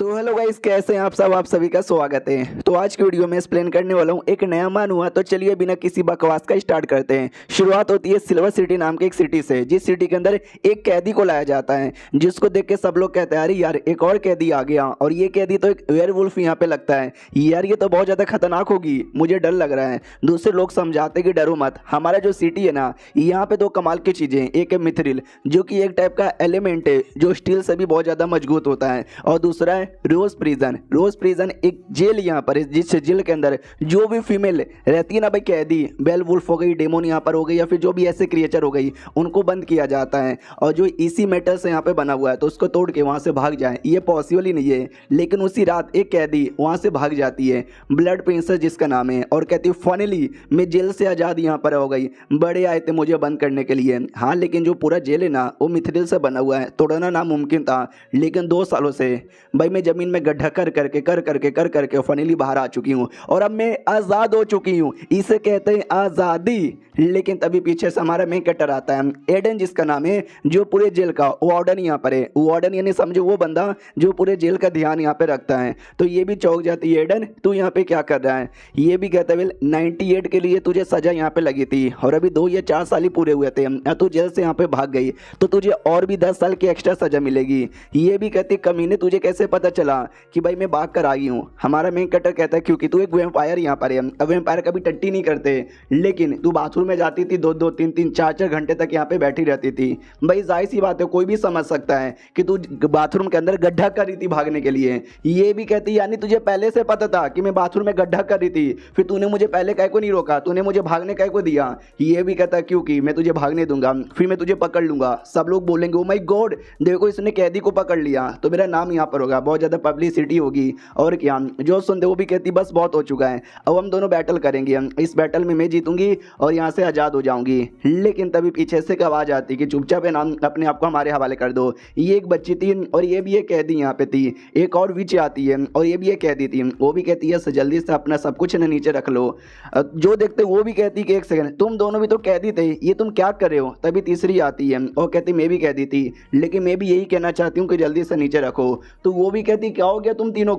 तो hello guys, कैसे हैं आप सब। आप सभी का स्वागत है। तो आज की वीडियो में एक्सप्लेन करने वाला हूँ एक नया मान हुआ। तो चलिए बिना किसी बकवास का स्टार्ट करते हैं। शुरुआत होती है सिल्वर सिटी नाम की एक सिटी से, जिस सिटी के अंदर एक कैदी को लाया जाता है, जिसको देख के सब लोग कहते हैं अरे यार एक और कैदी आ गया, और ये कैदी तो एक वेयरवुल्फ यहाँ पे लगता है यार, ये तो बहुत ज़्यादा खतरनाक होगी, मुझे डर लग रहा है। दूसरे लोग समझाते कि डरो मत, हमारा जो सिटी है ना यहाँ पे दो कमाल की चीज़ें हैं। एक है मिथरिल, जो कि एक टाइप का एलिमेंट है जो स्टील से भी बहुत ज़्यादा मजबूत होता है, और दूसरा है रोज प्रिजन। रोज प्रिजन एक जेल यहाँ पर है, जिस जेल के अंदर जो भी फीमेल रहती है ना भाई, कैदी, बेलवुल्फ हो गई, डेमोन यहाँ पर हो गई, या फिर जो भी ऐसे क्रिएचर हो गई, उनको बंद किया जाता है। और जो इसी मेटल से यहाँ पे बना हुआ है, तो उसको तोड़ के वहाँ से भाग जाए ये पॉसिबल ही नहीं है। लेकिन उसी रात एक कैदी वहाँ से भाग जाती है, ब्लड प्रिंसेस जिसका नाम है, और कहती है फाइनली मैं जेल से आज़ाद यहाँ पर हो गई। बड़े आए थे मुझे बंद करने के लिए। हाँ, लेकिन जो पूरा जेल है ना वो मिथरिल से बना हुआ है, तोड़ना नामुमकिन था। लेकिन 2 सालों से भाई मैं ज़मीन में गड्ढा कर करके फाइनली बाहर आ चुकी हूँ, और अब मैं आज़ाद हो चुकी हूँ। इसे कहते हैं आज़ादी। लेकिन तभी पीछे से हमारा मेन कैरेक्टर आता है, एडन जिसका नाम है, जो पूरे जेल का वार्डन यहाँ पर है। वार्डन यानी समझो वो बंदा जो पूरे जेल का ध्यान यहाँ पे रखता है। तो ये भी चौंक जाती है, एडन तू यहाँ पे क्या कर रहा है। ये भी कहता है 98 के लिए तुझे सजा यहाँ पे लगी थी, और अभी 2 या 4 साल ही पूरे हुए थे, तू जेल से यहाँ पे भाग गई, तो तुझे और भी 10 साल की एक्स्ट्रा सजा मिलेगी। ये भी कहती कमीने तुझे कैसे पता चला कि भाई मैं भाग कर आई हूँ। हमारा मेन कैरेक्टर कहता है क्योंकि तू एक वेम्पायर यहाँ पर है। अब वेम्पायर कभी टट्टी नहीं करते, लेकिन तू बाथरूम में जाती थी 2-2, 3-3, 4-4 घंटे तक यहाँ पे बैठी रहती थी। भाई जाहिर सी बात है, कोई भी समझ सकता है कि तू बाथरूम के अंदर गड्ढा कर रही थी भागने के लिए। ये भी कहती यानी तुझे पहले से पता था कि मैं बाथरूम में गड्ढा कर रही थी, फिर तूने मुझे पहले काहे को नहीं रोका, तूने मुझे भागने काहे को दिया। ये भी कहता है क्योंकि मैं तुझे भागने दूंगा, फिर मैं तुझे पकड़ लूंगा, सब लोग बोलेंगे ओ माय गॉड देखो इसने कैदी को पकड़ लिया, तो मेरा नाम यहाँ पर होगा, बहुत ज़्यादा पब्लिसिटी होगी। और क्या, जो सुनते वो भी कहती बस बहुत हो चुका है, अब हम दोनों बैटल करेंगे, इस बैटल में मैं जीतूंगी और यहाँ से आज़ाद हो जाऊंगी। लेकिन तभी पीछे से एक आवाज़ आती कि चुपचाप नाम अपने आप को हमारे हवाले कर दो। ये एक बच्ची थी और ये भी एक कैदी यहाँ पे थी। एक और विच आती है और ये भी एक कैदी थी, वो भी कहती है जल्दी से अपना सब कुछ न नीचे रख लो। जो देखते वो भी कहती कि एक सेकंड, तुम दोनों भी तो कैदी थे, ये तुम क्या कर रहे हो। तभी तीसरी आती है और कहती मैं भी कैदी थी, लेकिन मैं भी यही कहना चाहती हूँ कि जल्दी से नीचे रखो। तो वो भी कहती क्या हो गया तुम तीनों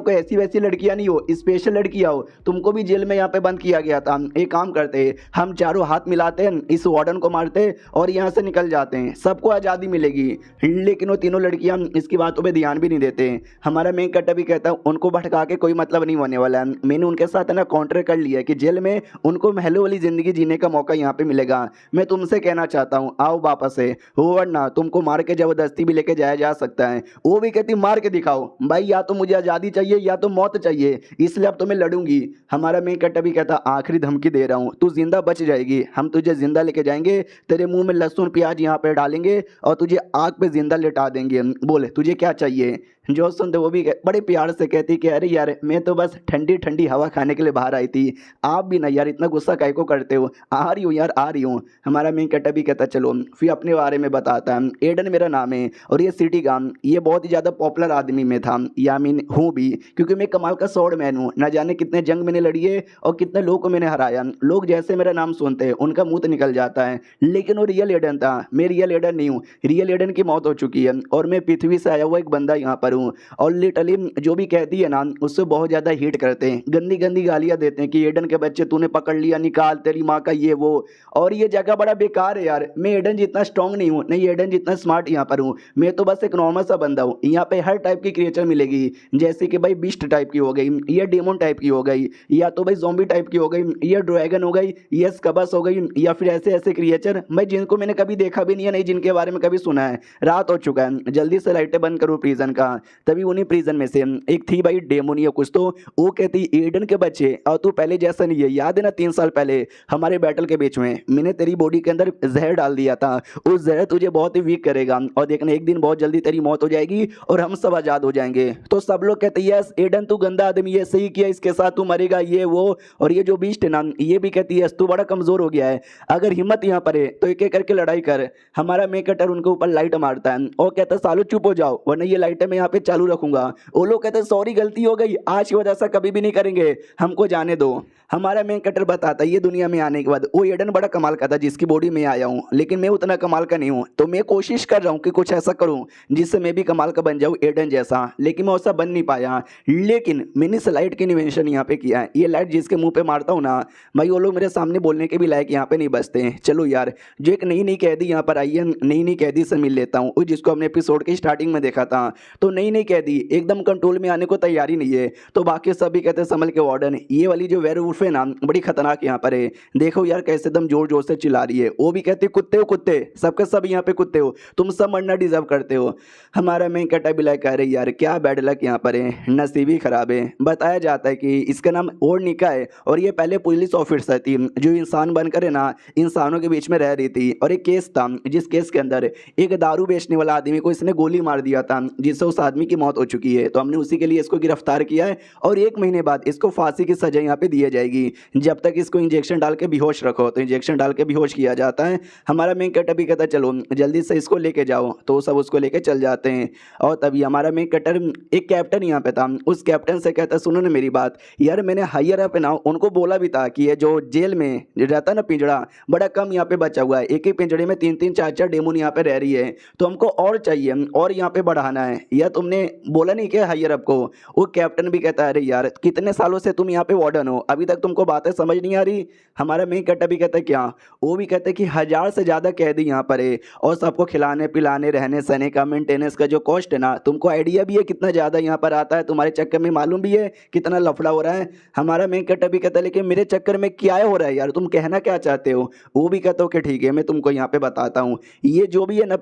को ऐसी वैसी लड़कियां नहीं हो, स्पेशल लड़कियां हो, तुमको भी जेल में यहाँ पे बंद किया गया था। एक काम करते हैं, हम चारों हाथ मिलाते हैं, इस वार्डन को मारते और यहाँ से निकल जाते हैं, सबको आज़ादी मिलेगी। लेकिन वो तीनों लड़कियां इसकी बातों पे ध्यान भी नहीं देते। हमारा मेन कैरेक्टर भी कहता है उनको भटका के कोई मतलब नहीं होने वाला है, मैंने उनके साथ ना कॉन्ट्रैक्ट कर लिया है कि जेल में उनको महलों वाली ज़िंदगी जीने का मौका यहाँ पे मिलेगा। मैं तुमसे कहना चाहता हूँ आओ वापस से, वरना तुमको मार के ज़बरदस्ती भी लेके जाया जा सकता है। वो भी कहती मार के दिखाओ भाई, या तो मुझे आज़ादी चाहिए या तो मौत चाहिए, इसलिए अब तो मैं लड़ूंगी। हमारा मेन कैरेक्टर भी कहता आखिरी धमकी दे रहा हूँ, तू जिंदा बच जाएगी, हम तुझे जिंदा लेके जाएंगे, तेरे मुंह में लहसुन प्याज यहाँ पे डालेंगे और तुझे आग पे जिंदा लेटा देंगे। बोले तुझे क्या चाहिए। जो सुनते वो भी बड़े प्यार से कहती कि अरे यार मैं तो बस ठंडी ठंडी हवा खाने के लिए बाहर आई थी, आप भी ना यार इतना गुस्सा काहे को करते हो, आ रही हूँ यार आ रही हूँ। हमारा मेन कैरेक्टर भी कहता चलो, फिर अपने बारे में बताता है। एडन मेरा नाम है और ये सिटी का ये बहुत ही ज़्यादा पॉपुलर आदमी में था, या मीन हूँ भी, क्योंकि मैं कमाल का स्वॉर्ड मैन हूँ। ना जाने कितने जंग मैंने लड़ी है और कितने लोग को मैंने हराया। लोग जैसे मेरा नाम सुनते हैं उनका मुँह तो निकल जाता है, लेकिन वो रियल एडन था। मैं रियल एडन नहीं हूँ, रियल एडन की मौत हो चुकी है और मैं पृथ्वी से आया हुआ एक बंदा यहाँ पर हूँ। और लिटरली जो भी कहती है ना उससे बहुत ज़्यादा हीट करते हैं, गंदी गंदी गालियाँ देते हैं कि एडन के बच्चे तूने पकड़ लिया, निकाल तेरी माँ का ये वो। और ये जगह बड़ा बेकार है यार, मैं एडन जितना स्ट्रांग नहीं हूँ, नहीं एडन जितना स्मार्ट यहाँ पर हूँ। मैं तो बस एक नॉर्मल सा बंदा हूँ। यहाँ पे हर टाइप की क्रिएचर मिलेगी, जैसे कि भाई बिस्ट टाइप की हो गई, ये डेमोन टाइप की हो गई, या तो भाई ज़ॉम्बी टाइप की हो गई, ये ड्रैगन हो गई, ये स्कबस हो गई, या फिर ऐसे ऐसे क्रिएचर भाई जिनको मैंने कभी देखा भी नहीं है, नहीं जिनके बारे में कभी सुना है। रात हो चुका है, जल्दी से लाइटें बंद करो प्रिजन का। तभी उन्हीं प्रिजन में से एक थी भाई डेमोनिया कुछ, तो वो कहती एडन के बच्चे और तू पहले जैसा नहीं है, याद है ना 3 साल पहले हमारे बैटल के बीच में मैंने तेरी बॉडी के अंदर जहर डाल दिया था, उस जहर तुझे बहुत ही वीक करेगा और देखना एक दिन बहुत जल्दी तेरी मौत हो जाएगी और हम सब आज़ाद हो जाएंगे। तो सब लोग कहते यस एडन तू गंदा आदमी है, सही किया, इसके साथ तू मरेगा ये वो। और ये जो बीस्ट है ना ये भी कहती है तू बड़ा कमजोर हो गया है, अगर हिम्मत यहाँ पर है तो एक एक करके लड़ाई कर। हमारा मेकटर उनके ऊपर लाइट मारता है और कहता है सालो चुप हो जाओ वरना ये लाइटें मैं यहाँ पे चालू रखूंगा। वो लोग कहते हैं सॉरी गलती हो गई, आज की वजह से कभी भी नहीं करेंगे, हमको जाने दो। हमारा मेन कटर बताता है ये दुनिया में आने के बाद वो एडन बड़ा कमाल का था जिसकी बॉडी में आया हूँ, लेकिन मैं उतना कमाल का नहीं हूँ, तो मैं कोशिश कर रहा हूँ कि कुछ ऐसा करूँ जिससे मैं भी कमाल का बन जाऊँ, एडन गोल्डन जैसा, लेकिन मैं वैसा बन नहीं पाया। लेकिन मैंने इस लाइट की इन्वेंशन यहाँ पे किया है। ये लाइट जिसके मुंह पे मारता हूँ ना भाई, वो लोग मेरे सामने बोलने के भी लायक यहाँ पे नहीं बचते हैं। चलो यार, जो एक नई नई कैदी यहाँ पर आई है, नई नई कैदी से मिल लेता हूँ, जिसको हमने एपिसोड के स्टार्टिंग में देखा था। तो नई नई कैदी एकदम कंट्रोल में आने को तैयारी नहीं है। तो बाकी सभी कहते हैं संभल के वार्डन, ये वाली जो वेयरवुल्फ है ना बड़ी खतरनाक यहाँ पर है। देखो यार कैसे एकदम जोर जोर से चिल्ला रही है। वो भी कहते कुत्ते हो कुत्ते, सबके सब यहाँ पे कुत्ते हो, तुम सब मरना डिजर्व करते हो। हमारा मेन कटा बिलाई कह रहे यार क्या बैड लक यहाँ पर है, नसीब ही खराब है। बताया जाता है कि इसका नाम ओरनिका है और ये पहले पुलिस ऑफिसर थी जो इंसान बनकर है ना इंसानों के बीच में रह रही थी। और एक केस था जिस केस के अंदर एक दारू बेचने वाला आदमी को इसने गोली मार दिया था, जिससे उस आदमी की मौत हो चुकी है। तो हमने उसी के लिए इसको गिरफ्तार किया है और 1 महीने बाद इसको फांसी की सजा यहाँ पे दी जाएगी। जब तक इसको इंजेक्शन डाल के बेहोश रखो, तो इंजेक्शन डाल के बेहोश किया जाता है। हमारा मेन कटर भी कहता है चलो जल्दी से इसको लेके जाओ, तो सब उसको लेके चल जाते हैं। और तभी हमारा मेन कटर एक कैप्टन यहाँ पे था, उस कैप्टन से कहता है सुनो ना मेरी बात यार, मैंने हायर अप ना उनको बोला भी था कि ये जो जेल में रहता ना पिंजड़ा बड़ा कम यहाँ पे बचा हुआ है, एक ही पिंजड़े में 3-3 4-4 डेमोन यहाँ पे रह रही है, तो हमको और चाहिए और यहाँ पे बढ़ाना है। या तुमने बोला नहीं क्या हायर अप को? वो कैप्टन भी कहता है अरे यार कितने सालों से तुम यहाँ पे वार्डन हो, अभी तक तुमको बातें समझ नहीं आ रही? हमारा मेन कट्टा भी कहता है क्या? वो भी कहते हैं कि 1000 से ज़्यादा कैदी यहाँ पर है और सबको खिलाने पिलाने रहने सहने का मेंटेनेंस का जो कॉस्ट है ना, तुमको आइडिया भी है कितना ज़्यादा यहाँ पर आता है? तुम्हारे चक्कर में मालूम भी है कितना लफड़ा हो रहा है? हमारा मेन कट्टा भी कहता है लेकिन मेरे चक्कर में क्या हो रहा है यार, तुम कहना क्या चाहते हो? वो भी कहता हो कि ठीक है मैं तुमको यहाँ पे बताता हूँ। ये जो भी है ना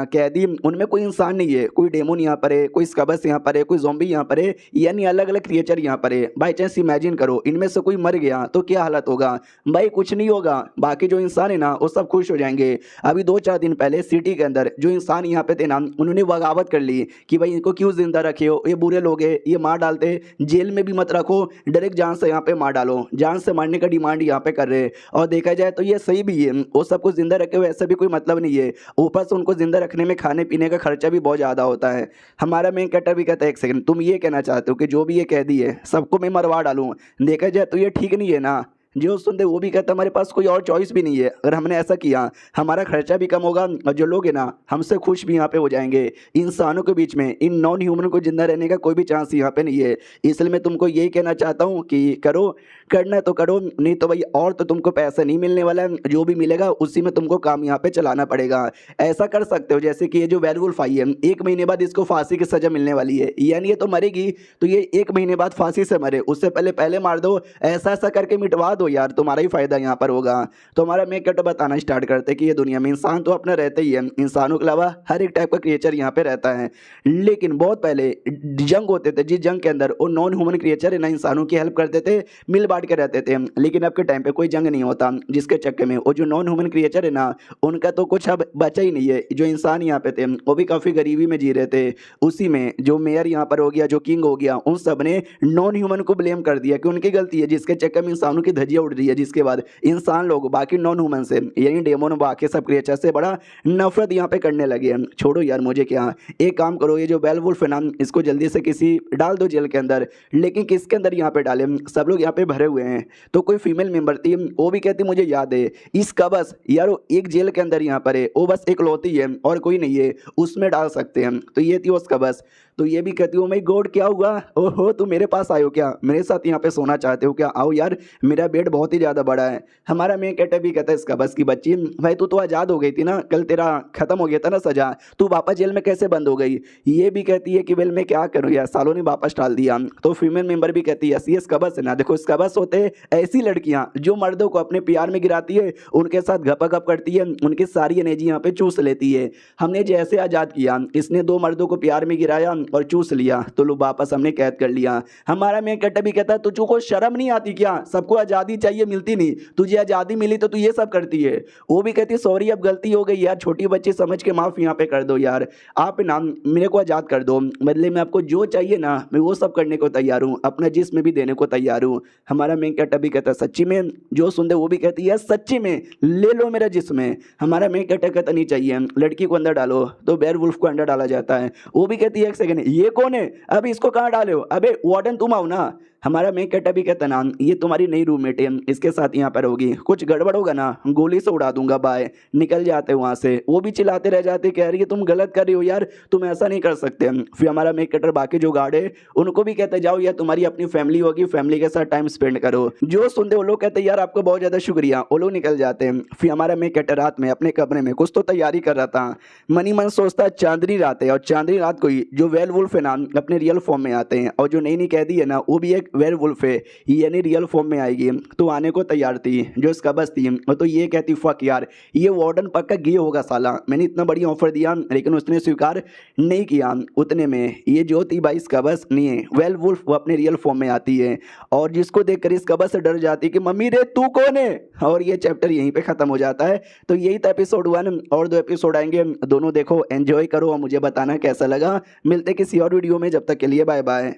कैदी, उनमें कोई इंसान नहीं है, कोई डेमोन यहाँ पर है, कोई स्कबस यहाँ पर है, कोई ज़ॉम्बी यहाँ पर है, यानी अलग अलग क्रिएचर यहाँ पर है। बाई चांस इमेजिन करो इनमें से कोई मर गया तो क्या हालत होगा? भाई कुछ नहीं होगा, बाकी जो इंसान है ना वो सब खुश हो जाएंगे। अभी 2-4 दिन पहले सिटी के अंदर जो इंसान यहाँ पे थे ना, उन्होंने बगावत कर ली कि भाई इनको क्यों जिंदा रखे हो, ये बुरे लोग हैं, ये मार डालते, जेल में भी मत रखो, डायरेक्ट जान से यहाँ पे मार डालो, जान से मारने का डिमांड यहाँ पे कर रहे हैं। और देखा जाए तो ये सही भी है, वो सबको जिंदा रखे हुए ऐसा भी कोई मतलब नहीं है, ऊपर से उनको जिंदा रखने में खाने पीने का खर्चा भी बहुत ज़्यादा होता है। हमारा मेन कटर भी कहता है एक सेकंड, तुम ये कहना चाहते हो कि जो भी ये कैदी है सबको मैं मरवा डालूं? देखा जाए तो ये ठीक नहीं है ना। जो सुनते वो भी कहता हमारे पास कोई और चॉइस भी नहीं है, अगर हमने ऐसा किया हमारा खर्चा भी कम होगा और जो लोग हैं ना हमसे खुश भी यहाँ पे हो जाएंगे। इंसानों के बीच में इन नॉन ह्यूमन को जिंदा रहने का कोई भी चांस यहाँ पे नहीं है। इसलिए मैं तुमको यही कहना चाहता हूँ कि करो, करना तो करो, नहीं तो भाई और तो तुमको पैसा नहीं मिलने वाला है, जो भी मिलेगा उसी में तुमको काम यहाँ पे चलाना पड़ेगा। ऐसा कर सकते हो जैसे कि ये जो वेयरवुल्फ आई है 1 महीने बाद इसको फांसी की सजा मिलने वाली है, यानी ये तो मरेगी तो ये 1 महीने बाद फांसी से मरे, उससे पहले पहले मार दो, ऐसा ऐसा करके मिटवा दो यार, तुम्हारा ही फायदा यहाँ पर होगा। तो हमारा मेन कट बताना स्टार्ट करते कि ये दुनिया में इंसान तो अपना रहते ही है, इंसानों के अलावा हर एक टाइप का क्रिएचर यहाँ पे रहता है। लेकिन बहुत पहले जंग होते थे, जिस जंग के अंदर वो नॉन ह्यूमन क्रिएचर है ना इंसानों की हेल्प करते थे, मिल बांट के रहते थे। लेकिन अब के टाइम पे कोई जंग नहीं होता, जिसके चक्कर में वो जो नॉन ह्यूमन क्रिएचर है ना उनका तो कुछ अब बचा ही नहीं है। जो इंसान यहाँ पे थे वो भी काफ़ी गरीबी में जी रहे थे, उसी में जो मेयर यहाँ पर हो गया, जो किंग हो गया, उन सब ने नॉन ह्यूमन को ब्लेम कर दिया कि उनकी गलती है, जिसके चक्कर में इंसानों की धज्जियाँ उड़ रही है। जिसके बाद इंसान लोग बाकी नॉन ह्यूमन से यानी डेमोन बाकी सब क्रिएचर से बड़ा नफरत यहाँ पे करने लगे हैं। छोड़ो यार मुझे क्या, एक काम करो, ये जो वेयरवुल्फ है ना इसको जल्दी से किसी डाल दो जेल के अंदर। लेकिन किसके अंदर यहाँ पे डाले? सब लोग यहाँ पे भरे हुए हैं। तो कोई फीमेल मेंबर थी, वो भी कहती मुझे याद है इसका बस यार वो एक जेल के अंदर यहाँ पर है, वो बस एक लौती है और कोई नहीं है, उसमें डाल सकते हैं। तो ये थी उसका बस। तो ये भी कहती हूँ माय गॉड क्या हुआ, ओहो तुम मेरे पास आयो क्या, मेरे साथ यहाँ पे सोना चाहते हो क्या? आओ यार मेरा बेड बहुत ही ज़्यादा बड़ा है। हमारा मेन कैटर भी कहता है इसका बस की बच्ची, भाई तू तो आज़ाद हो गई थी ना, कल तेरा खत्म हो गया था ना सजा, तू वापस जेल में कैसे बंद हो गई? ये भी कहती है कि वेल मैं क्या करूँ यार, सालों ने वापस डाल दिया। तो फीमेल मेंबर भी कहती है ये इसका बस है ना, देखो इसका बस होते ऐसी लड़कियाँ जो मर्दों को अपने प्यार में गिराती है, उनके साथ गपागप करती है, उनकी सारी एनर्जी यहाँ पे चूस लेती है। हमने जैसे आज़ाद किया, इसने 2 मर्दों को प्यार में गिराया और चूस लिया, तो लो वापस हमने कैद कर लिया। हमारा मेन कट्टा भी कहता है तुझको शर्म नहीं आती क्या, सबको आज़ादी चाहिए मिलती नहीं, तुझे आज़ादी मिली तो तू ये सब करती है। वो भी कहती है सॉरी अब गलती हो गई यार, छोटी बच्ची समझ के माफ़ यहाँ पे कर दो यार, आप ना मेरे को आज़ाद कर दो, बदले में आपको जो चाहिए ना मैं वो सब करने को तैयार हूँ, अपना जिस्म भी देने को तैयार हूँ। हमारा मेन कट्टा भी कहता है सच्ची में? जो सुन दे वो भी कहती है सच्ची में ले लो मेरा जिस्म। हमारा मेन कट्टा कहता नहीं चाहिए, लड़की को अंदर डालो, तो वेयरवुल्फ को अंदर डाला जाता है। वो भी कहती है एक सेकंड ये कौन है, अभी इसको कहाँ डाले हो? अबे वार्डन तुम आओ ना। हमारा मेन कैरेक्टर भी कहता ना ये तुम्हारी नई रूममेट है, इसके साथ यहाँ पर होगी, कुछ गड़बड़ होगा ना गोली से उड़ा दूंगा, बाय। निकल जाते वहां से। वो भी चिल्लाते रह जाते, कह रही है तुम गलत कर रही हो यार, तुम ऐसा नहीं कर सकते। फिर हमारा मेन कैरेक्टर बाकी जो गार्ड है उनको भी कहते जाओ यार, तुम्हारी अपनी फैमिली होगी, फैमिली के साथ टाइम स्पेंड करो। जो सुनते वो लोग कहते यार आपको बहुत ज्यादा शुक्रिया, वो लोग निकल जाते हैं। फिर हमारा मेन कैरेक्टर रात में अपने कमरे में कुछ तो तैयारी कर रहा था। मनी मन सोचता है चांदनी रात है, और चांदनी रात को ही जो वेयरवुल्फ है ना अपने रियल फॉर्म में आते हैं, और जो नई नई कैदी है ना वो भी एक वेयरवुल्फ है, यानी रियल फॉर्म में आएगी। तो आने को तैयार थी जो इसका बस थी, तो ये कहती फक यार ये वार्डन पक्का गे होगा साला, मैंने इतना बढ़िया ऑफर दिया लेकिन उसने स्वीकार नहीं किया। उतने में ये जो थी भाई इसका बस नहीं है, वेयरवुल्फ वो अपने रियल फॉर्म में आती है, और जिसको देखकर इसका बस डर जाती है कि मम्मी रे तू कौन है। और ये चैप्टर यहीं पे खत्म हो जाता है। तो यही था एपिसोड 1, और 2 एपिसोड आएंगे, दोनों देखो, एंजॉय करो और मुझे बताना कैसा लगा। मिलते किसी और वीडियो में, जब तक के लिए बाय बाय।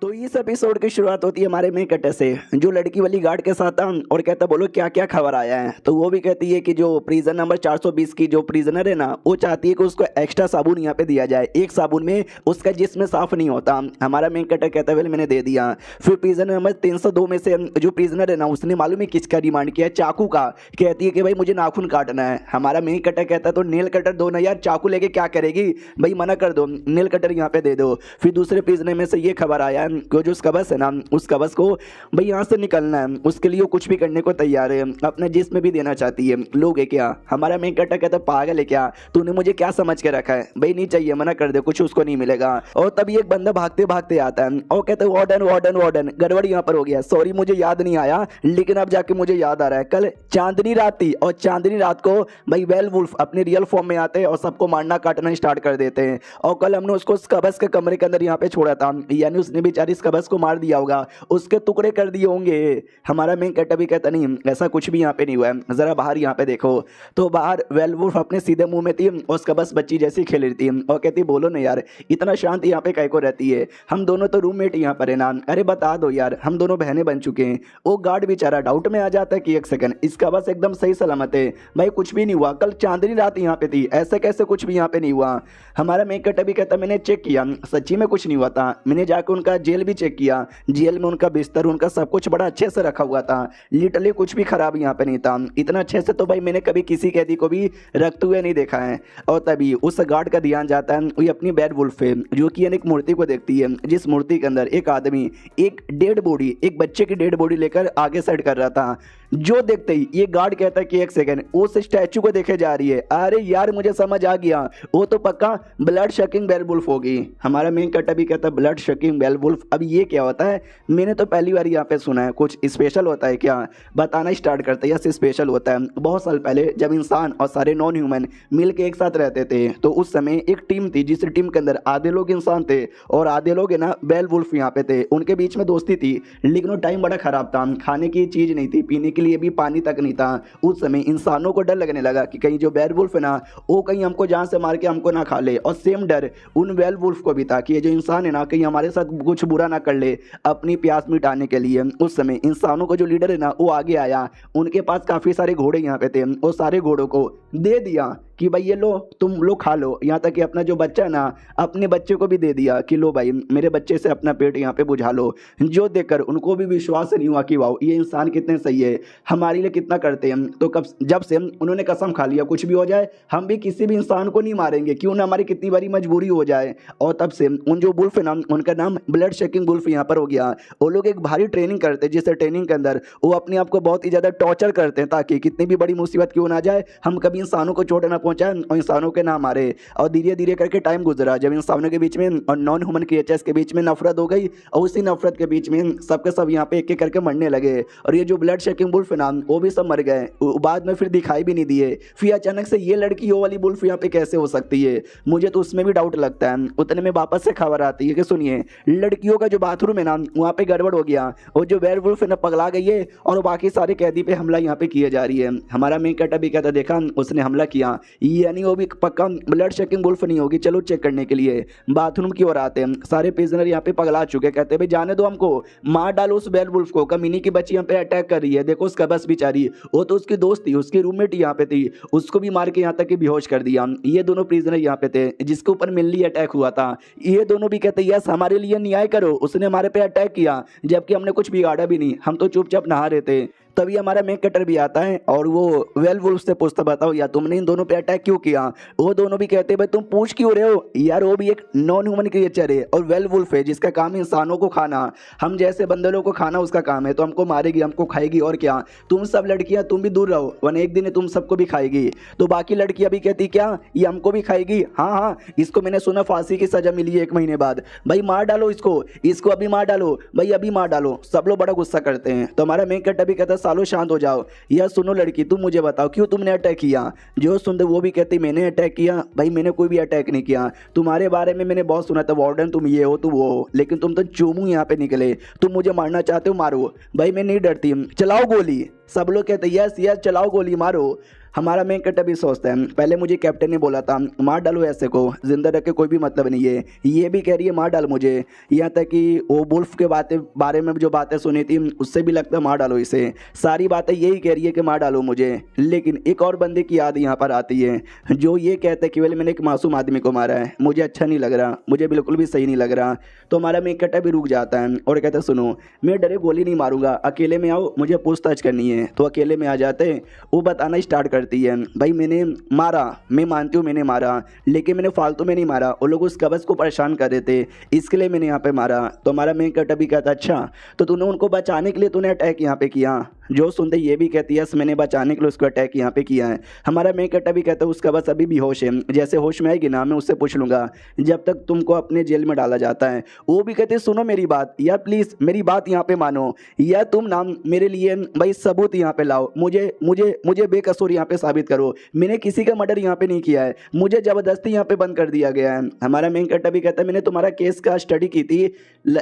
तो इस एपिसोड की शुरुआत होती है हमारे मेन कैरेक्टर से, जो लड़की वाली गार्ड के साथ था और कहता बोलो क्या क्या खबर आया है। तो वो भी कहती है कि जो प्रिजन नंबर 420 की जो प्रिजनर है ना वो चाहती है कि उसको एक्स्ट्रा साबुन यहाँ पे दिया जाए, एक साबुन में उसका जिस्म साफ नहीं होता। हमारा मेन कैरेक्टर कहता है मैंने दे दिया। फिर प्रिजन नंबर 302 में से जो प्रिजनर है ना उसने मालूम है किसका डिमांड किया, चाकू का। कहती है कि भाई मुझे नाखून काटना है। हमारा मेन कैरेक्टर कहता है तो नेल कटर दो ना यार, चाकू लेके क्या करेगी भाई, मना कर दो, नेल कटर यहाँ पे दे दो। फिर दूसरे प्रिजनर में से ये खबर आया कि जो उसका बस है ना उस कबस को भाई यहाँ से निकलना है, उसके लिए वो कुछ भी करने को तैयार है, अपने जिस्म भी देना चाहती है। लोग है क्या? हमारा मेन कैरेक्टर कहता है पागल है क्या, तूने मुझे क्या समझ के रखा है भाई, नहीं चाहिए, मना कर दे, कुछ उसको नहीं मिलेगा। और तभी एक बंदा भागते भागते आता है और कहता है वार्डन वार्डन वार्डन गड़बड़ यहाँ पर हो गया, सॉरी मुझे याद नहीं आया, लेकिन अब जाके मुझे याद आ रहा है कल चांदनी रात थी, और चांदनी रात को भाई वेयरवुल्फ अपने रियल फॉर्म में आते हैं और सबको मारना काटना स्टार्ट कर देते हैं। और कल हमने उसको उस कबस के कमरे के अंदर यहाँ पे छोड़ा था, यानी उसने बेचारी इस कबस को मार दिया होगा, उसके टुकड़े कर दिए होंगे। हमारा मेन कैरेक्टर भी कहता नहीं ऐसा कुछ भी यहाँ पे नहीं हुआ है, जरा बाहर यहाँ पे देखो। तो बाहर वेयरवुल्फ अपने सीधे मुंह में थी और उसका बस बच्ची जैसी खेल रही थी और कहती बोलो ना यार इतना शांत यहाँ पे काय को रहती है, हम दोनों तो रूममेट यहाँ पर है ना, अरे बता दो यार हम दोनों बहनें बन चुके हैं। वो गार्ड बेचारा डाउट में आ जाता है कि एक सेकंड इसका बस एकदम सही सलामत है भाई, कुछ भी नहीं हुआ, कल चांदनी रात यहाँ पे थी, ऐसे कैसे कुछ भी यहाँ पे नहीं हुआ। हमारा मेन कैरेक्टर भी कहता मैंने चेक किया सच्ची में कुछ नहीं हुआ था, मैंने जाकर उनका जेल भी चेक किया, जेल में उनका बिस्तर उनका सब कुछ बड़ा अच्छे से रखा हुआ था, लिटरली कुछ भी खराब यहाँ पे नहीं था, इतना अच्छे से तो भाई मैंने कभी किसी कैदी को भी रखते हुए नहीं देखा है। और तभी उस गार्ड का ध्यान जाता है वही अपनी वेयरवुल्फ है जो कि एक मूर्ति को देखती है, जिस मूर्ति के अंदर एक आदमी एक डेड बॉडी, एक बच्चे की डेड बॉडी लेकर आगे साइड कर रहा था। जो देखते ही ये गार्ड कहता है कि एक सेकंड उस स्टैचू को देखे जा रही है, अरे यार मुझे समझ आ गया वो तो पक्का ब्लड शकिंग वेयरवुल्फ होगी। हमारा मेन कैरेक्टर भी कहता है ब्लड शकिंग वेयरवुल्फ, अब ये क्या होता है, मैंने तो पहली बार यहाँ पे सुना है, कुछ स्पेशल होता है क्या, बताना स्टार्ट करते हैं। यस स्पेशल होता है, बहुत साल पहले जब इंसान और सारे नॉन ह्यूमन मिल के एक साथ रहते थे तो उस समय एक टीम थी जिस टीम के अंदर आधे लोग इंसान थे और आधे लोग है ना वेयरवुल्फ यहाँ पे थे, उनके बीच में दोस्ती थी, लेकिन वो टाइम बड़ा खराब था, खाने की चीज नहीं थी, पीने के लिए भी पानी तक नहीं था। उस समय इंसानों को डर लगने लगा कि कहीं जो वेयरवुल्फ है ना वो कहीं हमको जान से मार के हमको ना खा ले, और सेम डर उन वेयरवुल्फ को भी था कि ये जो इंसान है ना कहीं हमारे साथ कुछ बुरा ना कर ले। अपनी प्यास मिटाने के लिए उस समय इंसानों को जो लीडर है ना वो आगे आया, उनके पास काफी सारे घोड़े यहाँ पे थे, वो सारे घोड़ों को दे दिया कि भाई ये लो तुम लोग खा लो, यहाँ तक कि अपना जो बच्चा है ना अपने बच्चे को भी दे दिया कि लो भाई मेरे बच्चे से अपना पेट यहाँ पे बुझा लो। जो देखकर उनको भी विश्वास नहीं हुआ कि वाह ये इंसान कितने सही है, हमारे लिए कितना करते हैं। तो कब जब से उन्होंने कसम खा लिया कुछ भी हो जाए हम भी किसी भी इंसान को नहीं मारेंगे, क्यों ना हमारी कितनी बड़ी मजबूरी हो जाए। और तब से उन जो वुल्फ है ना उनका नाम ब्लड शेकिंग वुल्फ यहाँ पर हो गया। वो लोग एक भारी ट्रेनिंग करते जिस ट्रेनिंग के अंदर वो अपने आप को बहुत ही ज़्यादा टॉर्चर करते हैं ताकि कितनी भी बड़ी मुसीबत क्यों ना जाए हम कभी इंसानों को चोट ना पहुंचाए और इंसानों के ना मारे। और धीरे धीरे करके टाइम गुजरा जब इंसानों के बीच में और नॉन ह्यूमन क्रिएचर्स के बीच में नफरत हो गई, और उसी नफरत के बीच में सबके सब यहाँ पे एक एक करके मरने लगे। और ये जो ब्लड शेकिंग वुल्फ है ना वो भी सब मर गए, बाद में फिर दिखाई भी नहीं दिए। फिर अचानक से ये लड़की वो वाली वुल्फ यहाँ पे कैसे हो सकती है, मुझे तो उसमें भी डाउट लगता है। उतने में वापस से खबर आती है कि सुनिए लड़कियों का जो बाथरूम है ना वहाँ पे गड़बड़ हो गया, और जो वेयरवुल्फ है ना पगला गई है और बाकी सारे कैदी पे हमला यहाँ पे किए जा रही है। हमारा मेन कैरेक्टर भी कहता देखा उसने हमला किया, यानी वो भी पक्का ब्लड शकिंग वुल्फ नहीं होगी। चलो चेक करने के लिए बाथरूम की ओर आते हैं। सारे प्रिजनर यहाँ पे पगला चुके हैं, कहते हैं भाई जाने दो हमको, मार डालो उस वेयर वुल्फ को। कमीनी की बच्ची यहाँ पे अटैक कर रही है, देखो उसका बस बेचारी, वो तो उसकी दोस्त थी, उसकी रूममेट यहाँ पे थी, उसको भी मार के यहाँ तक कि बेहोश कर दिया। ये दोनों प्रिजनर यहाँ पे थे जिसके ऊपर मेनली अटैक हुआ था। ये दोनों भी कहते यस हमारे लिए न्याय करो, उसने हमारे पे अटैक किया जबकि हमने कुछ बिगाड़ा भी नहीं, हम तो चुपचाप नहा रहे थे। तभी हमारा मेन कटर भी आता है और वो वेल वुल्फ से पूछता बताओ यार तुमने इन दोनों पे अटैक क्यों किया। वो दोनों भी कहते हैं भाई तुम पूछ क्यों रहे हो यार, वो भी एक नॉन ह्यूमन क्रिएचर है और वेल वुल्फ है जिसका काम इंसानों को खाना, हम जैसे बंदरों को खाना उसका काम है, तो हमको मारेगी हमको खाएगी और क्या। तुम सब लड़कियां तुम भी दूर रहो वरना एक दिन तुम सबको भी खाएगी। तो बाकी लड़कियां भी कहती क्या ये हमको भी खाएगी, हाँ हाँ इसको मैंने सुना फांसी की सजा मिली है 1 महीने बाद, भाई मार डालो इसको, इसको अभी मार डालो, भाई अभी मार डालो। सब लोग बड़ा गुस्सा करते हैं। तो हमारा मेन कटर भी कहता है सालों शांत हो जाओ, या सुनो लड़की तुम मुझे बताओ क्यों तुमने अटैक किया। जो सुनते वो भी कहती मैंने अटैक किया, भाई मैंने कोई भी अटैक नहीं किया, तुम्हारे बारे में मैंने बहुत सुना था वार्डन तुम ये हो तुम वो हो, लेकिन तुम तो चूमू यहाँ पे निकले, तुम मुझे मारना चाहते हो मारो, भाई मैं नहीं डरती, चलाओ गोली। सब लोग कहते यस यस चलाओ गोली मारो। हमारा मेन कटर भी सोचता है पहले मुझे कैप्टन ने बोला था मार डालो ऐसे को, जिंदा रख के कोई भी मतलब नहीं है, ये भी कह रही है मार डाल मुझे, यहाँ तक कि वो वुल्फ के बारे में जो बातें सुनी थी उससे भी लगता है मार डालो इसे, सारी बातें यही कह रही है कि मार डालो मुझे। लेकिन एक और बंदे की याद यहाँ पर आती है जो ये कहता है कि वेल मैंने एक मासूम आदमी को मारा है, मुझे अच्छा नहीं लग रहा, मुझे बिल्कुल भी सही नहीं लग रहा। तो हमारा मेन कटर भी रुक जाता है और कहता है सुनो मैं डरे गोली नहीं मारूंगा, अकेले में आओ मुझे पूछताछ करनी है। तो अकेले में आ जाते हैं, वो बताना स्टार्ट करती है भाई मैंने मारा, मैं मानती हूँ मैंने मारा, लेकिन मैंने फालतू में नहीं मारा, वो लोग उस कवच को परेशान कर रहे थे इसके लिए मैंने यहाँ पे मारा। तो हमारा मेन कटर भी कहता अच्छा तो तूने उनको बचाने के लिए तूने अटैक यहाँ पे किया। जो सुनते ये भी कहती है मैंने बचाने के लिए उसको अटैक यहाँ पे किया है। हमारा मेन कटर भी कहता है उसका बस अभी भी होश है, जैसे होश में आएगी ना मैं उससे पूछ लूँगा जब तक तुमको अपने जेल में डाला जाता है। वो भी कहते सुनो मेरी बात या प्लीज़ मेरी बात यहाँ पे मानो, या तुम नाम मेरे लिए भाई सबूत यहाँ पे लाओ, मुझे मुझे मुझे बेकसूर यहाँ पे साबित करो, मैंने किसी का मर्डर यहाँ पे नहीं किया है, मुझे ज़बरदस्ती यहाँ पे बंद कर दिया गया है। हमारा मेन कटर भी कहता है मैंने तुम्हारा केस का स्टडी की थी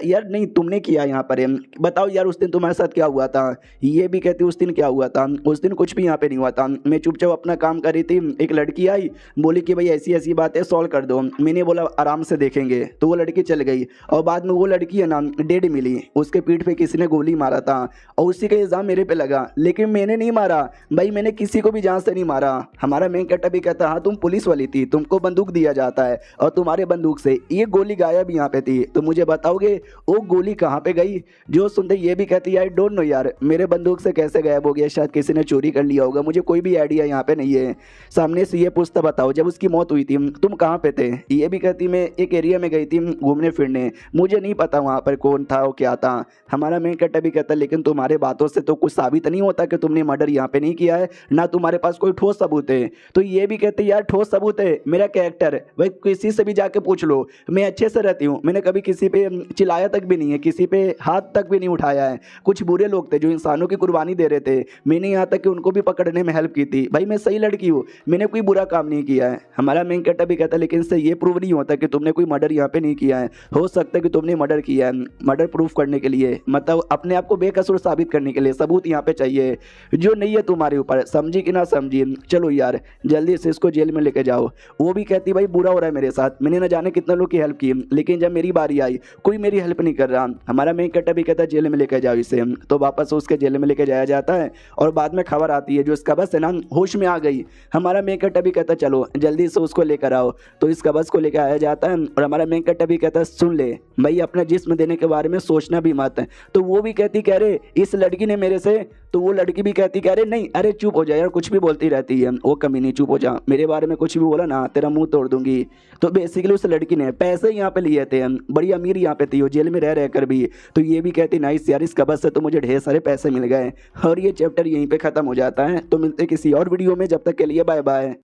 यार, नहीं तुमने किया यहाँ पर, बताओ यार उस दिन तुम्हारे साथ क्या हुआ था। ये भी कहती उस दिन क्या हुआ था, उस दिन कुछ भी यहाँ पे नहीं हुआ था, मैं चुपचाप अपना काम कर रही थी, एक लड़की आई बोली कि भाई ऐसी ऐसी बातें सॉल्व कर दो, मैंने बोला आराम से देखेंगे, तो वो लड़की चल गई और बाद में वो लड़की है ना डेड मिली, उसके पीठ पे किसी ने गोली मारा था और उसी का इल्ज़ाम मेरे पे लगा, लेकिन मैंने नहीं मारा भाई, मैंने किसी को भी जान से नहीं मारा। हमारा मेन कटर भी कहता हाँ तुम पुलिस वाली थी, तुमको बंदूक दिया जाता है और तुम्हारे बंदूक से ये गोली गायब यहाँ पे थी, तो मुझे बताओगे वो गोली कहाँ पे गई। जो सुनते ये भी कहती है आई डोंट नो यार मेरे बंदूक से कैसे गायब हो गया, शायद किसी ने चोरी कर लिया होगा, मुझे कोई भी आइडिया यहाँ पे नहीं है। सामने से ये पूछता बताओ जब उसकी मौत हुई थी तुम कहाँ पे थे। ये भी कहती मैं एक एरिया में गई थी घूमने फिरने, मुझे नहीं पता वहाँ पर कौन था वो क्या था। हमारा मेन कटर भी कहता लेकिन तुम्हारे बातों से तो कुछ साबित नहीं होता कि तुमने मर्डर यहाँ पे नहीं किया है, ना तुम्हारे पास कोई ठोस सबूत है। तो ये भी कहते यार ठोस सबूत है मेरा कैरेक्टर, भाई किसी से भी जाके पूछ लो, मैं अच्छे से रहती हूँ, मैंने कभी किसी पे चिल्लाया तक भी नहीं है, किसी पे हाथ तक भी नहीं उठाया है। कुछ बुरे लोग थे जो इंसानों की कुर्बानी दे रहे थे, मैंने यहाँ तक कि उनको भी पकड़ने में हेल्प की थी, भाई मैं सही लड़की हूँ, मैंने कोई बुरा काम नहीं किया है। हमारा मेन कटर भी कहता है लेकिन इससे ये प्रूव नहीं होता कि तुमने कोई मर्डर यहाँ पे नहीं किया है, हो सकता है कि तुमने मर्डर किया है। मर्डर प्रूफ करने के लिए मतलब अपने आप को बेकसूर साबित करने के लिए सबूत यहाँ पे चाहिए जो नहीं है तुम्हारे ऊपर, समझी कि ना समझी। चलो यार जल्दी से इसको जेल में लेके जाओ। वो भी कहती भाई बुरा हो रहा है मेरे साथ, मैंने न जाने कितने लोग की हेल्प की, लेकिन जब मेरी बारी आई कोई मेरी हेल्प नहीं कर रहा। हमारा मेन कटर भी कहता है जेल में लेके जाओ इसे, तो वापस उसके जेल में लेके जाया जाता है और बाद में खबर आती है जो इस कबज है ना होश में आ गई। हमारा मेन कटर भी कहता है चलो जल्दी से उसको लेकर आओ, तो इस कबज को लेकर आया जाता है और हमारा मेन कटर भी कहता है सुन ले भाई अपना जिस्म देने के बारे में सोचना भी मत। तो वो भी कहती कह रहे इस लड़की ने मेरे से, तो वो लड़की भी कहती कह रहे नहीं अरे चुप हो जा यार, कुछ भी बोलती रहती है, वो कमीनी चुप हो जा, मेरे बारे में कुछ भी बोला ना तेरा मुंह तोड़ दूंगी। तो बेसिकली उस लड़की ने पैसे यहाँ पे लिए थे, बड़ी अमीर यहाँ पे थी वो जेल में रह रहकर भी। तो ये भी कहती नाइस यार इस कबज से तो मुझे ढेर सारे पैसे मिल गए। और ये चैप्टर यहीं पे ख़त्म हो जाता है। तो मिलते किसी और वीडियो में, जब तक के लिए बाय बाय।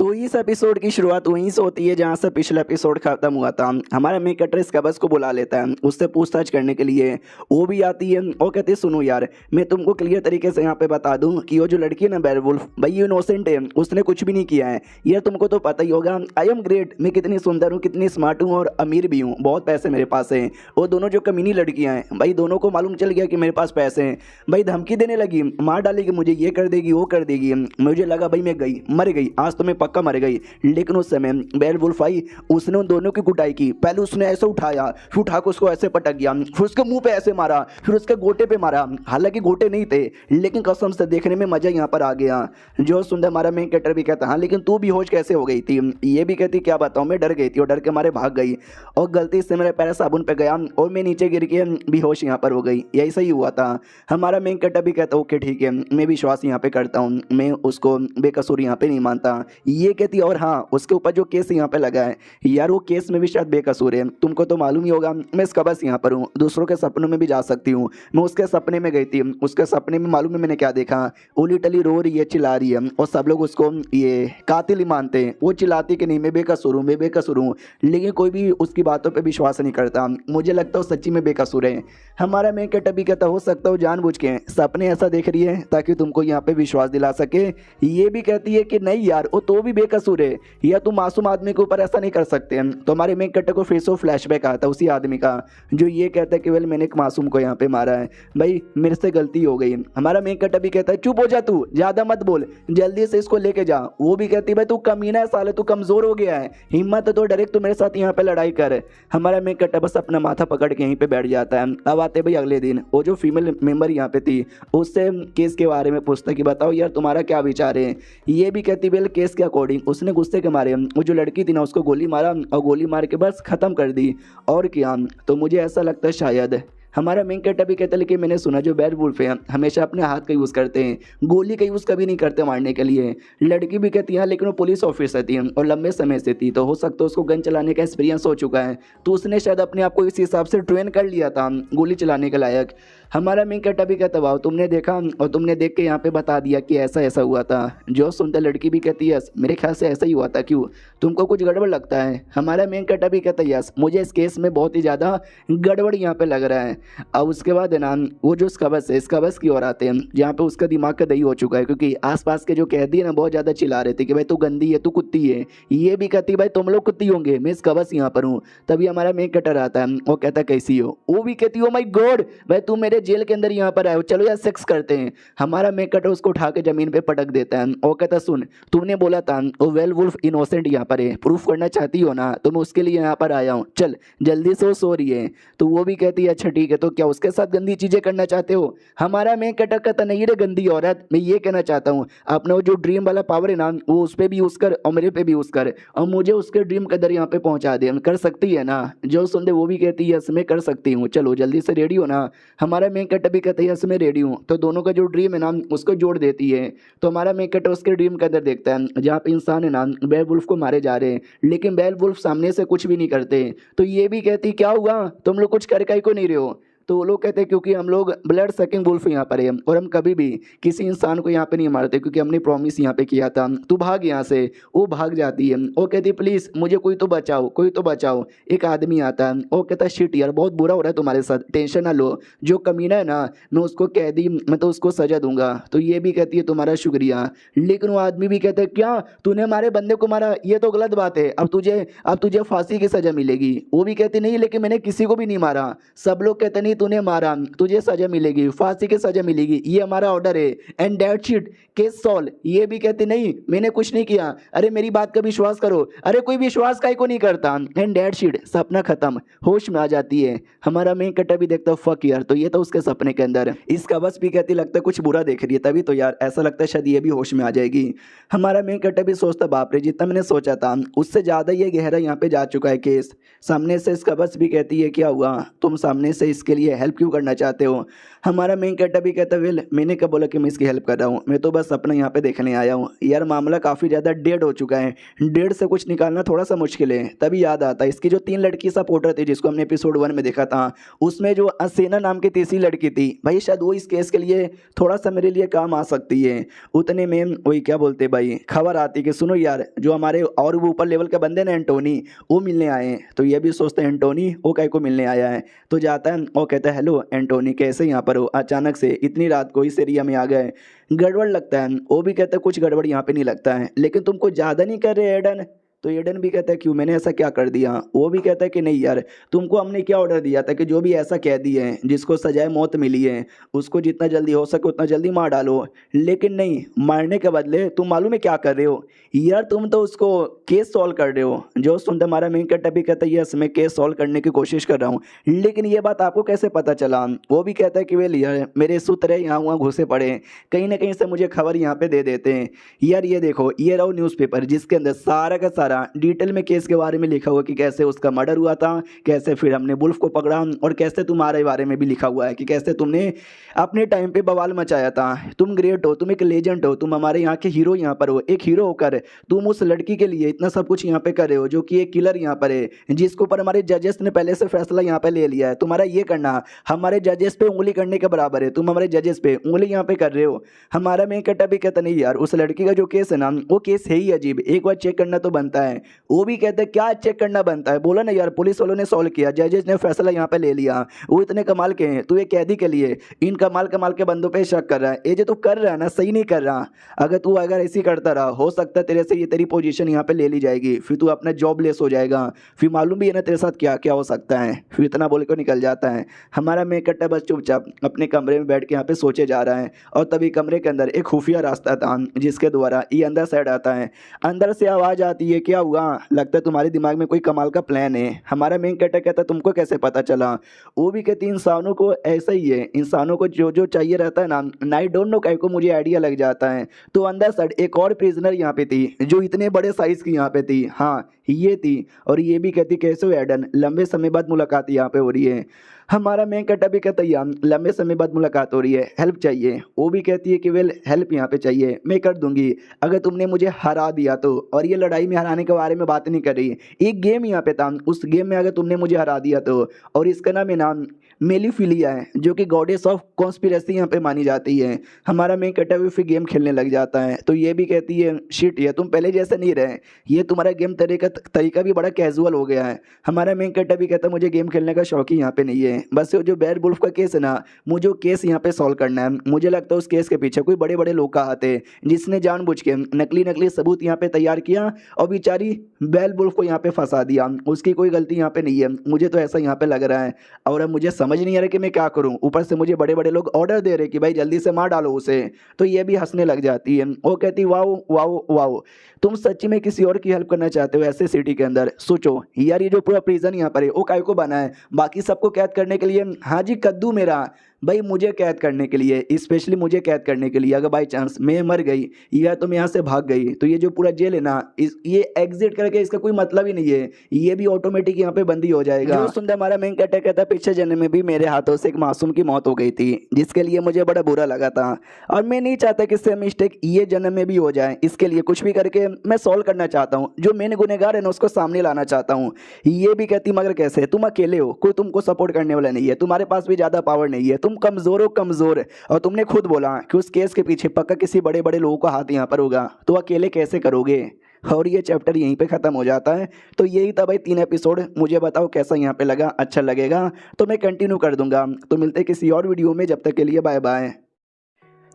तो इस एपिसोड की शुरुआत वहीं से होती है जहां से पिछला एपिसोड खत्म हुआ था। हमारा मेन कैरेक्टर स्कबस को बुला लेता है उससे पूछताछ करने के लिए। वो भी आती है और कहती है सुनो यार, मैं तुमको क्लियर तरीके से यहाँ पे बता दूं कि वो जो लड़की है ना बेयरवुल्फ, भाई ये इनोसेंट है, उसने कुछ भी नहीं किया है। यार तुमको तो पता ही होगा आई एम ग्रेट, मैं कितनी सुंदर हूँ, कितनी स्मार्ट हूँ और अमीर भी हूँ, बहुत पैसे मेरे पास हैं। वो दोनों जो कमीनी लड़कियाँ हैं भाई, दोनों को मालूम चल गया कि मेरे पास पैसे हैं। भाई धमकी देने लगी, मार डालेगी मुझे, ये कर देगी वो कर देगी। मुझे लगा भाई मैं गई, मर गई, आज तो मैं पक्का मर गई। लेकिन उस समय बेयरवुल्फ आई, उसने उन दोनों की कुटाई की। पहले उसने ऐसे उठाया, फिर उठा के उसको ऐसे पटक गया, फिर उसके मुंह पे ऐसे मारा, फिर उसके गोटे पे मारा। हालांकि गोटे नहीं थे, लेकिन कसम से देखने में मजा यहाँ पर आ गया। जो सुंदर हमारा मेन कैरेक्टर भी कहता हाँ लेकिन तू बेहोश कैसे हो गई थी। ये भी कहती क्या बताऊँ, मैं डर गई थी और डर के मारे भाग गई और गलती से मेरा पैर साबुन पे गया और मैं नीचे गिर के बेहोश यहाँ पर हो गई। यही सही हुआ था। हमारा मेन कैरेक्टर भी कहता ओके ठीक है, मैं विश्वास यहाँ पे करता हूँ, मैं उसको बेकसूर यहाँ पे नहीं मानता। ये कहती और हाँ उसके ऊपर जो केस यहाँ पे लगा है यार, वो केस में भी शायद बेकसूर है। तुमको तो मालूम ही होगा मैं इसका बस यहाँ पर हूँ, दूसरों के सपनों में भी जा सकती हूँ। मैं उसके सपने में गई थी, उसके सपने में मालूम है मैंने क्या देखा, वो लिटरली रो रही है, चिल्ला रही है और सब लोग उसको ये कातिल ही मानते हैं। वो चिल्लाती कि नहीं मैं बेकसूर हूँ, मैं बेकसूर हूँ, लेकिन कोई भी उसकी बातों पर विश्वास नहीं करता। मुझे लगता है सच्ची में बेकसूर है। हमारा मेन कैरेक्टर भी कहता हो सकता हो जानबूझ के सपने ऐसा देख रही है ताकि तुमको यहाँ पे विश्वास दिला सके। ये भी कहती है कि नहीं यार वो तो भी बेकसूर है, या तुम मासूम आदमी के ऊपर ऐसा नहीं कर सकते। तो हमारे मेन कैरेक्टर को फिर से फ्लैशबैक आता है उसी आदमी का जो ये कहता है कि वेल मैंने एक मासूम को यहाँ पे मारा है, भाई मेरे से गलती हो गई। हमारा मेन कैरेक्टर भी कहता है चुप हो जा, तू ज्यादा मत बोल, जल्दी से इसको लेके जा। वो भी कहती है भाई तू कमीना है साले, तू कमजोर हो गया है, हिम्मत है तो डायरेक्ट तू मेरे साथ यहाँ पे लड़ाई कर। हमारा मेन कैरेक्टर बस अपना माथा पकड़ के यहीं पे बैठ जाता है। अब आते भाई अगले दिन, वो जो फीमेल मेंबर यहाँ पे थी उससे केस के बारे में पूछता कि बताओ यार तुम्हारा क्या विचार है। ये भी कहती वेल केस के अकॉर्डिंग उसने गुस्से के मारे वो जो लड़की थी ना उसको गोली मारा और गोली मार के बस खत्म कर दी और क्या। तो मुझे ऐसा लगता है शायद हमारा मेन कैरेक्टर भी कहता है लेकिन मैंने सुना जो बेयरवुल्फ है हमेशा अपने हाथ का यूज़ करते हैं, गोली का यूज़ कभी नहीं करते मारने के लिए। लड़की भी कहती है लेकिन वो पुलिस ऑफिसर थी और लंबे समय से थी, तो हो सकता है उसको गन चलाने का एक्सपीरियंस हो चुका है, तो उसने शायद अपने आप को इस हिसाब से ट्रेन कर लिया था गोली चलाने के लायक। हमारा मेन कैरेक्टर भी कहता वाह तुमने देखा और तुमने देख के यहाँ पे बता दिया कि ऐसा ऐसा हुआ था। जो सुनते लड़की भी कहती है यस मेरे ख्याल से ऐसा ही हुआ था, क्यों तुमको कुछ गड़बड़ लगता है। हमारा मेन कैरेक्टर भी कहता है यस मुझे इस केस में बहुत ही ज़्यादा गड़बड़ यहाँ पे लग रहा है। और उसके बाद है ना वो जो स्कबस है, स्कबस की ओर आते हैं जहाँ पे उसका दिमाग का दही हो चुका है, क्योंकि आसपास के जो कैदी है ना बहुत ज़्यादा चिल्ला रहे थे कि भाई तू गंदी है, तू कुत्ती है। ये भी कहती भाई तुम लोग कुत्ती होंगे, मैं स्कबस यहाँ पर हूँ। तभी हमारा मेन कैरेक्टर आता है, वो कहता कैसी हो। वो भी कहती हो माय गॉड भाई तू मेरे जेल के अंदर यहाँ पर आए हो, चलो यार सेक्स करते हैं। हमारा मेन कैरेक्टर उसको उठा के जमीन पे पटक देता है और कहता सुन तूने बोला था वो वेयरवुल्फ इनोसेंट यहाँ पर है, प्रूफ करना चाहती हो ना, तो मैं उसके लिए यहाँ पर आया हूँ, चल जल्दी से वो सो रही है। तो वो भी कहती है अच्छा ठीक है, तो क्या उसके साथ गंदी चीजें करना चाहते हो। हमारा मेन कैरेक्टर कहता नहीं रे गंदी औरत, मैं ये कहना चाहता हूँ अपना वो जो ड्रीम वाला पावर है ना वो उस पर भी यूज कर और मेरे पे भी यूज कर और मुझे उसके ड्रीम के अंदर यहाँ पे पहुंचा दे, कर सकती है ना। जो सुनते वो भी कहती है यस मैं कर सकती हूँ, चलो जल्दी से रेडी हो ना। हमारा मेन कैरेक्टर भी कहता है यस मैं रेडी हूँ। तो दोनों का जो ड्रीम है ना उसको जोड़ देती है। तो हमारा मेन कैरेक्टर उसके ड्रीम के अंदर देखता है जहाँ पे इंसान है ना बेयरवुल्फ को मारे जा रहे हैं, लेकिन बेयरवुल्फ सामने से कुछ भी नहीं करते। तो ये भी कहती क्या हुआ तुम लोग कुछ कर काहे को नहीं रहे हो। तो वो लोग कहते हैं क्योंकि हम लोग ब्लड सकिंग वुल्फ यहाँ पर है और हम कभी भी किसी इंसान को यहाँ पे नहीं मारते, क्योंकि हमने प्रॉमिस यहाँ पे किया था, तू भाग यहाँ से। वो भाग जाती है, वो कहती प्लीज़ मुझे कोई तो बचाओ, कोई तो बचाओ। एक आदमी आता है, वो कहता है शिट यार बहुत बुरा हो रहा है तुम्हारे साथ, टेंशन ना लो, जो कमीना है ना मैं उसको कैदी मैं तो उसको सजा दूंगा। तो ये भी कहती है तुम्हारा शुक्रिया। लेकिन वो आदमी भी कहता है क्या तूने हमारे बंदे को मारा, ये तो गलत बात है, अब तुझे फांसी की सजा मिलेगी। वो भी कहती नहीं लेकिन मैंने किसी को भी नहीं मारा। सब लोग कहते नहीं तूने मारा, तुझे सजा मिलेगी, फांसी की सजा मिलेगी, ये हमारा ऑर्डर है and that shit case solve. ये भी कहती नहीं मैंने कुछ नहीं किया, अरे मेरी बात का विश्वास करो। अरे कोई विश्वास काहे को नहीं करता एंड दैट शिट सपना खत्म, होश में आ जाती है। हमारा मेन कैरेक्टर भी देखता फक यार, तो ये तो उसके सपने के अंदर। इसका बस भी कहती लगता है कुछ बुरा देख रही है, तभी तो यार ऐसा लगता है शायद ये भी होश में आ जाएगी। हमारा मेन कैरेक्टर भी सोचता बाप रे जितना मैंने सोचा था उससे ज़्यादा ये गहरा यहाँ पे जा चुका है केस। सामने से इसका बस भी कहती है क्या हुआ, तुम सामने से इसके लिए हेल्प क्यों करना चाहते हो। हमारा मेन कैरेक्टर भी कहता है वेल मैंने कब बोला कि मैं इसकी हेल्प कर रहा हूँ, मैं तो बस अपना यहाँ पे देखने आया हूँ। यार मामला काफ़ी ज़्यादा डेड हो चुका है, डेड से कुछ निकालना थोड़ा सा मुश्किल है। तभी याद आता है इसकी जो 3 लड़की सपोर्टर थी जिसको हमने एपिसोड 1 में देखा था, उसमें जो असेना नाम की तीसरी लड़की थी, भाई शायद वो इस केस के लिए थोड़ा सा मेरे लिए काम आ सकती है। उतने में वही क्या बोलते भाई खबर आती कि सुनो यार जो हमारे और वो ऊपर लेवल के बंदे ना एंटोनी, वो मिलने आए हैं। तो ये भी सोचते हैं एंटोनी वो काय को मिलने आया है। तो जाता है और कहता है हेलो एंटोनी कैसे यहाँ पर हो, अचानक से इतनी रात को इस एरिया में आ गए, गड़बड़ लगता है। वो भी कहता है कुछ गड़बड़ यहाँ पे नहीं लगता है, लेकिन तुमको ज़्यादा नहीं कर रहे एडन। तो एडन भी कहता है क्यों मैंने ऐसा क्या कर दिया। वो भी कहता है कि नहीं यार तुमको हमने क्या ऑर्डर दिया था कि जो भी ऐसा कैदी है जिसको सजाए मौत मिली है उसको जितना जल्दी हो सके उतना जल्दी मार डालो, लेकिन नहीं, मारने के बदले तुम मालूम है क्या कर रहे हो यार, तुम तो उसको केस सॉल्व कर रहे हो। जो सुनते हमारा मेन कैरेक्टर भी कहता है यस मैं केस सॉल्व करने की कोशिश कर रहा हूँ, लेकिन ये बात आपको कैसे पता चला। वो भी कहता है कि वेल यार मेरे सूत्र है यहाँ वहाँ घुसे पड़े हैं, कहीं ना कहीं से मुझे खबर यहाँ पे दे देते हैं। यार ये देखो ये रहो न्यूज़पेपर जिसके अंदर सारा का सारा डिटेल में केस के बारे में लिखा हुआ कि कैसे उसका मर्डर हुआ था, कैसे फिर हमने वुल्फ को पकड़ा, और कैसे तुम्हारे बारे में भी लिखा हुआ है कि कैसे तुमने अपने टाइम पे बवाल मचाया था। तुम ग्रेट हो, तुम एक लेजेंड हो, तुम हमारे यहाँ के हीरो यहाँ पर हो। एक हीरो होकर तुम उस लड़की के लिए इतना सब कुछ यहाँ पे कर रहे हो जो कि एक किलर यहाँ पर है, जिसके ऊपर हमारे जजेस ने पहले से फैसला यहाँ पे ले लिया है। तुम्हारा ये करना हमारे जजेस पे उंगली करने के बराबर है, तुम हमारे जजेस पे उंगली यहाँ पे कर रहे हो। हमारा मेन कैरेक्टर भी कहता नहीं यार उस लड़की का जो केस है ना वो केस है ही अजीब, एक बार चेक करना तो बनता है। वो भी कहते हैं क्या चेक करना बनता है, बोला ना यार पुलिस वालों ने सॉल्व किया, जजेस ने फैसला यहाँ पे ले लिया, वो इतने कमाल के हैं, तू एक कैदी के लिए इन कमाल कमाल के बंदों पे शक कर रहा है। ये जो तू कर रहा है ना सही नहीं कर रहा, अगर ऐसे ही करता रहा हो सकता है तेरे से ये तेरी पोजीशन यहाँ पे ले ली जाएगी, फिर तू अपना जॉब लेस हो जाएगा, फिर मालूम भी है ना तेरे साथ क्या क्या हो सकता है। फिर इतना बोल कर निकल जाता है। हमारा मेन कैरेक्टर बस चुपचाप अपने कमरे में बैठ के यहाँ पे सोचे जा रहा है, और तभी कमरे के अंदर एक खुफिया रास्ता था जिसके द्वारा ये अंदर साइड आता है। अंदर से आवाज़ आती है क्या हुआ, लगता है तुम्हारे दिमाग में कोई कमाल का प्लान है। हमारा मेन कैरेक्टर कहता है तुमको कैसे पता चला। वो भी कहती इंसानों को ऐसा ही है, इंसानों को जो जो चाहिए रहता है ना आई डोंट नो को मुझे आइडिया लग जाता है। तो अंदर साइड एक और प्रिजनर यहाँ पे थी जो इतने बड़े साइज की यहाँ पे थी, हाँ ये थी। और ये भी कहती कैसे हो एडन, लंबे समय बाद मुलाकात यहाँ पे हो रही है। हमारा मेन कैरेक्टर भी कहता है लंबे समय बाद मुलाकात हो रही है, हेल्प चाहिए। वो भी कहती है कि वेल हेल्प यहाँ पे चाहिए, मैं कर दूंगी अगर तुमने मुझे हरा दिया तो। और ये लड़ाई में हराने के बारे में बात नहीं कर रही, एक गेम यहाँ पे था, उस गेम में अगर तुमने मुझे हरा दिया तो। और इसका नाम है नाम मेलिफिलिया है जो कि गॉडेस ऑफ कॉन्स्पिरेसी यहाँ पे मानी जाती है। हमारा मेन कैरेक्टर भी फिर गेम खेलने लग जाता है। तो ये भी कहती है शिट ये तुम पहले जैसे नहीं रहे, ये तुम्हारा गेम तरीका भी बड़ा कैजुअल हो गया है। हमारा मेन कैरेक्टर भी कहता है मुझे गेम खेलने का शौक ही यहाँ पे नहीं है, बस जो बेयर वुल्फ का केस है ना मुझे वो केस यहाँ पे सॉल्व करना है। मुझे लगता है उस केस के पीछे कोई बड़े बड़े लोग का हाथ है जिसने जानबूझ के नकली सबूत यहाँ पे तैयार किया और बेचारी बेयर वुल्फ को यहाँ पे फंसा दिया। उसकी कोई गलती यहाँ पे नहीं है, मुझे तो ऐसा यहाँ पे लग रहा है। और अब मुझे समझ नहीं आ रहा कि मैं क्या करूँ, ऊपर से मुझे बड़े बड़े लोग ऑर्डर दे रहे कि भाई जल्दी से मार डालो उसे। तो ये भी हंसने लग जाती है। वो कहती वाओ वाओ वाओ, तुम सच्ची में किसी और की हेल्प करना चाहते हो ऐसे सिटी के अंदर। सोचो यार ये जो पूरा प्रिजन यहाँ पर है वो काय को बना है, बाकी सबको कैद करने के लिए। हाँ जी कद्दू मेरा भाई मुझे कैद करने के लिए, स्पेशली मुझे कैद करने के लिए। अगर बाई चांस मैं मर गई या तो मैं यहाँ से भाग गई तो ये जो पूरा जेल है ना ये एग्जिट करके इसका कोई मतलब ही नहीं है, ये भी ऑटोमेटिक यहाँ पे बंदी हो जाएगा। जो सुनते हमारा मेन कैरेक्टर कहता पिछले जन्म में भी मेरे हाथों से एक मासूम की मौत हो गई थी जिसके लिए मुझे बड़ा बुरा लगा था, और मैं नहीं चाहता कि इससे मिस्टेक ये जन्म में भी हो जाए। इसके लिए कुछ भी करके मैं सॉल्व करना चाहता हूँ, जो मेन गुनहगार है ना उसको सामने लाना चाहता हूँ। ये भी कहती मगर कैसे, तुम अकेले हो, कोई तुमको सपोर्ट करने वाला नहीं है, तुम्हारे पास भी ज़्यादा पावर नहीं है, तुम कमज़ोर हो कमज़ोर। और तुमने खुद बोला कि उस केस के पीछे पक्का किसी बड़े बड़े लोगों का हाथ यहाँ पर होगा, तो अकेले कैसे करोगे। और ये चैप्टर यहीं पे ख़त्म हो जाता है। तो यही था भाई 3 एपिसोड। मुझे बताओ कैसा यहाँ पे लगा, अच्छा लगेगा तो मैं कंटिन्यू कर दूंगा। तो मिलते किसी और वीडियो में, जब तक के लिए बाय बाय।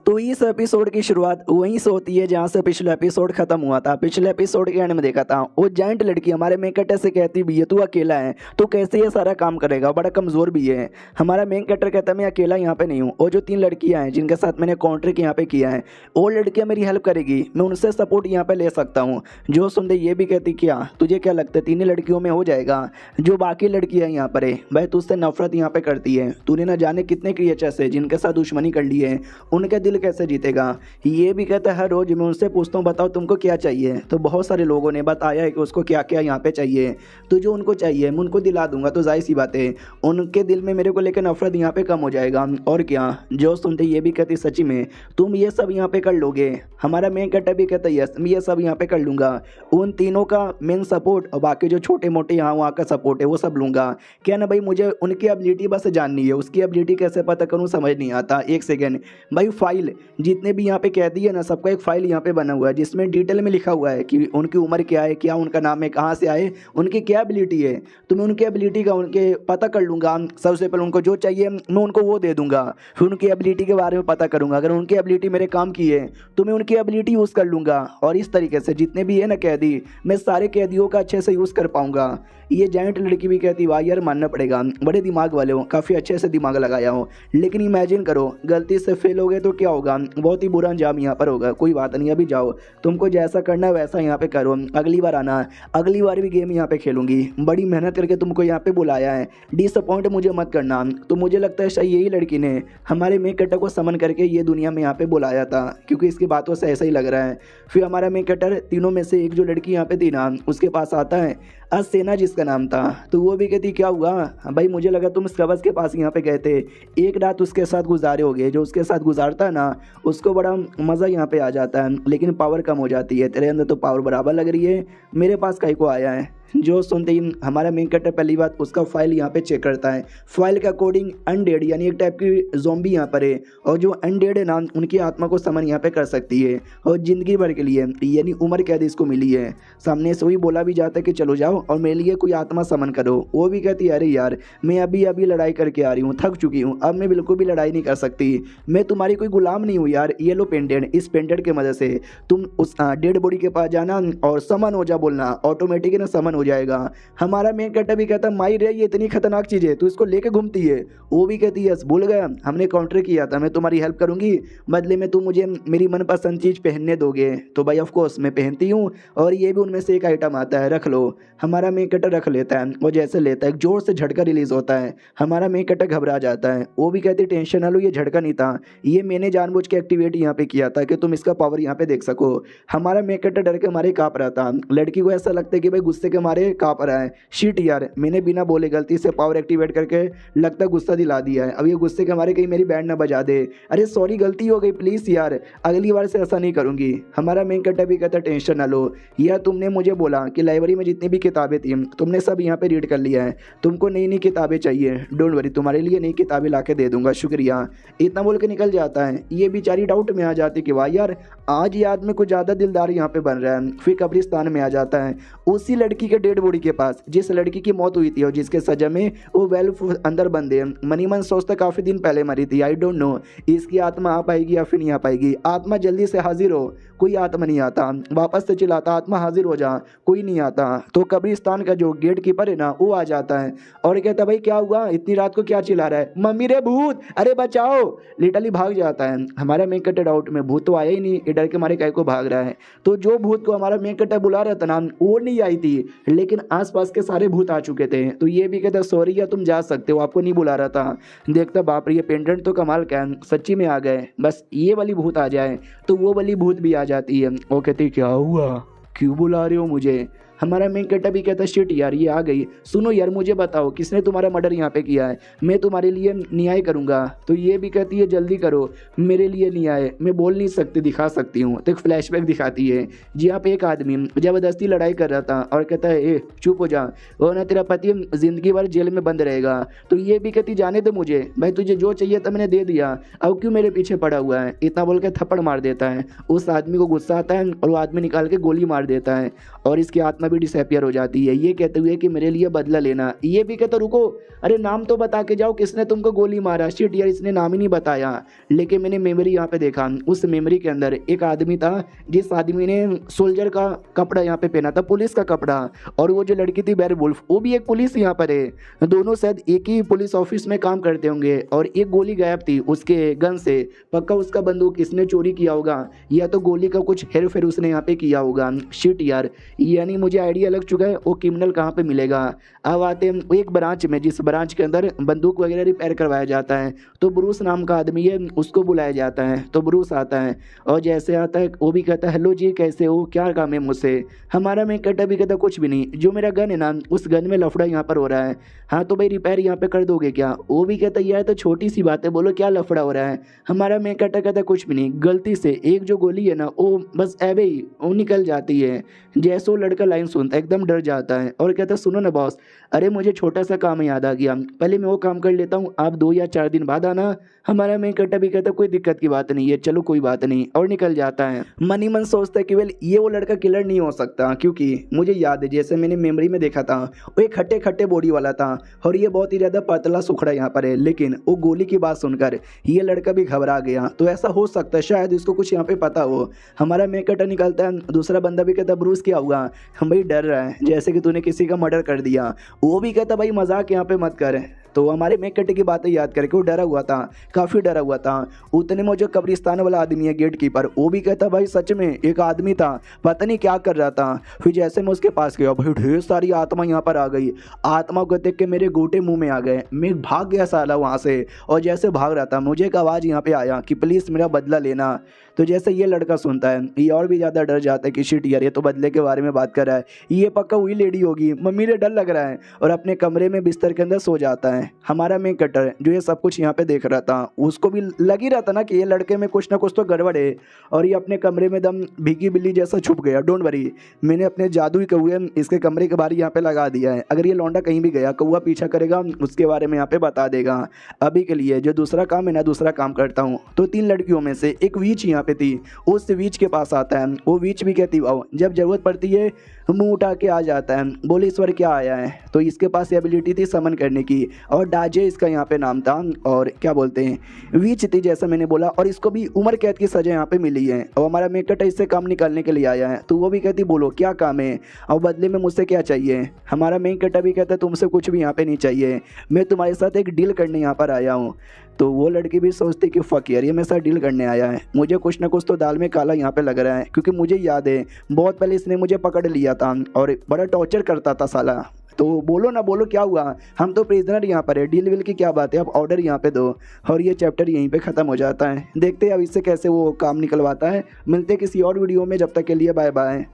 तो इस एपिसोड की शुरुआत वहीं से होती है जहाँ से पिछला एपिसोड खत्म हुआ था। पिछले एपिसोड के एंड में देखा था वो जाइंट लड़की हमारे मेन कैरेक्टर से कहती भी है तू अकेला है तो कैसे ये सारा काम करेगा, बड़ा कमज़ोर भी है। हमारा मेन कैरेक्टर कहता है मैं अकेला यहाँ पे नहीं हूँ, और जो 3 लड़कियाँ हैं जिनके साथ मैंने कॉन्ट्रैक्ट यहाँ पे किया है वो लड़कियाँ मेरी हेल्प करेगी, मैं उनसे सपोर्ट यहाँ पे ले सकता हूँ। जो सुनते ये भी कहती क्या तुझे क्या लगता है 3 लड़कियों में हो जाएगा। जो बाकी लड़कियाँ यहाँ पर है भाई तुझसे नफरत यहाँ पे करती है, तूने ना जाने कितने क्रिएचर्स है जिनके साथ दुश्मनी कर ली है, उनके दिल दिल कैसे जीतेगा। ये भी कहता है हर रोज़ मैं उनसे पूछता हूँ बताओ तुमको क्या चाहिए, तो बहुत सारे लोगों ने बताया है कि उसको क्या क्या यहाँ पे चाहिए। तो जो उनको चाहिए मैं उनको दिला दूंगा, तो जाहिर सी बात है उनके दिल में मेरे को लेकर नफरत यहाँ पे कम हो जाएगा। और क्या, जो सुनते ये भी कहती सच्ची में तुम ये सब यहाँ पे कर लोगे। हमारा मेन कैरेक्टर भी कहता है यस मैं ये सब यहाँ पे कर लूँगा। उन तीनों का मेन सपोर्ट और बाकी जो छोटे मोटे यहाँ वहाँ का सपोर्ट है वो सब लूँगा। क्या ना भाई, मुझे उनकी एबिलिटी बस जाननी है, उसकी एबिलिटी कैसे पता करूँ समझ नहीं आता। एक सेकेंड भाई, फाइल जितने भी यहाँ पे कैदी है ना सबका एक फाइल यहाँ पे बना हुआ है जिसमें डिटेल में लिखा हुआ है कि उनकी उम्र क्या है, क्या उनका नाम है, कहाँ से आए, उनकी क्या एबिलिटी है। तो मैं उनकी एबिलिटी का उनके पता कर लूँगा। सबसे पहले उनको जो चाहिए मैं उनको वो दे दूंगा, फिर उनकी एबिलिटी के बारे में पता करूंगा। अगर उनकी एबिलिटी मेरे काम की है तो मैं उनकी एबिलिटी यूज़ कर लूँगा। और इस तरीके से जितने भी है ना कैदी, मैं सारे कैदियों का अच्छे से यूज़ कर पाऊंगा। ये जाइंट लड़की भी कहती वाह यार मानना पड़ेगा, बड़े दिमाग वाले हो, काफ़ी अच्छे से दिमाग लगाया हो। लेकिन इमेजिन करो गलती से फेल हो गए तो क्या होगा, बहुत ही बुरा अंजाम यहाँ पर होगा। कोई बात नहीं, अभी जाओ, तुमको जैसा करना है वैसा यहाँ पे करो, अगली बार आना, अगली बार भी गेम यहाँ पे खेलूंगी। बड़ी मेहनत करके तुमको यहाँ पे बुलाया है, डिसअपॉइंट मुझे मत करना। तो मुझे लगता है शायद यही लड़की ने हमारे मेन कैरेक्टर को समन करके ये दुनिया में यहाँ पे बुलाया था, क्योंकि इसकी बातों से ऐसा ही लग रहा है। फिर हमारा मेन कैरेक्टर तीनों में से एक जो लड़की यहाँ पे थी ना उसके पास आता है, सेना जिसका नाम था। तो वो भी कहती क्या हुआ भाई, मुझे लगा तुम स्कबस के पास यहाँ पे गए थे, एक रात उसके साथ गुजारे होगे। जो उसके साथ गुजारता है ना उसको बड़ा मज़ा यहाँ पे आ जाता है, लेकिन पावर कम हो जाती है। तेरे अंदर तो पावर बराबर लग रही है, मेरे पास कहीं को आया है। जो सुनते ही हमारा मेन कैरेक्टर पहली बात उसका फाइल यहाँ पे चेक करता है। फाइल के अकॉर्डिंग अनडेड यानी एक टाइप की ज़ॉम्बी यहाँ पर है, और जो अनडेड है ना उनकी आत्मा को समन यहाँ पे कर सकती है, और ज़िंदगी भर के लिए यानी उम्र कैद इसको मिली है। सामने से वही बोला भी जाता है कि चलो जाओ और मेरे लिए कोई आत्मा समन करो। वो भी कहती है अरे यार मैं अभी अभी लड़ाई करके आ रही हूँ, थक चुकी हूँ, अब मैं बिल्कुल भी लड़ाई नहीं कर सकती, मैं तुम्हारी कोई गुलाम नहीं हूँ यार। ये लो पेंडेंट, इस पेंडेंट की मदद से तुम उस डेड बॉडी के पास जाना और समन हो जा, बोलना ऑटोमेटिक ना समन हो जाएगा। हमारा मेन कैरेक्टर भी कहता माई रे ये इतनी खतरनाक चीज़ है तू इसको लेके घूमती है। वो भी कहती है यस भूल गया, हमने काउंटर किया था, मैं तुम्हारी हेल्प करूंगी, बदले में तुम मुझे मेरी मनपसंद चीज़ पहनने दोगे। तो भाई ऑफ कोर्स मैं पहनती हूँ, और ये भी उनमें से एक आइटम आता है, रख लो। हमारा मेन कैरेक्टर रख लेता है, वो जैसे लेता है एक जोर से झटका रिलीज होता है, हमारा मेन कैरेक्टर घबरा जाता है। वो भी कहती टेंशन ना लो ये झटका नहीं था, ये मैंने जानबूझ के एक्टिवेट यहाँ पे किया था कि तुम इसका पावर यहाँ पे देख सको। हमारा मेन कैरेक्टर डर के मारे काँप रहा था, लड़की को ऐसा लगता है कि भाई गुस्से के मारे काँप रहा है। शिट यार मैंने बिना बोले गलती से पावर एक्टिवेट करके लगता गुस्सा दिला दिया है, अब ये गुस्से के मारे कहीं मेरी बैंड ना बजा दे। अरे सॉरी गलती हो गई प्लीज़ यार, अगली बार से ऐसा नहीं करूँगी। हमारा मेन कैरेक्टर भी कहता टेंशन ना लो यार, तुमने मुझे बोला कि लाइब्रेरी में जितनी भी किताबें थी तुमने सब यहाँ पे रीड कर लिया है, तुमको नई नई किताबें चाहिए, डोंट वरी तुम्हारे लिए नई किताबें ला के दे दूंगा, शुक्रिया। इतना बोल के निकल जाता है। ये बेचारी डाउट में आ जाती कि वाह यार आज ये आदमी कुछ ज़्यादा दिलदार यहाँ पे बन रहा है। फिर कब्रिस्तान में आ जाता है उसी लड़की के डेड बॉडी के पास जिस लड़की की मौत हुई थी और जिसके सजा में वो वेल्फ अंदर बंद है। मनीमन सोचता काफ़ी दिन पहले मरी थी, आई डोंट नो इसकी आत्मा आ पाएगी या फिर नहीं आ पाएगी। आत्मा जल्दी से हाजिर हो, कोई आत्मा नहीं आता, वापस से चिल्लाता आत्मा हाजिर हो जा, कोई नहीं आता। तो कब्रिस्तान का जो गेट कीपर है ना वो आ जाता है और कहता भाई क्या हुआ इतनी रात को क्या चिल्ला रहा है, मम्मी रे भूत, अरे बचाओ। लिटरली भाग जाता है। हमारा मेन कैरेक्टर डाउट में भूत तो आया ही नहीं, ये डर के मारे काय को भाग रहा है। तो जो भूत को हमारा मेन कैरेक्टर बुला रहा था ना वो नहीं आई थी, लेकिन आसपास के सारे भूत आ चुके थे। तो ये भी कहता सॉरी या तुम जा सकते हो, आपको नहीं बुला रहा था। देखता बाप रे ये पेंडेंट तो कमाल का सच्ची में आ गए, बस ये वाली भूत आ जाए तो वो वाली भूत भी आ जाती है। वो कहती क्या हुआ, क्यों बुला रहे हो मुझे। हमारा मेन कैरेक्टर भी कहता शिट यार ये आ गई, सुनो यार मुझे बताओ किसने तुम्हारा मर्डर यहाँ पे किया है, मैं तुम्हारे लिए न्याय करूँगा। तो ये भी कहती है जल्दी करो, मेरे लिए न्याय मैं बोल नहीं सकती, दिखा सकती हूँ। तो एक फ्लैशबैक दिखाती है जहाँ पे एक आदमी ज़बरदस्ती लड़ाई कर रहा था और कहता है ए चुप हो जा, वो ना तेरा पति ज़िंदगी भर जेल में बंद रहेगा। तो ये भी कहती जाने दो मुझे, भाई तुझे जो चाहिए था मैंने दे दिया, अब क्यों मेरे पीछे पड़ा हुआ है। इतना बोल के थप्पड़ मार देता है। उस आदमी को गुस्सा आता है और वो आदमी निकाल के गोली मार देता है और इसकी आत्मा भी डिसअपियर हो जाती है, ये कहते हुए कि मेरे लिए बदला लेना। ये भी कहता रुको, अरे नाम तो बता के जाओ किसने तुमको गोली मारा। शिट यार इसने नाम ही नहीं बताया, लेकिन मैंने मेमोरी यहाँ पे देखा, उस मेमोरी के अंदर एक आदमी था जिस आदमी ने सोल्जर का कपड़ा यहाँ पे पहना था, पुलिस का कपड़ा, और वो जो लड़की थी वेयरवुल्फ वो भी एक पुलिस यहाँ पर है। दोनों शायद एक ही पुलिस ऑफिस में काम करते होंगे और एक गोली गायब थी उसके गन से, पक्का उसका बंदूक किसने चोरी किया होगा या तो गोली का कुछ हेर फेर उसने यहाँ पे किया होगा। शिट यार यानी मुझे मुझे आइडिया लग चुका है वो क्रिमिनल कहाँ पे मिलेगा। अब आते हैं एक ब्रांच में, जिस ब्रांच के अंदर बंदूक वगैरह रिपेयर करवाया जाता है। तो ब्रूस नाम का आदमी है, उसको बुलाया जाता है। तो ब्रूस आता है और जैसे आता है वो भी कहता है हेलो जी कैसे हो, क्या काम है मुझसे। हमारा मैं कहता भी कहता कुछ भी नहीं, जो मेरा गन है ना उस गन में लफड़ा यहाँ पर हो रहा है। हाँ तो भाई रिपेयर यहाँ पे कर दोगे क्या। वो भी कहता है यार तो छोटी सी बात है, बोलो क्या लफड़ा हो रहा है। हमारा मैं कहता कुछ भी नहीं, गलती से एक जो गोली है ना वो बस ऐवे ही वो निकल जाती है। जैसे वो लड़का लाइन सुनता है एकदम डर जाता है और कहता है सुनो ना बॉस, अरे मुझे छोटा सा काम याद आ गया, पहले मैं वो काम कर लेता हूँ, आप 2 या 4 दिन बाद आना। हमारा मैं कहता भी कहता कोई दिक्कत की बात नहीं है, चलो कोई बात नहीं, और निकल जाता है। मन ही मन सोचता है कि वेल ये वो लड़का किलर नहीं हो सकता, क्योंकि मुझे याद है जैसे मैंने मेमोरी में देखा था वो एक खट्टे खट्टे बॉडी वाला था और ये बहुत ही ज़्यादा पतला सुखड़ा यहाँ पर है। लेकिन वो गोली की बात सुनकर ये लड़का भी घबरा गया। तो ऐसा हो सकता है शायद इसको कुछ यहाँ पे पता हो। हमारा मैं कटा निकलता है, दूसरा बंदा भी कहता ब्रूस क्या हुआ, हम भाई डर रहा है जैसे कि तूने किसी का मर्डर कर दिया। वो भी कहता भाई मजाक यहाँ पे मत कर। तो हमारे मेक कटे की बातें याद करके वो डरा हुआ था, काफ़ी डरा हुआ था। उतने में जो कब्रिस्तान वाला आदमी है गेट कीपर, वो भी कहता भाई सच में एक आदमी था, पता नहीं क्या कर रहा था। फिर जैसे मैं उसके पास गया भाई ढेर सारी आत्मा यहाँ पर आ गई। आत्मा को देख के मेरे गोटे मुंह में आ गए, मैं भाग गया साला वहाँ से। और जैसे भाग रहा था मुझे एक आवाज़ यहाँ पे आया कि प्लीज़ मेरा बदला लेना। तो जैसे ये लड़का सुनता है ये और भी ज़्यादा डर जाता है कि शिट यार ये तो बदले के बारे में बात कर रहा है, ये पक्का वही लेडी होगी, मम्मी ने डर लग रहा है। और अपने कमरे में बिस्तर के अंदर सो जाता है। हमारा मेन कटर जो ये सब कुछ यहाँ पे देख रहा था उसको भी लग ही रहा था ना कि ये लड़के में कुछ ना कुछ तो गड़बड़ है। और ये अपने कमरे में दम भीगी बिल्ली जैसा छुप गया। डोंट वरी, मैंने अपने जादुई कौए इसके कमरे के बाहर यहाँ पे लगा दिया है, अगर ये लौंडा कहीं भी गया कौआ पीछा करेगा उसके बारे में यहाँ पे बता देगा। अभी के लिए जो दूसरा काम है ना दूसरा काम करता हूँ। तो 3 लड़कियों में से एक वीच यहाँ पे थी, उस वीच के पास आता है। वो वीच भी कहती वाओ जब जरूरत पड़ती है मुंह उठा के आ जाता है, बोले ईश्वर क्या आया है। तो इसके पास एबिलिटी थी समन करने की और डाजे इसका यहाँ पे नाम था। और क्या बोलते हैं वीच थी जैसा मैंने बोला, और इसको भी उम्र कैद की सजा यहाँ पे मिली है। और हमारा मेकट इससे काम निकालने के लिए आया है। तो वो भी कहती बोलो क्या काम है और बदले में मुझसे क्या चाहिए। हमारा मेकट भी कहता तुमसे कुछ भी यहाँ पे नहीं चाहिए, मैं तुम्हारे साथ एक डील करने यहाँ पर आया हूँ। तो वो लड़की भी सोचती कि फक यार ये मेरे साथ डील करने आया है, मुझे कुछ ना कुछ तो दाल में काला यहाँ पे लग रहा है। क्योंकि मुझे याद है बहुत पहले इसने मुझे पकड़ लिया था और बड़ा टॉर्चर करता था साला। तो बोलो ना बोलो क्या हुआ, हम तो प्रिजनर यहाँ पर है, डील विल की क्या बात है, अब ऑर्डर यहाँ पे दो। और ये चैप्टर यहीं पे ख़त्म हो जाता है। देखते हैं अब इससे कैसे वो काम निकलवाता है। मिलते हैं किसी और वीडियो में, जब तक के लिए बाय बाय।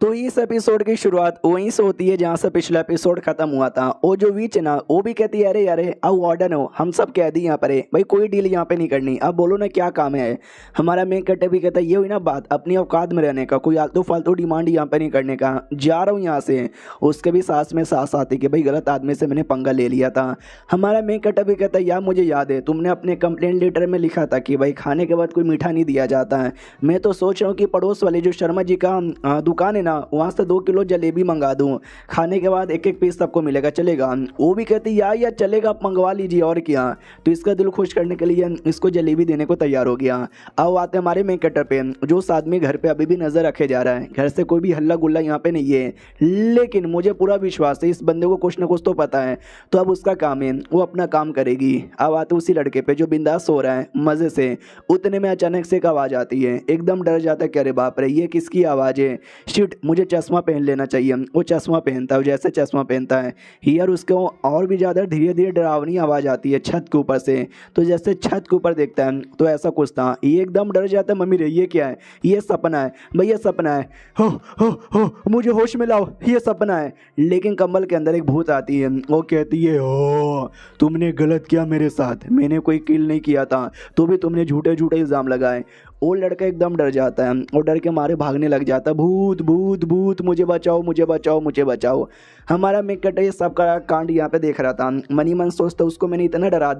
तो इस एपिसोड की शुरुआत वहीं से होती है जहाँ से पिछला एपिसोड खत्म हुआ था। वो जो वीच है ना वो भी कहती है अरे अरे अब वार्डन हो, हम सब कैदी यहाँ पर है भाई, कोई डील यहाँ पे नहीं करनी, अब बोलो ना क्या काम है। हमारा मेन कटे भी कहता है ये हुई ना बात अपनी औकात में रहने का, कोई आलतू फालतू डिमांड यहाँ पे नहीं करने का, जा रहा हूँ यहाँ से। उसके भी सांस में सांस आती कि भाई गलत आदमी से मैंने पंगा ले लिया था। हमारा मेन कटे भी कहता है यार मुझे याद है तुमने अपने कंप्लेंट लेटर में लिखा था कि भाई खाने के बाद कोई मीठा नहीं दिया जाता है। मैं तो सोच रहा हूँ कि पड़ोस वाले जो शर्मा जी का दुकान है ना वहाँ से 2 किलो जलेबी मंगा दूँ, खाने के बाद 1-1 पीस सबको मिलेगा, चलेगा। वो भी कहती यार चलेगा आप मंगवा लीजिए और क्या। तो इसका दिल खुश करने के लिए इसको जलेबी देने को तैयार हो गया। अब आते हमारे मेन कटर पे, जो उस आदमी घर पे अभी भी नजर रखे जा रहा है, घर से कोई भी हल्ला गुल्ला यहाँ पे नहीं है, लेकिन मुझे पूरा विश्वास है इस बंदे को कुछ ना कुछ तो पता है। तो अब उसका काम है वो अपना काम करेगी। अब आते उसी लड़के पे जो बिंदास सो रहा है मजे से। उतने में अचानक से एक आवाज़ आती है, एकदम डर जाता है कि अरे बाप रे ये किसकी आवाज़ है, शिट मुझे चश्मा पहन लेना चाहिए। वो चश्मा पहनता है, जैसे चश्मा पहनता है हियर उसको और भी ज़्यादा धीरे धीरे डरावनी आवाज़ आती है छत के ऊपर से। तो जैसे छत के ऊपर देखता है तो ऐसा कुछ था, ये एकदम डर जाता है, मम्मी रे ये क्या है, ये सपना है भैया सपना है, हो मुझे होश में लाओ ये सपना है। लेकिन कम्बल के अंदर एक भूत आती है, वो कहती है ओ तुमने गलत किया मेरे साथ, मैंने कोई किल नहीं किया था, तो भी तुमने झूठे झूठे इल्ज़ाम लगाए। वो लड़का एकदम डर जाता है और डर के मारे भागने लग जाता है, भूत भूत भूत मुझे बचाओ मुझे बचाओ मुझे बचाओ। हमारा मेकट ये सब का कांड यहाँ पे देख रहा था, मनी मन सोचता उसको मैंने इतना डरा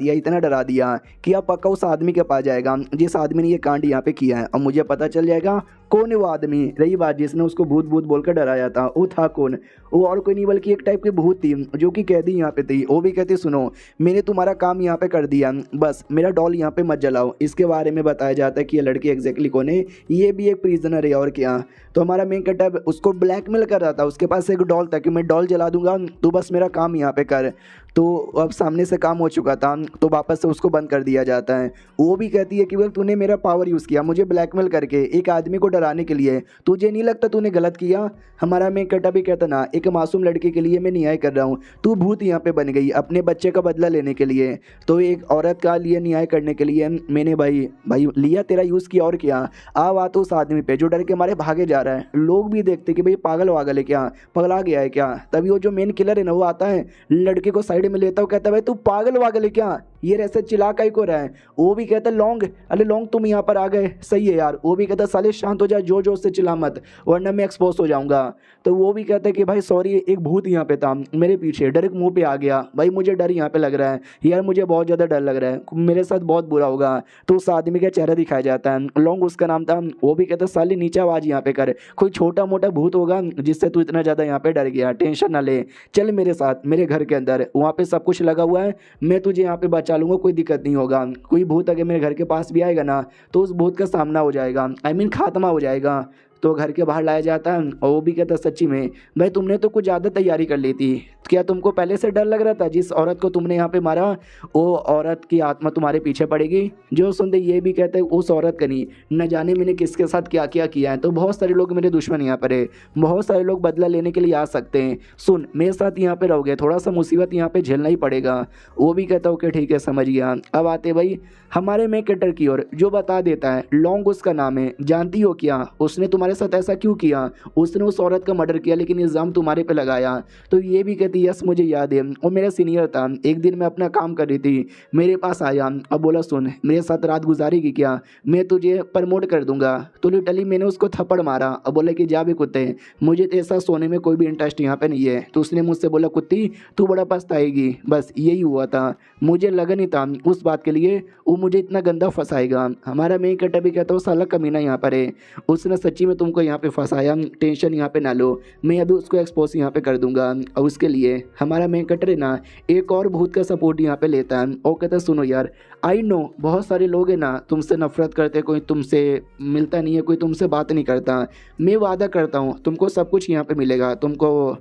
दिया कि अब पक्का उस आदमी के पास जाएगा जिस आदमी ने ये कांड यहाँ पे किया है, और मुझे पता चल जाएगा कौन है वो आदमी। रही बात जिसने उसको भूत भूत बोलकर डराया था, वो था कौन, वो और कोई नहीं बल्कि एक टाइप की भूत थी जो कि कैदी यहाँ पे थी। वो भी कहती सुनो मैंने तुम्हारा काम यहाँ पे कर दिया, बस मेरा डॉल यहाँ पे मत जलाओ। इसके बारे में बताया जाता है कि ये लड़की एग्जैक्टली कौन है, ये भी एक प्रिजनर है और क्या। तो हमारा मेन कटअप उसको ब्लैकमेल कर रहा था, उसके पास एक डॉल था कि मैं डॉल जला दूंगा, तू बस मेरा काम यहाँ पे कर। तो अब सामने से काम हो चुका था तो वापस से उसको बंद कर दिया जाता है। वो भी कहती है कि बोल तूने मेरा पावर यूज़ किया, मुझे ब्लैकमेल करके एक आदमी को डराने के लिए, तुझे नहीं लगता तूने गलत किया? हमारा मैं कटा भी कहता ना, एक मासूम लड़के के लिए मैं न्याय कर रहा हूँ, तू भूत यहाँ पे बन गई अपने बच्चे का बदला लेने के लिए। तो एक औरत का लिए न्याय करने के लिए मैंने भाई भाई लिया तेरा यूज़ किया और क्या। आ तो उस आदमी पे जो डर के मारे भागे जा रहा है। लोग भी देखते कि भाई पागल वागल है क्या, पगला गया है क्या। तभी वो जो मेन किलर है ना वो आता है, लड़के को साइड में लेता है, कहता है भाई तू पागल वागल है क्या, ये ऐसे चिल्ला काहे को रहा है। वो भी कहता है लौंग, अरे लौंग तुम यहाँ पर आ गए, सही है यार। वो भी कहता है साले शांत हो जा, जोर जोर से चिल्ला मत वरना मैं एक्सपोज हो जाऊंगा। तो वो भी कहता है कि भाई सॉरी, एक भूत यहाँ पे था मेरे पीछे, डायरेक्ट मुंह पे आ गया भाई, मुझे डर यहाँ पे लग रहा है यार, मुझे बहुत ज़्यादा डर लग रहा है, मेरे साथ बहुत बुरा होगा। तो उस आदमी का चेहरा दिखाया जाता है, लौंग उसका नाम था। वो भी कहता है साले नीचे आवाज़ यहाँ पे कर, कोई छोटा मोटा भूत होगा जिससे तू इतना ज़्यादा यहाँ पे डर गया, टेंशन ना ले, चल मेरे साथ मेरे घर के अंदर, वहाँ पे सब कुछ लगा हुआ है, मैं तुझे यहाँ पे बचा लूंगा, कोई दिक्कत नहीं होगा। कोई भूत अगर मेरे घर के पास भी आएगा ना तो उस भूत का सामना हो जाएगा, आई मीन खात्मा हो जाएगा। तो घर के बाहर लाया जाता है और वो भी कहता है सच्ची में भाई तुमने तो कुछ ज़्यादा तैयारी कर ली थी, क्या तुमको पहले से डर लग रहा था जिस औरत को तुमने यहाँ पे मारा वो औरत की आत्मा तुम्हारे पीछे पड़ेगी। जो सुनते ये भी कहते हैं उस औरत का नहीं, न जाने मैंने किसके साथ क्या क्या किया है, तो बहुत सारे लोग मेरे दुश्मन यहाँ पर है, बहुत सारे लोग बदला लेने के लिए आ सकते हैं, सुन मेरे साथ यहाँ पे रहोगे, थोड़ा सा मुसीबत यहाँ पे झेलना ही पड़ेगा। वो भी कहता ओके ठीक है समझ गया। अब आते भाई हमारे में कटर की ओर, जो बता देता है लौंग उसका नाम है, जानती हो क्या उसने तुम्हारे साथ ऐसा क्यों किया, उसने उस औरत का मर्डर किया लेकिन इल्ज़ाम तुम्हारे पे लगाया। तो ये भी कहती यस मुझे याद है, वो मेरा सीनियर था, एक दिन मैं अपना काम कर रही थी, मेरे पास आया, अब बोला सुन मेरे साथ रात गुजारेगी क्या, मैं तुझे प्रमोट कर दूंगा। तो लिटरली मैंने उसको थप्पड़ मारा, अब बोला कि जा भी कुत्ते, मुझे तो ऐसा सोने में कोई भी इंटरेस्ट यहाँ पे नहीं है। तो उसने मुझसे बोला कुत्ती तू बड़ा पछताएगी, बस यही हुआ था, मुझे लगा नहीं था उस बात के लिए वो मुझे इतना गंदा फंसाएगा। हमारा मेन कटा भी कहता हूँ साला कमीना यहाँ पर है, उसने सच्ची में तुमको यहाँ पे फंसाया, टेंशन यहाँ पे ना लो, मैं अभी उसको एक्सपोज यहाँ पे कर दूंगा। और उसके लिए हमारा मेन कटर है ना एक और भूत का सपोर्ट यहाँ पे लेता है और कहता है सुनो यार आई नो बहुत सारे लोग हैं ना तुमसे नफरत करते, कोई तुमसे मिलता नहीं है, कोई तुमसे बात नहीं करता, मैं वादा करता हूँ तुमको सब कुछ यहाँ पे मिलेगा, तुमको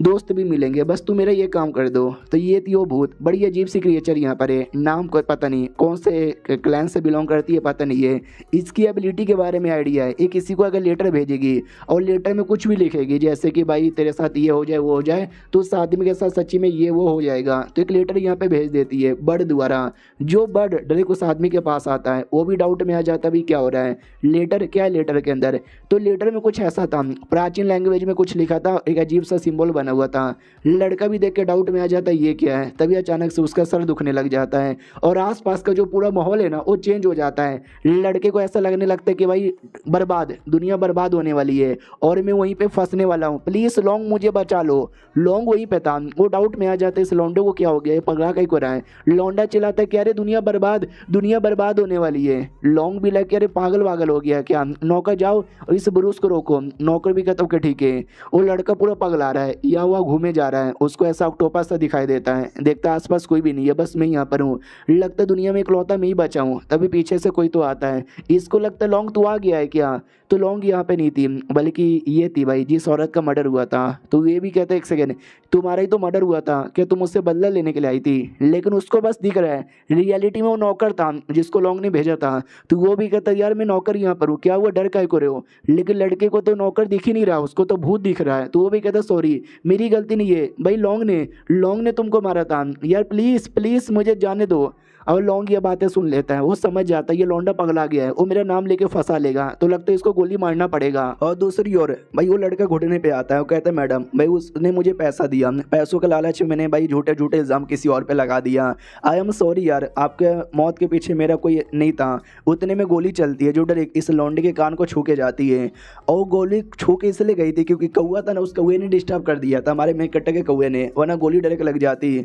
दोस्त भी मिलेंगे, बस तू मेरा ये काम कर दो। तो ये थी वो भूत, बड़ी अजीब सी क्रिएचर यहाँ पर है, नाम को पता नहीं कौन से क्लैन से बिलोंग करती है पता नहीं है, इसकी एबिलिटी के बारे में आइडिया है, ये किसी को अगर लेटर भेजेगी और लेटर में कुछ भी लिखेगी जैसे कि भाई तेरे साथ ये हो जाए वो हो जाए तो उस आदमी के साथ सच्ची में ये वो हो जाएगा, तो एक लेटर यहाँ पे भेज देती है बर्ड द्वारा। जो बर्ड डायरेक्ट उस आदमी के पास आता है वो भी डाउट में आ जाता है क्या हो रहा है, लेटर क्या है लेटर के अंदर। तो लेटर में कुछ ऐसा था, प्राचीन लैंग्वेज में कुछ लिखा था, एक अजीब सा सिंबल बना हुआ था, लड़का भी देख के डाउट में आ जाता है ये क्या है। तभी अचानक से उसका सर दुखने लग जाता है और आसपास का जो पूरा माहौल है ना वो चेंज हो जाता है, लड़के को ऐसा लगने लगता है कि भाई बर्बाद दुनिया बर्बाद होने वाली है और मैं वहीं पे फंसने वाला हूँ, प्लीज लौंग मुझे बचा लो। लौंग वहीं पे था, वो डाउट में आ जाते इस लौंडे को क्या हो गया, पगला कहीं को रहा है। लौंडा चिल्लाता है कि अरे दुनिया बर्बाद होने वाली है। लौंग भी लग के अरे पागल वागल हो गया क्या, नौकर जाओ और इस ब्रूस को रोको। नौकर भी कहता कि ठीक है। वो लड़का पूरा पगला रहा है या हुआ घूमे जा रहा है, उसको ऐसा ऑक्टोपस सा दिखाई देता है, देखता आसपास कोई भी नहीं है, बस मैं यहाँ पर हूँ, लगता दुनिया में इकलौता मैं ही बचा हूँ। तभी पीछे से कोई तो आता है, इसको लगता है लौंग तू आ गया है क्या, तो लौंग यहाँ पे नहीं थी बल्कि ये थी भाई जिस औरत का मर्डर हुआ था। तो ये भी कहते एक सेकेंड तुम्हारा ही तो मर्डर हुआ था, क्या तुम उससे बदला लेने के लिए आई थी, लेकिन उसको बस दिख रहा है रियलिटी में वो नौकर था जिसको लौंग ने भेजा था। तो वो भी कहता यार मैं नौकर यहाँ पर हूँ, क्या हुआ डर काय को रहे हो, लेकिन लड़के को तो नौकर दिख ही नहीं रहा, उसको तो भूत दिख रहा है। तो वो भी कहता सॉरी मेरी गलती नहीं है भाई, लौंग ने तुमको मारा था यार, प्लीज़ प्लीज़ मुझे जाने दो। और लौंग ये बातें सुन लेता है, वो समझ जाता है ये लौंडा पगला गया है, वो मेरा नाम लेके फंसा लेगा, तो लगता है इसको गोली मारना पड़ेगा। और दूसरी ओर भाई वो लड़का घुटने पे आता है, वो कहता है मैडम भाई उसने मुझे पैसा दिया, पैसों के लालच में मैंने भाई झूठे झूठे इल्ज़ाम किसी और पे लगा दिया, आई एम सॉरी यार, आपके मौत के पीछे मेरा कोई नहीं था। उतने में गोली चलती है जो डायरेक्ट इस लौंडे के कान को छू के जाती है, और गोली छू के इसलिए गई थी क्योंकि कौआ था ना, उस कौए ने डिस्टर्ब कर दिया था हमारे मेन कट्टे के कौए ने, वरना गोली डायरेक्ट लग जाती।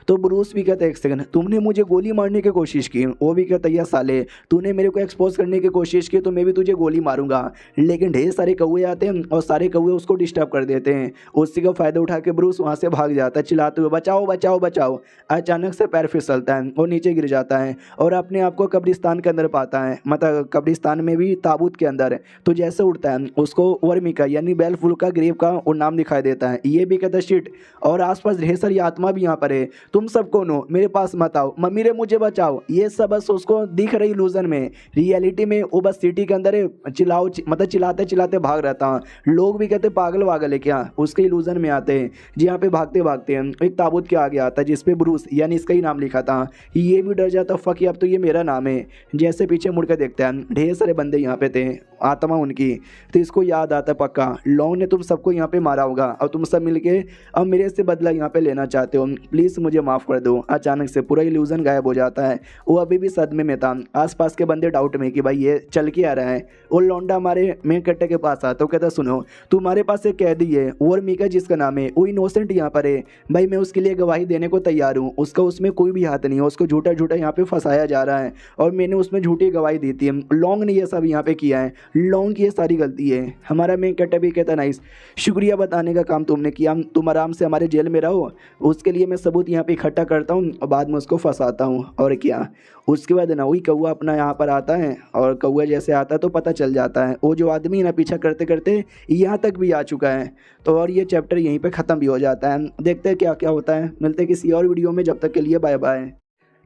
तो ब्रूस भी कहता है एक सेकंड तुमने मुझे गोली मारने की कोशिश की, वो भी कहता है साले तूने मेरे को एक्सपोज करने की कोशिश की तो मैं भी तुझे गोली मारूंगा, लेकिन ढेर सारे कौए आते हैं और सारे कौए उसको डिस्टर्ब कर देते हैं। उसी का फायदा उठा के ब्रूस वहां से भाग जाता है चिल्लाते हुए बचाओ बचाओ बचाओ। अचानक से पैर फिसलता है और नीचे गिर जाता है और अपने आप को कब्रिस्तान के अंदर पाता है, मतलब कब्रिस्तान में भी ताबूत के अंदर। तो जैसे उठता है उसको वर्मिका यानी बेलफुल का ग्रेव का वो नाम दिखाई देता है, ये ये भी कहता शिट, और आसपास ढेर सारी आत्मा भी यहाँ पर है, तुम सब कौन हो, मेरे पास मत आओ, मम्मी रे मुझे बचाओ। ये सब बस उसको दिख रही इल्यूजन में, रियलिटी में वो बस सिटी के अंदर चिल्लाओ मतलब चिल्लाते चिल्लाते भाग रहता है। लोग भी कहते पागल वागल है क्या, उसके इल्यूजन में आते हैं जी। यहाँ पे भागते भागते हैं एक ताबूत के आगे आता है जिसपे ब्रूस यानी इसका ही नाम लिखा था। ये भी डर जाता फक अब तो ये मेरा नाम है। जैसे पीछे मुड़ कर देखते हैं ढेर सारे बंदे यहाँ पे थे, आत्मा उनकी, तो इसको याद आता पक्का लॉन्ग ने तुम सबको यहाँ पे मारा होगा और तुम सब मिलके अब मेरे से बदला यहाँ पे लेना चाहते हो, प्लीज़ मुझे माफ़ कर दो। अचानक से पूरा इल्यूजन गायब हो जाता है। वो अभी भी सदमे में था। आसपास के बंदे डाउट में कि भाई ये चल के आ रहा है। वो लौंडा हमारे मेन कट्टे के पास आता, तो कहता सुनो तुम्हारे पास एक कैदी है और मीका जिसका नाम है, वो इनोसेंट यहाँ पर है भाई, मैं उसके लिए गवाही देने को तैयार हूँ, उसका उसमें कोई भी हाथ नहीं है, उसको झूठा झूठा यहाँ पे फंसाया जा रहा है और मैंने उसमें झूठी गवाही दी थी। लॉन्ग ने ये सब यहाँ पे किया है, लॉन्ग की ये सारी गलती है। हमारा मेन कट्टा भी कहता नाइस, शुक्रिया बताने का काम तुमने किया, तुम आराम से हमारे जेल में रहो, उसके लिए मैं सबूत यहाँ पे इकट्ठा करता हूँ और बाद में उसको फंसाता हूँ। और क्या, उसके बाद ना वही कौआ अपना यहाँ पर आता है और कौआ जैसे आता है तो पता चल जाता है वो जो आदमी ना पीछा करते करते यहाँ तक भी आ चुका है। तो और ये चैप्टर यहीं पे ख़त्म भी हो जाता है। देखते हैं क्या क्या होता है, मिलते हैं किसी और वीडियो में, जब तक के लिए बाय बाय।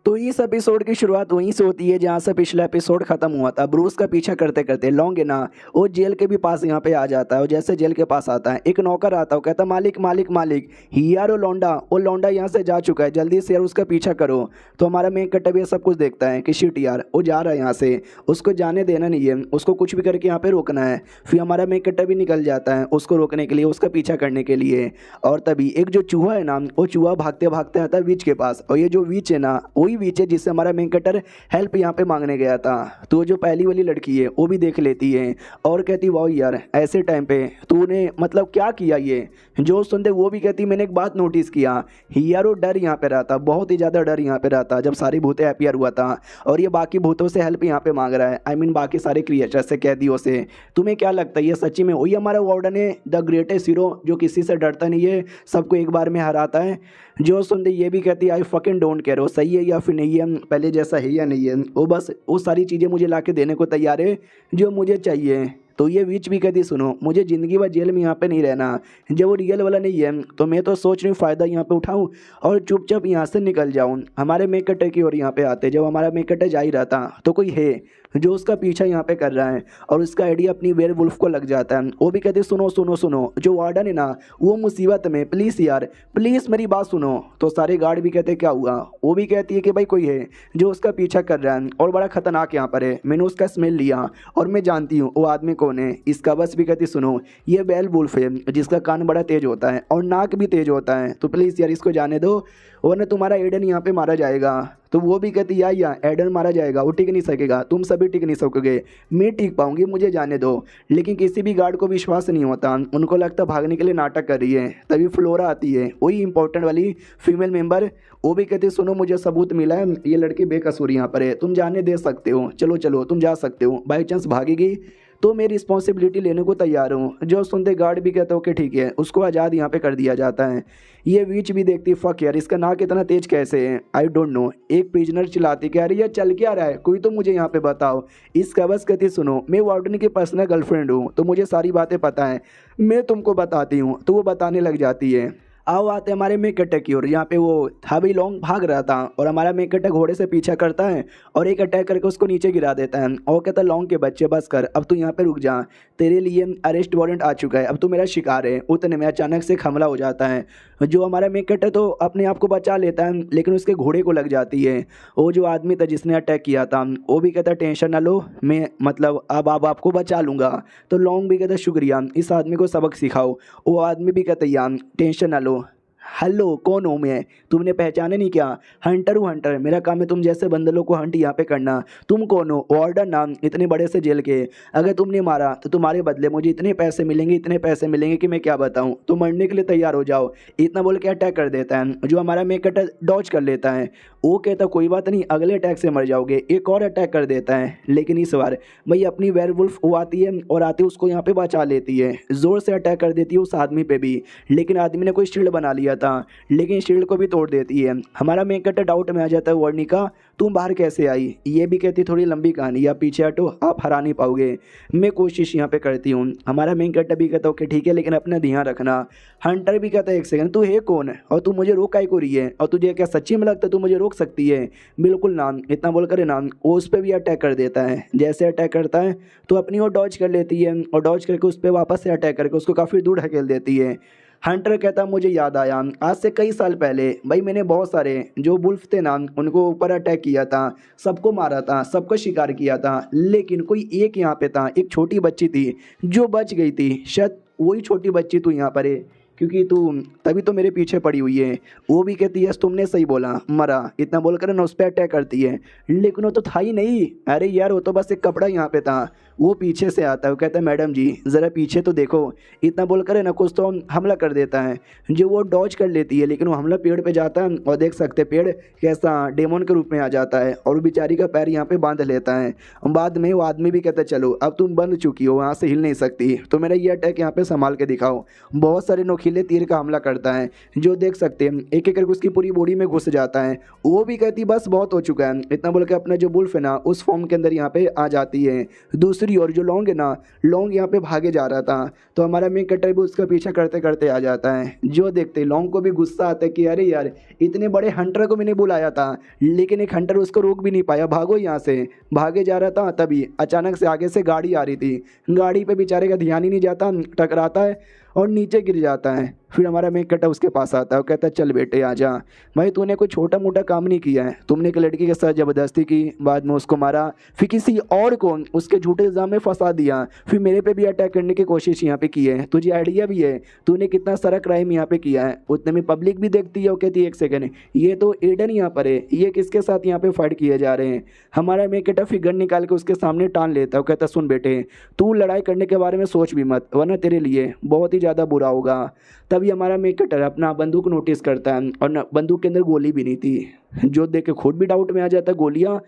तो इस एपिसोड की शुरुआत वहीं से होती है जहाँ से पिछला एपिसोड खत्म हुआ था। ब्रूस का पीछा करते करते लॉन्ग है ना वो जेल के भी पास यहाँ पे आ जाता है और जैसे जेल के पास आता है एक नौकर आता है, कहता मालिक मालिक मालिक यार वो लौंडा यहाँ से जा चुका है, जल्दी से यार उसका पीछा करो। तो हमारा मेन कट्टा भी सब कुछ देखता है कि शिट यार वो जा रहा है यहाँ से, उसको जाने देना नहीं है, उसको कुछ भी करके यहाँ पे रोकना है। फिर हमारा मेन कट्टा भी निकल जाता है उसको रोकने के लिए, उसका पीछा करने के लिए। और तभी एक जो चूहा है ना वो चूहा भागते भागते आता है विच के पास, और ये जो विच है ना वही विच है जिससे हमारा मेन कटर हेल्प यहाँ पे मांगने गया था। तो जो पहली वाली लड़की है वो भी देख लेती है और कहती वाह यार ऐसे टाइम पे तूने मतलब क्या किया। ये जो सुनते वो भी कहती मैंने एक बात नोटिस किया यार, वो डर यहाँ पे रहा था, बहुत ही ज़्यादा डर यहाँ पे रहा था जब सारी भूतें अपीयर हुआ था और ये बाकी भूतों से हेल्प यहाँ पे मांग रहा है, आई मीन बाकी सारे क्रिएचर से, कैदियों से। तुम्हें क्या लगता है ये सच्ची में वही हमारा वार्डन है, द ग्रेटेस्ट हीरो जो किसी से डरता नहीं है, सबको एक बार में हराता है। जो सुनते ये भी कहती आई फकिंग डोंट केयर वो सही है या फिर नहीं है, पहले जैसा है या नहीं है, वो बस वो सारी चीज़ें मुझे ला के देने को तैयार है जो मुझे चाहिए। तो ये बीच भी कहती सुनो मुझे ज़िंदगी भर जेल में यहाँ पे नहीं रहना, जब वो रियल वाला नहीं है तो मैं तो सोच रही हूँ फ़ायदा यहाँ पे उठाऊँ और चुपचाप यहाँ से निकल जाऊँ। हमारे मेकटे की ओर यहाँ पे आते, जब हमारा मेकटे जा ही रहा था तो कोई है जो उसका पीछा यहाँ पे कर रहा है और उसका आइडिया अपनी वेयरवुल्फ को लग जाता है। वो भी कहते सुनो सुनो सुनो जो वार्डन है ना वो मुसीबत में, प्लीज़ यार प्लीज़ मेरी बात सुनो। तो सारे गार्ड भी कहते क्या हुआ, वो भी कहती है कि भाई कोई है जो उसका पीछा कर रहा है और बड़ा खतरनाक यहाँ पर है, मैंने उसका स्मेल लिया और मैं जानती हूँ वो आदमी कौन है। इसका बस भी कहती सुनो ये वेयरवुल्फ है जिसका कान बड़ा तेज होता है और नाक भी तेज होता है, तो प्लीज़ यार इसको जाने दो वरना तुम्हारा एडन यहाँ पे मारा जाएगा। तो वो भी कहती या एडन मारा जाएगा, वो टिक नहीं सकेगा, तुम सभी टिक नहीं सकोगे, मैं टिक पाऊंगी, मुझे जाने दो। लेकिन किसी भी गार्ड को विश्वास नहीं होता, उनको लगता भागने के लिए नाटक कर रही है। तभी फ्लोरा आती है वही इंपॉर्टेंट वाली फीमेल मेंबर, वो भी कहती सुनो मुझे सबूत मिला है ये लड़की बेकसूर यहाँ पर है, तुम जाने दे सकते हो, चलो चलो तुम जा सकते हो, बाई चांस भागेगी तो मैं रिस्पॉन्सिबिलिटी लेने को तैयार हूँ। जो सुनते गार्ड भी कहते हो कि ठीक है, उसको आज़ाद यहाँ पे कर दिया जाता है। ये बीच भी देखती फक यार इसका नाक इतना तेज कैसे है, आई डोंट नो। एक प्रिजनर चिल्लाती कह रही है चल क्या रहा है, कोई तो मुझे यहाँ पे बताओ। इसका बस कहती सुनो मैं वार्डन की पर्सनल गर्लफ्रेंड हूँ तो मुझे सारी बातें पता है, मैं तुमको बताती हूँ। तो वो बताने लग जाती है। आओ आते हमारे मेकटे की ओर, यहाँ पे वो थाबी लॉन्ग भाग रहा था और हमारा मेकटे घोड़े से पीछा करता है और एक अटैक करके उसको नीचे गिरा देता है और कहता है लॉन्ग के बच्चे बस कर, अब तू यहाँ पे रुक जा, तेरे लिए अरेस्ट वारंट आ चुका है, अब तू मेरा शिकार है। उतने में अचानक से हमला हो जाता है। जो हमारा मेकटे तो अपने आप को बचा लेता है लेकिन उसके घोड़े को लग जाती है। वो जो आदमी था जिसने अटैक किया था वो भी कहता टेंशन ना लो, मैं मतलब अब आपको बचा लूँगा। तो लॉन्ग भी कहता शुक्रिया, इस आदमी को सबक सिखाओ। वो आदमी भी कहता यार टेंशन ना लो। हेलो कौन हूँ मैं, तुमने पहचाने नहीं क्या, हंटर हूँ हंटर, मेरा काम है तुम जैसे बंदलों को हंट यहाँ पे करना। तुम कौन हो, वार्डन नाम इतने बड़े से जेल के, अगर तुमने मारा तो तुम्हारे बदले मुझे इतने पैसे मिलेंगे, इतने पैसे मिलेंगे कि मैं क्या बताऊँ, तो मरने के लिए तैयार हो जाओ। इतना बोल के अटैक कर देता है। जो हमारा मेकट डॉज कर लेता है, वो कहता कोई बात नहीं अगले अटैक से मर जाओगे। एक और अटैक कर देता है लेकिन इस बार भाई अपनी वेयरवुल्फ वो आती है और आती है उसको यहाँ पे बचा लेती है, ज़ोर से अटैक कर देती है उस आदमी पे भी, लेकिन आदमी ने कोई शील्ड बना लिया था, लेकिन शील्ड को भी तोड़ देती है। हमारा मेन कैरेक्टर डाउट में आ जाता है, वर्णिका तुम बाहर कैसे आई? ये भी कहती थोड़ी लंबी कहानी, या पीछे हटो, आप हरा नहीं पाओगे, मैं कोशिश यहाँ पे करती हूँ। हमारा मेन कैरेक्टर भी कहता ओके ठीक है, लेकिन अपना ध्यान रखना। हंटर भी कहता है एक सेकंड, तू है कौन और तू मुझे रोक काहे को रही है, और तुझे क्या सच्ची में लगता है तू मुझे रोक सकती है? बिल्कुल ना, इतना बोलकर ना वो उस पर भी अटैक कर देता है। जैसे अटैक करता है तो अपनी ओर डॉज कर लेती है, और डॉज करके उस पर वापस से अटैक करके उसको काफ़ी दूर ढकेल देती है। हंटर कहता मुझे याद आया, आज से कई साल पहले भाई मैंने बहुत सारे जो वुल्फ थे ना उनको ऊपर अटैक किया था, सबको मारा था, सबको शिकार किया था, लेकिन कोई एक यहाँ पे था, एक छोटी बच्ची थी जो बच गई थी। शायद वही छोटी बच्ची तू यहाँ पर है, क्योंकि तू तभी तो मेरे पीछे पड़ी हुई है। वो भी कहती है तुमने सही बोला, मरा, इतना बोलकर ना उस पर अटैक करती है, लेकिन वो तो था ही नहीं। अरे यार वो तो बस एक कपड़ा यहाँ पे था। वो पीछे से आता है, वो कहता है मैडम जी ज़रा पीछे तो देखो, इतना बोलकर है ना कुछ तो हमला कर देता है, जो वो डॉज कर लेती है, लेकिन वो हमला पेड़ पे जाता है और देख सकते हैं पेड़ कैसा डेमोन के रूप में आ जाता है, और वो बेचारी का पैर यहाँ पे बांध लेता है। बाद में वो आदमी भी कहता है चलो अब तुम बंध चुकी हो, वहाँ से हिल नहीं सकती, तो मेरा ये अटैक यहाँ पे संभाल के दिखाओ। बहुत सारे नोखीले तीर का हमला करता है, जो देख सकते हैं एक एक करके उसकी पूरी बॉडी में घुस जाता है। वो भी कहती बस बहुत हो चुका है, इतना बोल के अपना जो बुल्फ है ना उस फॉर्म के अंदर यहाँ पे आ जाती है। दूसरी ओर जो लॉन्ग है ना, लॉन्ग यहाँ पे भागे जा रहा था, तो हमारा मेन कैरेक्टर भी उसका पीछा करते करते आ जाता है। जो देखते लॉन्ग को भी गुस्सा आता है कि अरे यार इतने बड़े हंटर को मैंने बुलाया था, लेकिन एक हंटर उसको रोक भी नहीं पाया, भागो यहाँ से। भागे जा रहा था तभी अचानक से आगे से गाड़ी आ रही थी, गाड़ी पे बेचारे का ध्यान ही नहीं जाता, टकराता है और नीचे गिर जाता है। फिर हमारा मेन कैरेक्टर उसके पास आता है और कहता है चल बेटे आजा, भाई तूने कोई छोटा मोटा काम नहीं किया है, तुमने एक लड़की के साथ ज़बरदस्ती की, बाद में उसको मारा, फिर किसी और को उसके झूठे इल्ज़ाम में फंसा दिया, फिर मेरे पे भी अटैक करने की कोशिश यहाँ पे की है। तुझे आइडिया भी है तूने कितना सारा क्राइम यहाँ पे किया है। उतने में पब्लिक भी देखती है, वो कहती है एक सेकेंड ये तो एडन यहाँ पर है, ये किसके साथ यहाँ पे फाइट किए जा रहे हैं? हमारा मेन कैरेक्टर फिगर निकाल के उसके सामने टान लेता है, वो कहता सुन बेटे तू लड़ाई करने के बारे में सोच भी मत, वरना तेरे लिए बहुत ही ज़्यादा बुरा होगा। तभी हमारा मेन कैरेक्टर अपना बंदूक नोटिस करता है, और बंदूक के अंदर गोली भी नहीं थी, जो देख के खुद भी डाउट में आ जाता है गोलियाँ,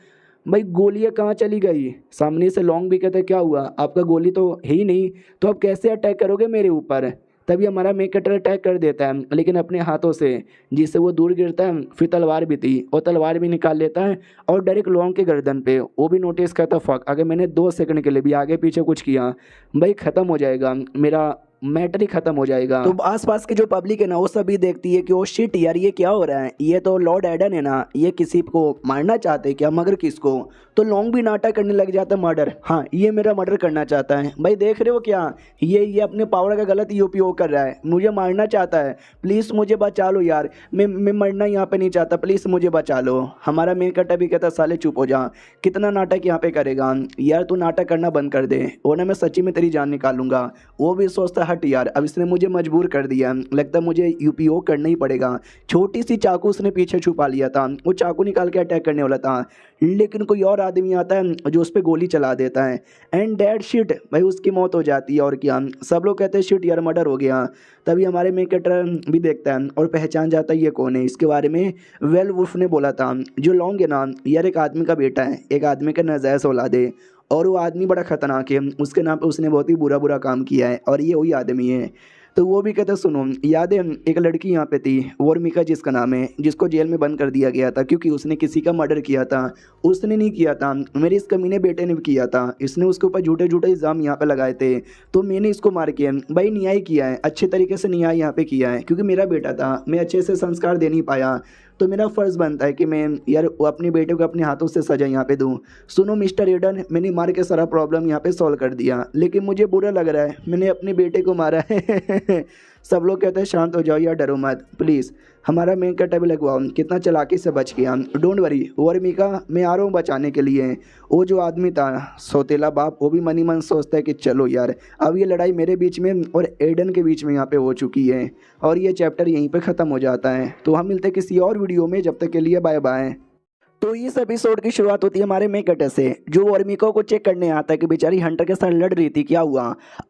भाई गोलियाँ कहाँ चली गई? सामने से लॉन्ग भी कहता है क्या हुआ, आपका गोली तो है ही नहीं, तो आप कैसे अटैक करोगे मेरे ऊपर? तभी हमारा मेन कैरेक्टर अटैक कर देता है, लेकिन अपने हाथों से, जिससे वो दूर गिरता है। फिर तलवार भी थी, और तलवार भी निकाल लेता है और डायरेक्ट लॉन्ग के गर्दन पे। वो भी नोटिस करता फक, अगर मैंने 2 सेकंड के लिए भी आगे पीछे कुछ किया भाई ख़त्म हो जाएगा, मेरा मैटर ही खत्म हो जाएगा। तो आसपास की जो पब्लिक है ना वो सभी देखती है कि ओ शिट यार ये क्या हो रहा है, ये तो लॉर्ड एडन है ना, ये किसी को मारना चाहते हैं क्या, मगर किसको? तो लॉन्ग भी नाटक करने लग जाता है मर्डर, हाँ ये मेरा मर्डर करना चाहता है। भाई देख रहे हो क्या, ये अपने पावर का गलत ही उपयोग कर रहा है, मुझे मारना चाहता है, प्लीज़ मुझे बचा लो यार, मैं मरना यहाँ पे नहीं चाहता, प्लीज़ मुझे बचा लो। हमारा मेन कैरेक्टर भी कहता साले चुप हो जा, कितना नाटक यहाँ पे करेगा यार, तू नाटक करना बंद कर दे वरना मैं सच्ची में तेरी जान निकालूंगा। वो भी सोचता हट यार, अब इसने मुझे मजबूर कर दिया, लगता है मुझे उपयोग करना ही पड़ेगा। छोटी सी चाकू उसने पीछे छुपा लिया था, वो चाकू निकाल के अटैक करने वाला था, लेकिन कोई और आदमी आता है जो उस पर गोली चला देता है, एंड डेड शिट, भाई उसकी मौत हो जाती है। और क्या, सब लोग कहते हैं शिट यार मर्डर हो गया। तभी हमारे मेन कैरेक्टर भी देखता है और पहचान जाता है ये कौन है। इसके बारे में वेल वुल्फ ने बोला था, जो लॉन्ग है ना यार एक आदमी का बेटा है, एक आदमी का नाजायज़ औलाद है, और वो आदमी बड़ा ख़तरनाक है, उसके नाम पे उसने बहुत ही बुरा काम किया है, और ये वही आदमी है। तो वो भी कहता सुनो याद है एक लड़की यहाँ पे थी वर्मिका जिसका नाम है, जिसको जेल में बंद कर दिया गया था क्योंकि उसने किसी का मर्डर किया था। उसने नहीं किया था, मेरे इस कमीने बेटे ने किया था, इसने उसके ऊपर झूठे इल्ज़ाम यहाँ पे लगाए थे, तो मैंने इसको मार के भाई न्याय किया है, अच्छे तरीके से न्याय यहाँ पे किया है, क्योंकि मेरा बेटा था, मैं अच्छे से संस्कार दे नहीं पाया, तो मेरा फ़र्ज़ बनता है कि मैं यार अपने बेटे को अपने हाथों से सज़ा यहाँ पे दूँ। सुनो मिस्टर एडन, मैंने मार के सारा प्रॉब्लम यहाँ पे सॉल्व कर दिया, लेकिन मुझे बुरा लग रहा है, मैंने अपने बेटे को मारा है। सब लोग कहते हैं शांत हो जाओ यार, डरो मत प्लीज़। हमारा मेन कैरेक्टर भी लगवाओ, कितना चालाकी से बच गया। डोंट वरी वर्मिका, मैं आ रहा हूँ बचाने के लिए। वो जो आदमी था सौतेला बाप, वो भी मनी मन सोचता है कि चलो यार अब ये लड़ाई मेरे बीच में और एडन के बीच में यहाँ पे हो चुकी है, और ये चैप्टर यहीं पे ख़त्म हो जाता है। तो हम मिलते हैं किसी और वीडियो में, जब तक के लिए बाय बाय। तो इस एपिसोड की शुरुआत होती है हमारे मेन कैरेक्टर से, जो वर्मिका को चेक करने आता है कि बेचारी हंटर के साथ लड़ रही थी, क्या हुआ।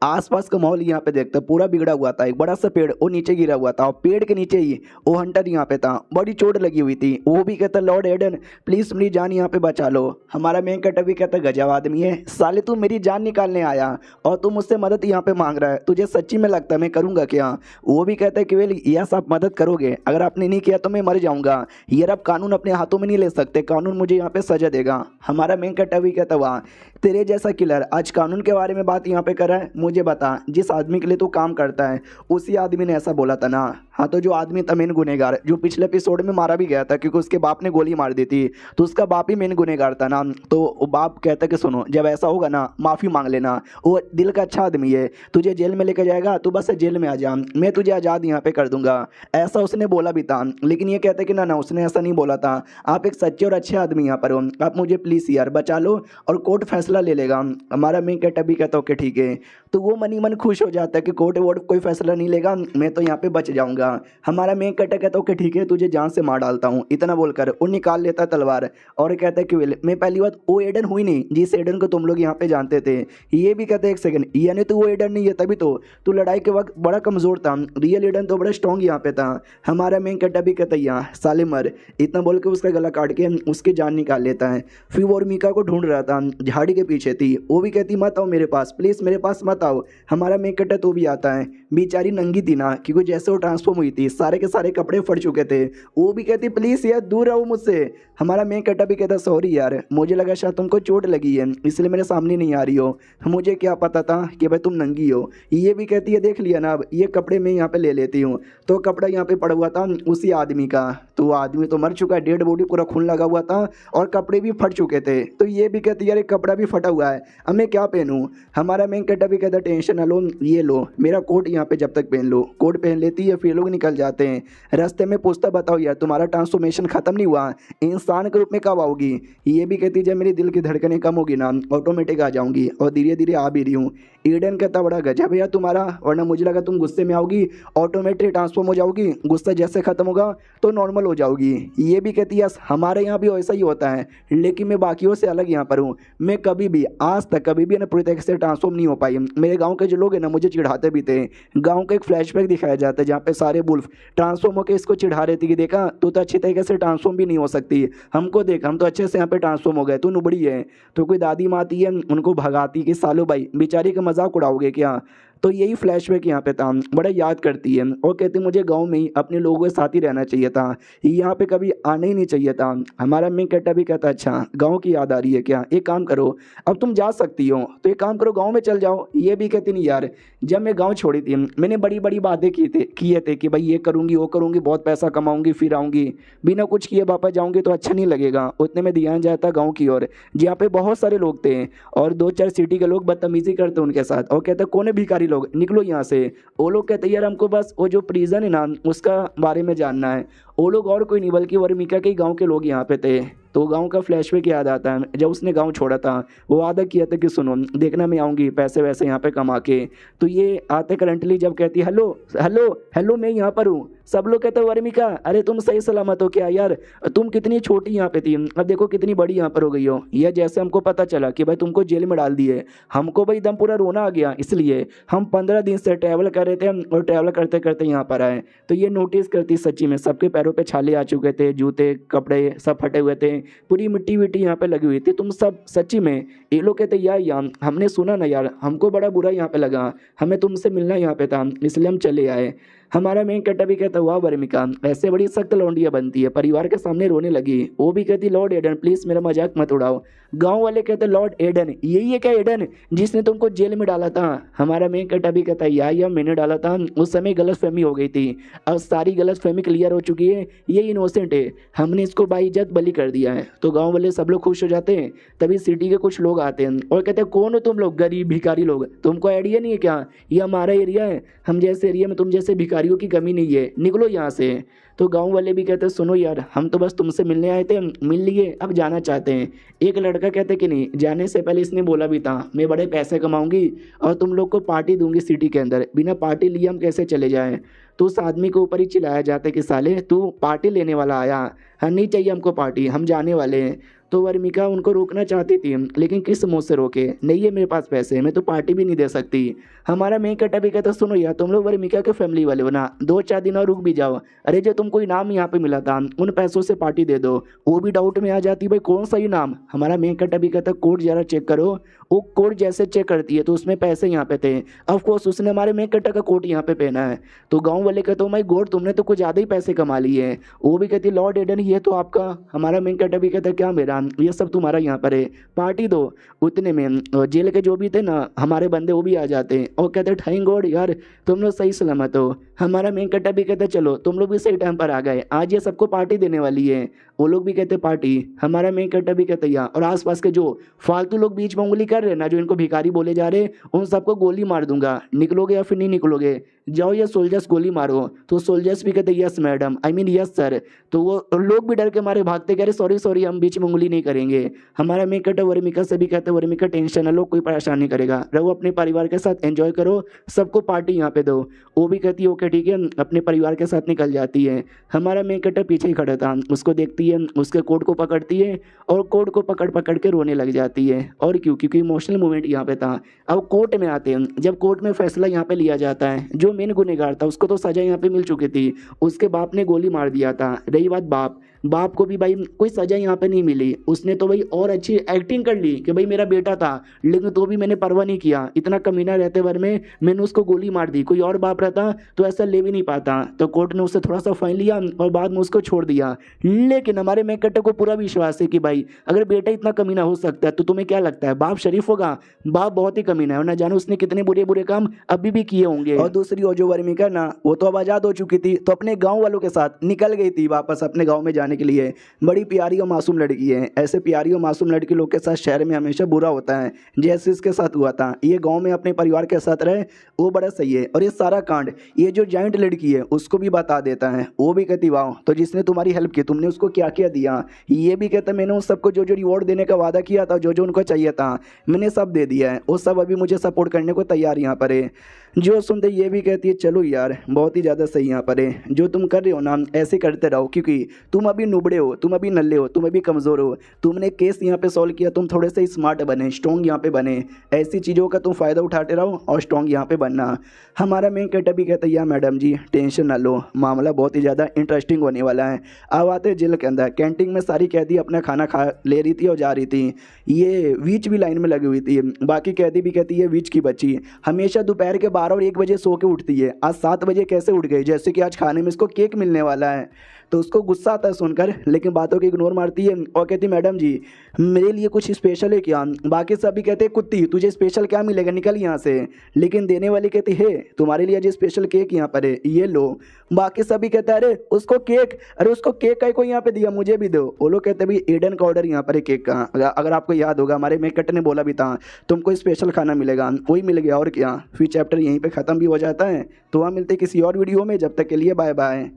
आसपास का माहौल यहाँ पे देखते पूरा बिगड़ा हुआ था। एक बड़ा सा पेड़ वो नीचे गिरा हुआ था और पेड़ के नीचे ही वो हंटर यहाँ पे था, बड़ी चोट लगी हुई थी। वो भी कहता लॉर्ड एडन प्लीज मेरी जान यहाँ पे बचा लो। हमारा मेन कैरेक्टर भी कहता गजब आदमी है साले, तू मेरी जान निकालने आया और तू मुझसे मदद यहाँ पे मांग रहा है, तुझे सच्ची में लगता है मैं करूँगा क्या। वो भी कहता है कि वेल यस आप मदद करोगे, अगर आपने नहीं किया तो मैं मर जाऊंगा। यार अब कानून अपने हाथों में नहीं ले सकते, कानून मुझे यहाँ पे सजा देगा। हमारा मेन कैरेक्टर भी कहता हुआ तेरे जैसा किलर आज कानून के बारे में बात यहाँ पे कर रहा है, मुझे बता जिस आदमी के लिए तू काम करता है उसी आदमी ने ऐसा बोला था ना। हाँ तो जो आदमी था मेन गुनहगार, जो पिछले एपिसोड में मारा भी गया था क्योंकि उसके बाप ने गोली मार दी थी, तो उसका बाप ही मेन गुनहगार था ना। तो वो बाप कहता कि सुनो जब ऐसा होगा ना माफ़ी मांग लेना, वो दिल का अच्छा आदमी है, तुझे जेल में लेकर जाएगा तू बस जेल में आ जा, मैं तुझे आज़ाद यहाँ पे कर दूंगा। ऐसा उसने बोला भी था, लेकिन ये कहते कि ना उसने ऐसा नहीं बोला था, आप एक सच्चे और अच्छे आदमी यहाँ पर हो, आप मुझे प्लीज़ यार बचा लो और कोर्ट फैसला ले लेगा। हमारा मेन कैरेक्टर भी कहता ओके ठीक है। तो वो मन ही मन खुश हो जाता है कि कोर्ट वोर्ट कोई फैसला नहीं लेगा, मैं तो यहाँ पे बच जाऊंगा। हमारा मेन कैरेक्टर कहता ओके ठीक है तुझे जान से मार डालता हूँ, इतना बोलकर वो निकाल लेता है तलवार और कहता है कि वेल मैं पहली बात वो एडन हुई नहीं जिस एडन को तुम लोग यहाँ पे जानते थे। ये भी कहते एक सेकंड यानी तो वो एडन नहीं है, तभी तो तू लड़ाई के वक्त बड़ा कमज़ोर था, रियल एडन तो बड़ा स्ट्रॉन्ग यहाँ पे था। हमारा मेन कैरेक्टर भी कहता यहाँ साले मर, इतना बोल के उसका गला काट के उसकी जान निकाल लेता है। फिर वो मीका को ढूंढ रहा था, झाड़ी के पीछे थी, वो भी कहती मत आओ मेरे पास प्लीज़, मेरे पास मत आओ। हमारा मेन कैरेक्टर तो भी आता है, बेचारी नंगी थी ना क्योंकि जैसे वो ट्रांसफॉर्म हुई थी सारे के सारे कपड़े फट चुके थे, वो भी कहती प्लीज़ यार दूर रहो मुझसे। हमारा मेन कैरेक्टर भी कहता सॉरी यार मुझे लगा शायद तुमको चोट लगी है इसलिए मेरे सामने नहीं आ रही हो, मुझे क्या पता था कि भाई तुम नंगी हो। ये भी कहती है देख लिया ना अब ये कपड़े मैं यहाँ पे ले लेती हूँ। तो कपड़ा यहाँ पे पड़ा हुआ था उसी आदमी का, तो वो आदमी तो मर चुका है, डेड बॉडी पूरा खून लगा हुआ था और कपड़े भी फट चुके थे। तो ये भी कहती यार एक कपड़ा भी फटा हुआ है अब मैं क्या पहनूं। हमारा मेन कैरेक्टर भी कहता टेंशन ना लो, ये लो मेरा कोट यहाँ पे जब तक पहन लो। कोट पहन लेती है फिर लोग निकल जाते हैं। रास्ते में पूछता बताओ यार तुम्हारा ट्रांसफॉर्मेशन खत्म नहीं हुआ, इंसान के रूप में कब आओगी। ये भी कहती जब मेरी दिल की धड़कनें कम होगी ना ऑटोमेटिक आ जाऊंगी और धीरे धीरे आ भी रही हूँ। ईडन कहता बड़ा गजब भैया तुम्हारा, वरना मुझे लगा तुम गुस्से में आओगी ऑटोमेटिक ट्रांसफॉर्म हो जाओगी, गुस्सा जैसे खत्म होगा तो नॉर्मल हो जाओगी। ये भी कहती यस हमारे यहाँ भी वैसा ही होता है, लेकिन मैं बाकियों से अलग यहाँ पर हूँ, मैं कभी भी आज तक कभी भी ना पूरी तरीके से ट्रांसफॉर्म नहीं हो पाई। मेरे गांव के जो लोग हैं ना मुझे चिढ़ाते भी थे। गांव का एक फ्लैशबैक दिखाया जाता है जहाँ पे सारे वुल्फ ट्रांसफॉर्म होकर इसको चिढ़ा रहे थे कि देखा तू तो अच्छी तरीके से ट्रांसफॉर्म भी नहीं हो सकती, हमको देख हम तो अच्छे से यहाँ पे ट्रांसफॉर्म हो गए, तू नुबड़ी है। तो कोई दादी माँ आती है उनको भगाती कि सालो भाई बेचारी का मजाक उड़ाओगे क्या। तो यही फ्लैशबैक यहाँ पे था, बड़ा याद करती है और कहती मुझे गांव में ही अपने लोगों के साथ ही रहना चाहिए था, यहाँ पे कभी आना ही नहीं चाहिए था। हमारा मेन कैरेक्टर भी कहता अच्छा गांव की याद आ रही है क्या, एक काम करो अब तुम जा सकती हो तो एक काम करो गांव में चल जाओ। ये भी कहती नहीं यार जब मैं गांव छोड़ी थी मैंने बड़ी बड़ी बातें किए थे कि भाई ये करूँगी वो करूँगी बहुत पैसा कमाऊँगी फिर आऊँगी, बिना कुछ किए वापस जाऊँगी तो अच्छा नहीं लगेगा। उतने में ध्यान जाता गाँव की ओर जहाँ पे बहुत सारे लोग थे और दो चार सिटी के लोग बदतमीजी करते उनके साथ और कहते कौन है भिखारी लोग निकलो यहाँ से। वो लोग कहते यार हमको बस वो जो प्रिजन है ना उसका बारे में जानना है। वो लोग और कोई नहीं बल्कि वर्मिका के गांव के लोग यहाँ पे थे। तो गांव का फ्लैशबैक याद आता है जब उसने गांव छोड़ा था, वो वादा किया था कि सुनो देखना मैं आऊँगी पैसे वैसे यहाँ पे कमा के। तो ये आते करंटली जब कहती हेलो हेलो हेलो मैं यहाँ पर हूँ, सब लोग कहते वर्मिका अरे तुम सही सलामत हो क्या यार, तुम कितनी छोटी यहाँ पे थी अब देखो कितनी बड़ी यहाँ पर हो गई हो। यह जैसे हमको पता चला कि भाई तुमको जेल में डाल दिए हमको भाई एकदम पूरा रोना आ गया, इसलिए हम 15 दिन से ट्रैवल कर रहे थे और ट्रैवल करते करते यहाँ पर आए। तो ये नोटिस करती सच्ची में सबके पैरों पे छाले आ चुके थे, जूते कपड़े सब फटे हुए थे, पूरी मिट्टी विट्टी यहाँ पे लगी हुई थी। तुम सब सच्ची में ये लोग कहते यार हमने सुना ना यार हमको बड़ा बुरा यहाँ पे लगा, हमें तुमसे मिलना यहाँ पे था इसलिए हम चले आए। हमारा मेन कैरेक्टर भी कहता हुआ वर्मिका ऐसे बड़ी सख्त लौंडिया बनती है, परिवार के सामने रोने लगी। वो भी कहती लॉर्ड एडन प्लीज़ मेरा मजाक मत उड़ाओ। गांव वाले कहते लॉर्ड एडन यही है क्या एडन जिसने तुमको जेल में डाला था। हमारा मेन कैरेक्टर भी कहता है या मैंने डाला था, उस समय गलतफहमी हो गई थी, अब सारी गलतफहमी क्लियर हो चुकी है, ये इनोसेंट है, हमने इसको बाइज्जत बलि कर दिया है। तो गाँव वाले सब लोग खुश हो जाते हैं। तभी सिटी के कुछ लोग आते हैं और कहते हैं कौन हो तुम लोग गरीब भिखारी लोग, तुमको आइडिया नहीं है क्या ये हमारा एरिया है, हम जैसे एरिया में तुम जैसे भिखारियों की कमी नहीं है, निकलो यहाँ से। तो गांव वाले भी कहते सुनो यार हम तो बस तुमसे मिलने आए थे, मिल लिए अब जाना चाहते हैं। एक लड़का कहते कि नहीं जाने से पहले इसने बोला भी था मैं बड़े पैसे कमाऊंगी और तुम लोग को पार्टी दूंगी सिटी के अंदर, बिना पार्टी लिए हम कैसे चले जाएं। तो उस आदमी के ऊपर ही चिल्लाया जाता है कि साले तू पार्टी लेने वाला आया, हाँ नहीं चाहिए हमको पार्टी, हम जाने वाले हैं। तो वर्मिका उनको रोकना चाहती थी, लेकिन किस मुंह से रोके, नहीं है मेरे पास पैसे, मैं तो पार्टी भी नहीं दे सकती। हमारा मेन कटा भी कहता सुनो यार, तुम लोग वर्मिका के फैमिली वाले हो ना, 2-4 दिन और रुक भी जाओ। अरे जो तुमको इनाम यहाँ पे मिला था उन पैसों से पार्टी दे दो। वो भी डाउट में आ जाती भाई कौन सा इनाम। हमारा मेन कटा भी कहता कोड जरा चेक करो। वो कोड जैसे चेक करती है तो उसमें पैसे यहाँ पे थे। ऑफ कोर्स उसने हमारे मेन कटा का कोट यहाँ पे पहना है। तो गाँव वाले कहते हो माई गॉड तुमने तो कुछ ज़्यादा ही पैसे कमा लिए। वो भी कहती लॉर्ड एडन ये तो आपका। हमारा मेन कटा भी कहता क्या मेरा, ये सब तुम्हारा यहाँ पर है, पार्टी दो। उतने में जेल के जो भी थे ना हमारे बंदे वो भी आ जाते हैं और कहते थैंक गॉड यार तुम लोग सही सलामत हो। हमारा मेन कटा भी कहता चलो तुम लोग भी सही टाइम पर आ गए, आज ये सबको पार्टी देने वाली है। वो लोग भी कहते पार्टी। हमारा मेन कटा भी कहते यार, और आसपास के जो फालतू लोग बीच में उंगली कर रहे ना, जो इनको भिखारी बोले जा रहे, उन सबको गोली मार दूंगा, निकलोगे या फिर नहीं निकलोगे, जाओ ये सोल्जर्स गोली मारो। तो सोल्जर्स भी कहते yes madam, I mean yes sir. तो वो लोग भी डर के मारे भागते, कह रहे सॉरी सॉरी हम बीच में उंगली नहीं करेंगे। हमारा मेन कटा वर्मिका से भी कहते वर्मिका टेंशन न लो, कोई परेशान नहीं करेगा, रहो अपने परिवार के साथ एंजॉय करो, सबको पार्टी यहाँ पे दो। वो भी कहती है ओके ठीक है, अपने परिवार के साथ निकल जाती है। हमारा मेन कटा पीछे ही खड़ा था, उसको देखती है, उसके कोट को पकड़ती है और कोट को पकड़ पकड़ के रोने लग जाती है। और क्यों, क्योंकि इमोशनल मोमेंट यहाँ पे था। अब कोर्ट में आते हैं, जब कोर्ट में फैसला यहाँ पे लिया जाता है, जो मेन गुनहगार था उसको तो सजा यहाँ पे मिल चुकी थी, उसके बाप ने गोली मार दिया था। रही बात बाप को भी भाई कोई सजा यहाँ पे नहीं मिली, उसने तो भाई और अच्छी एक्टिंग कर ली कि भाई मेरा बेटा था, लेकिन तो भी मैंने परवाह नहीं किया, इतना कमीना रहते भर में मैंने उसको गोली मार दी। कोई और बाप रहता तो ऐसा ले भी नहीं पाता। तो कोर्ट ने उससे थोड़ा सा फाइन लिया और बाद में उसको छोड़ दिया। लेकिन हमारे मेकटे को पूरा विश्वास है कि भाई अगर बेटा इतना कमीना हो सकता है तो तुम्हें क्या लगता है बाप शरीफ होगा? बाप बहुत ही कमीना है, और ना जानो उसने कितने बुरे बुरे काम अभी भी किए होंगे। और दूसरी ओर जो वर्मिका ना, वो तो अब आज़ाद हो चुकी थी, तो अपने गाँव वालों के साथ निकल गई थी वापस अपने गाँव में जाने के लिए। बड़ी प्यारी और मासूम लड़की है, ऐसे प्यारी और मासूम लड़की लोग के साथ शहर में हमेशा बुरा होता है, जैसे इसके साथ हुआ था। ये गाँव में अपने परिवार के साथ रहे वो बड़ा सही है। और ये सारा कांड ये जो जॉइंट लड़की है उसको भी बता देता है। वो भी कहती वाह, तो जिसने तुम्हारी हेल्प की तुमने उसको क्या क्या दिया? ये भी कहता मैंने उन सबको जो जो रिवॉर्ड देने का वादा किया था, जो जो उनको चाहिए था मैंने सब दे दिया है, वो सब अभी मुझे सपोर्ट करने को तैयार यहाँ पर है। जो सुनते ये भी कहती है चलो यार बहुत ही ज़्यादा सही यहाँ पर है, जो तुम कर रहे हो ना ऐसे करते रहो, क्योंकि तुम अभी नुबड़े हो, तुम अभी नल्ले हो, तुम अभी कमज़ोर हो, तुमने केस यहाँ पे सॉल्व किया, तुम थोड़े से स्मार्ट बने, स्ट्रॉन्ग यहाँ पे बने, ऐसी चीज़ों का तुम फ़ायदा उठाते रहो और स्ट्रॉन्ग यहाँ पे बनना। हमारा मेन कैटर भी कहता है यार मैडम जी टेंशन ना लो, मामला बहुत ही ज़्यादा इंटरेस्टिंग होने वाला है। अब आते जेल के अंदर, कैंटीन में सारी कैदी अपना खाना खा ले रही थी और जा रही थी। ये वीच भी लाइन में लगी हुई थी, बाकी कैदी भी कहती है वीच की बच्ची हमेशा दोपहर के 12 और 1 बजे सो के उठती है, आज 7 बजे कैसे उठ गई, जैसे कि आज खाने में इसको केक मिलने वाला है। तो उसको गुस्सा आता है सुनकर, लेकिन बातों को इग्नोर मारती है और कहती मैडम जी मेरे लिए कुछ स्पेशल है क्या? बाकी सभी कहते हैं कुत्ती तुझे स्पेशल क्या मिलेगा, निकल यहाँ से। लेकिन देने वाली कहती है तुम्हारे लिए जो स्पेशल केक यहाँ पर है ये लो। बाकी सभी कहते हैं अरे उसको केक, अरे उसको केक का कोई यहाँ पे दिया, मुझे भी दो। वो लोग कहते हैं भाई एडन का ऑर्डर यहाँ पर है केक का। अगर आपको याद होगा हमारे मेकट ने बोला भी था तुमको स्पेशल खाना मिलेगा, वही मिल गया और क्या। फिर चैप्टर यहीं पे ख़त्म भी हो जाता है। तो वहाँ मिलते किसी और वीडियो में, जब तक के लिए बाय बाय।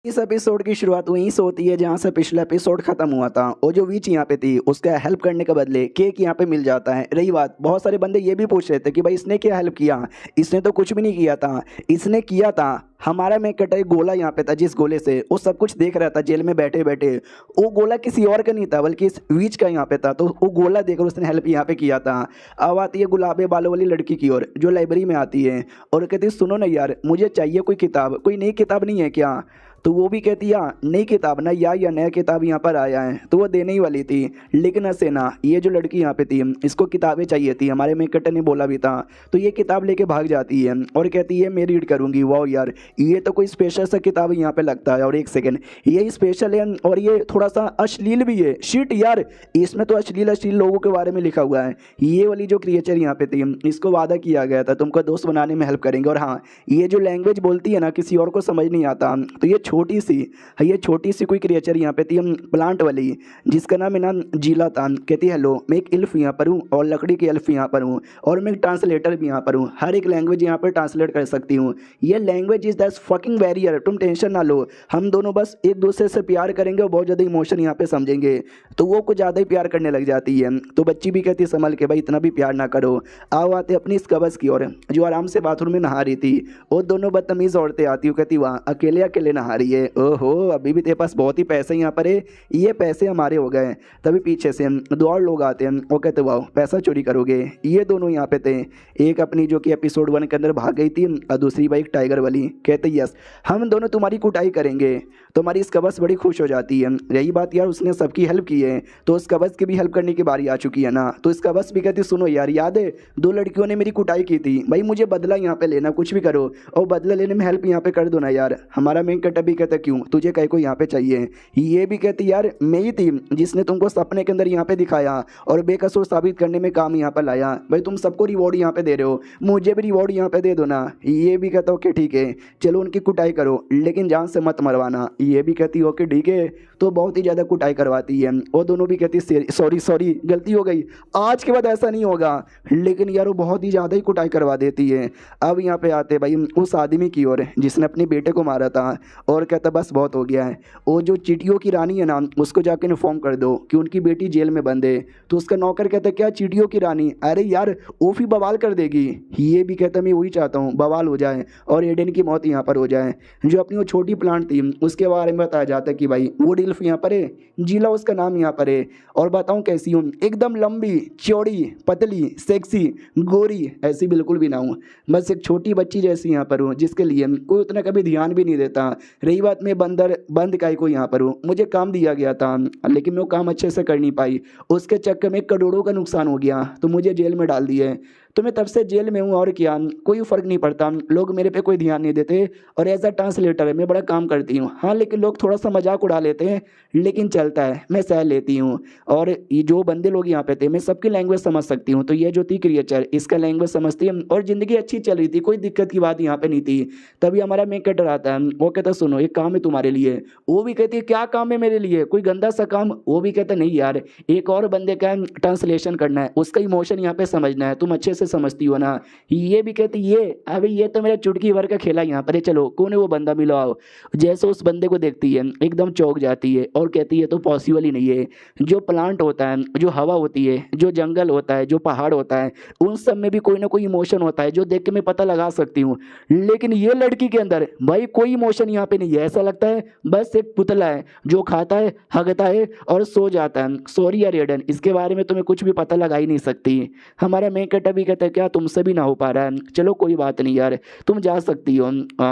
इस एपिसोड की शुरुआत वहीं से होती है जहां से पिछला एपिसोड खत्म हुआ था। और जो वीच यहाँ पे थी उसका हेल्प करने के बदले केक यहाँ पे मिल जाता है। रही बात, बहुत सारे बंदे ये भी पूछ रहे थे कि भाई इसने क्या हेल्प किया, इसने तो कुछ भी नहीं किया था। इसने किया था हमारा में कटा एक गोला यहाँ पे था, जिस गोले से वो सब कुछ देख रहा था जेल में बैठे बैठे, वो गोला किसी और का नहीं था बल्कि इस वीच का यहाँ पे था। तो वो गोला देखकर उसने हेल्प यहाँ पे किया था। अब आती है गुलाबे बालों वाली लड़की की ओर जो लाइब्रेरी में आती है और कहती है सुनो ना यार मुझे चाहिए कोई किताब, कोई नई किताब नहीं है क्या? तो वो भी कहती है नई किताब ना या नया किताब यहाँ पर आया है, तो वो देने ही वाली थी। लेकिन हसेना ये जो लड़की यहाँ पे थी इसको किताबें चाहिए थी, हमारे मेकटर ने बोला भी था। तो ये किताब लेके भाग जाती है और कहती है मैं रीड करूँगी। वाह यार ये तो कोई स्पेशल सा किताब यहाँ पे लगता है। और एक सेकेंड, ये स्पेशल है और ये थोड़ा सा अश्लील भी है। शिट यार इसमें तो अश्लील लोगों के बारे में लिखा हुआ है। ये वाली जो क्रिएचर यहाँ पे थी इसको वादा किया गया था तुमको दोस्त बनाने में हेल्प करेंगे। और हाँ ये जो लैंग्वेज बोलती है ना किसी और को समझ नहीं आता, तो ये ये छोटी सी कोई क्रिएचर यहाँ पे थी प्लांट वाली, जिसका नाम है ना जीला था। कहती हेलो, मैं एक इल्फ यहाँ पर हूँ और लकड़ी की इल्फ यहाँ पर हूँ, और मैं एक ट्रांसलेटर भी यहाँ पर हूँ, हर एक लैंग्वेज यहाँ पर ट्रांसलेट कर सकती हूँ। ये language is that fucking barrier, तुम टेंशन ना लो, हम दोनों बस एक दूसरे से प्यार करेंगे और बहुत ज़्यादा इमोशन यहाँ पे समझेंगे। तो वो कुछ ज़्यादा ही प्यार करने लग जाती है। तो बच्ची भी कहती है संभल के भाई, इतना भी प्यार ना करो। आओ आते अपनी इस कबज़ की ओर, जो आराम से बाथरूम में नहा रही थी। और दोनों बदतमीज़ औरतें आती हो, कहती वाह अकेले अकेले नहा रही है, ओहो अभी भी तेरे पास बहुत ही पैसे यहाँ पर है, ये पैसे हमारे हो गए। तभी पीछे से दो और लोग आते हैं, वो कहते वाह पैसा चोरी करोगे। ये दोनों यहाँ पे थे, एक अपनी जो कि एपिसोड 1 के अंदर भाग गई थी और दूसरी भाई एक टाइगर वाली। कहते यस हम दोनों तुम्हारी कुटाई करेंगे। तो हमारी इस कबज़ बड़ी खुश हो जाती है। रही बात यार उसने सबकी हेल्प की है, तो उस कबज़ की भी हेल्प करने की बारी आ चुकी है ना। तो इस कबज़ भी कहती सुनो यार, याद है 2 लड़कियों ने मेरी कुटाई की थी, भाई मुझे बदला यहाँ पे लेना, कुछ भी करो और बदला लेने में हेल्प यहाँ पे कर दो ना यार। हमारा मेन कट भी कहता क्यों तुझे कह को यहाँ पे चाहिए। ये भी कहती यार मैं ही थी जिसने तुमको सपने के अंदर यहाँ पे दिखाया और बेकसूर साबित करने में काम यहाँ पर लाया। भाई तुम सबको रिवॉर्ड यहाँ पे दे रहे हो, मुझे भी रिवॉर्ड यहाँ पे दे दो ना। ये भी कहता ओके ठीक है चलो उनकी कुटाई करो, लेकिन जान से मत मरवाना। ये भी कहती ओके ठीक है। तो बहुत ही ज़्यादा कुटाई करवाती है। और दोनों भी कहती सॉरी गलती हो गई, आज के बाद ऐसा नहीं होगा। लेकिन यार वो बहुत ही ज़्यादा ही कुटाई करवा देती है। अब यहाँ पे आते भाई उस आदमी की ओर जिसने अपने बेटे को मारा था, और कहता बस बहुत हो गया है। वो जो चींटियों की रानी है ना, उसको जाके इन्फॉर्म कर दो कि उनकी बेटी जेल में बंद है। तो उसका नौकर कहता क्या चींटियों की रानी, अरे यार वो भी बवाल कर देगी। ये भी कहता मैं वही चाहता हूँ बवाल हो जाए और एडन की मौत यहाँ पर हो जाए। जो अपनी वो छोटी प्लांट थी उसके बारे में बताया जाता है कि भाई वो डिल्फ यहाँ पर है, जीला उसका नाम यहाँ पर है। और बताऊँ कैसी हूँ, एकदम लंबी चौड़ी पतली सेक्सी गोरी, ऐसी बिल्कुल भी ना हूँ, बस एक छोटी बच्ची जैसी यहाँ पर हूँ जिसके लिए कोई उतना कभी ध्यान भी नहीं देता। रही बात मैं बंद काय को यहाँ पर हूँ, मुझे काम दिया गया था लेकिन मैं वो काम अच्छे से कर नहीं पाई, उसके चक्कर में करोड़ों का नुकसान हो गया तो मुझे जेल में डाल दिए। तो मैं तब से जेल में हूँ और क्या, कोई फ़र्क नहीं पड़ता, लोग मेरे पे कोई ध्यान नहीं देते। और एज अ ट्रांसलेटर है मैं बड़ा काम करती हूँ, हाँ लेकिन लोग थोड़ा सा मजाक उड़ा लेते हैं, लेकिन चलता है, मैं सह लेती हूँ। और ये जो बंदे लोग यहाँ पे थे मैं सबकी लैंग्वेज समझ सकती हूँ। तो ये जो थी क्रिएचर इसका लैंग्वेज समझती है और ज़िंदगी अच्छी चल रही थी, कोई दिक्कत की बात यहाँ पे नहीं थी। तभी हमारा मेन कैरेक्टर आता है, वो कहता सुनो एक काम है तुम्हारे लिए। वो भी कहती है क्या काम है मेरे लिए, कोई गंदा सा काम। वो भी कहता नहीं यार एक और बंदे का ट्रांसलेशन करना है, उसका इमोशन यहाँ पे समझना है, तुम अच्छे से समझती हो ना। ये भी कहती ये अबे ये तो मेरा चुटकी भर का खेला यहाँ पर है, चलो कौन है वो बंदा मिलो आओ। जैसे उस बंदे को देखती है एकदम चौंक जाती है और कहती है तो पॉसिबल ही नहीं है। जो प्लांट होता है, जो हवा होती है, जो जंगल होता है, जो पहाड़ होता है, उन सब में भी कोई ना कोई इमोशन होता है जो देख के मैं पता लगा सकती हूँ। लेकिन ये लड़की के अंदर भाई कोई इमोशन यहाँ पे नहीं है, ऐसा लगता है बस एक पुतला है जो खाता है हगता है और सो जाता है। सॉरी यार एडन, इसके बारे में तुम्हें कुछ भी पता लगा ही नहीं सकती। हमारा मेन कैरेक्टर भी कहता है क्या तुमसे भी ना हो पा रहा है, चलो कोई बात नहीं यार तुम जा सकती हो।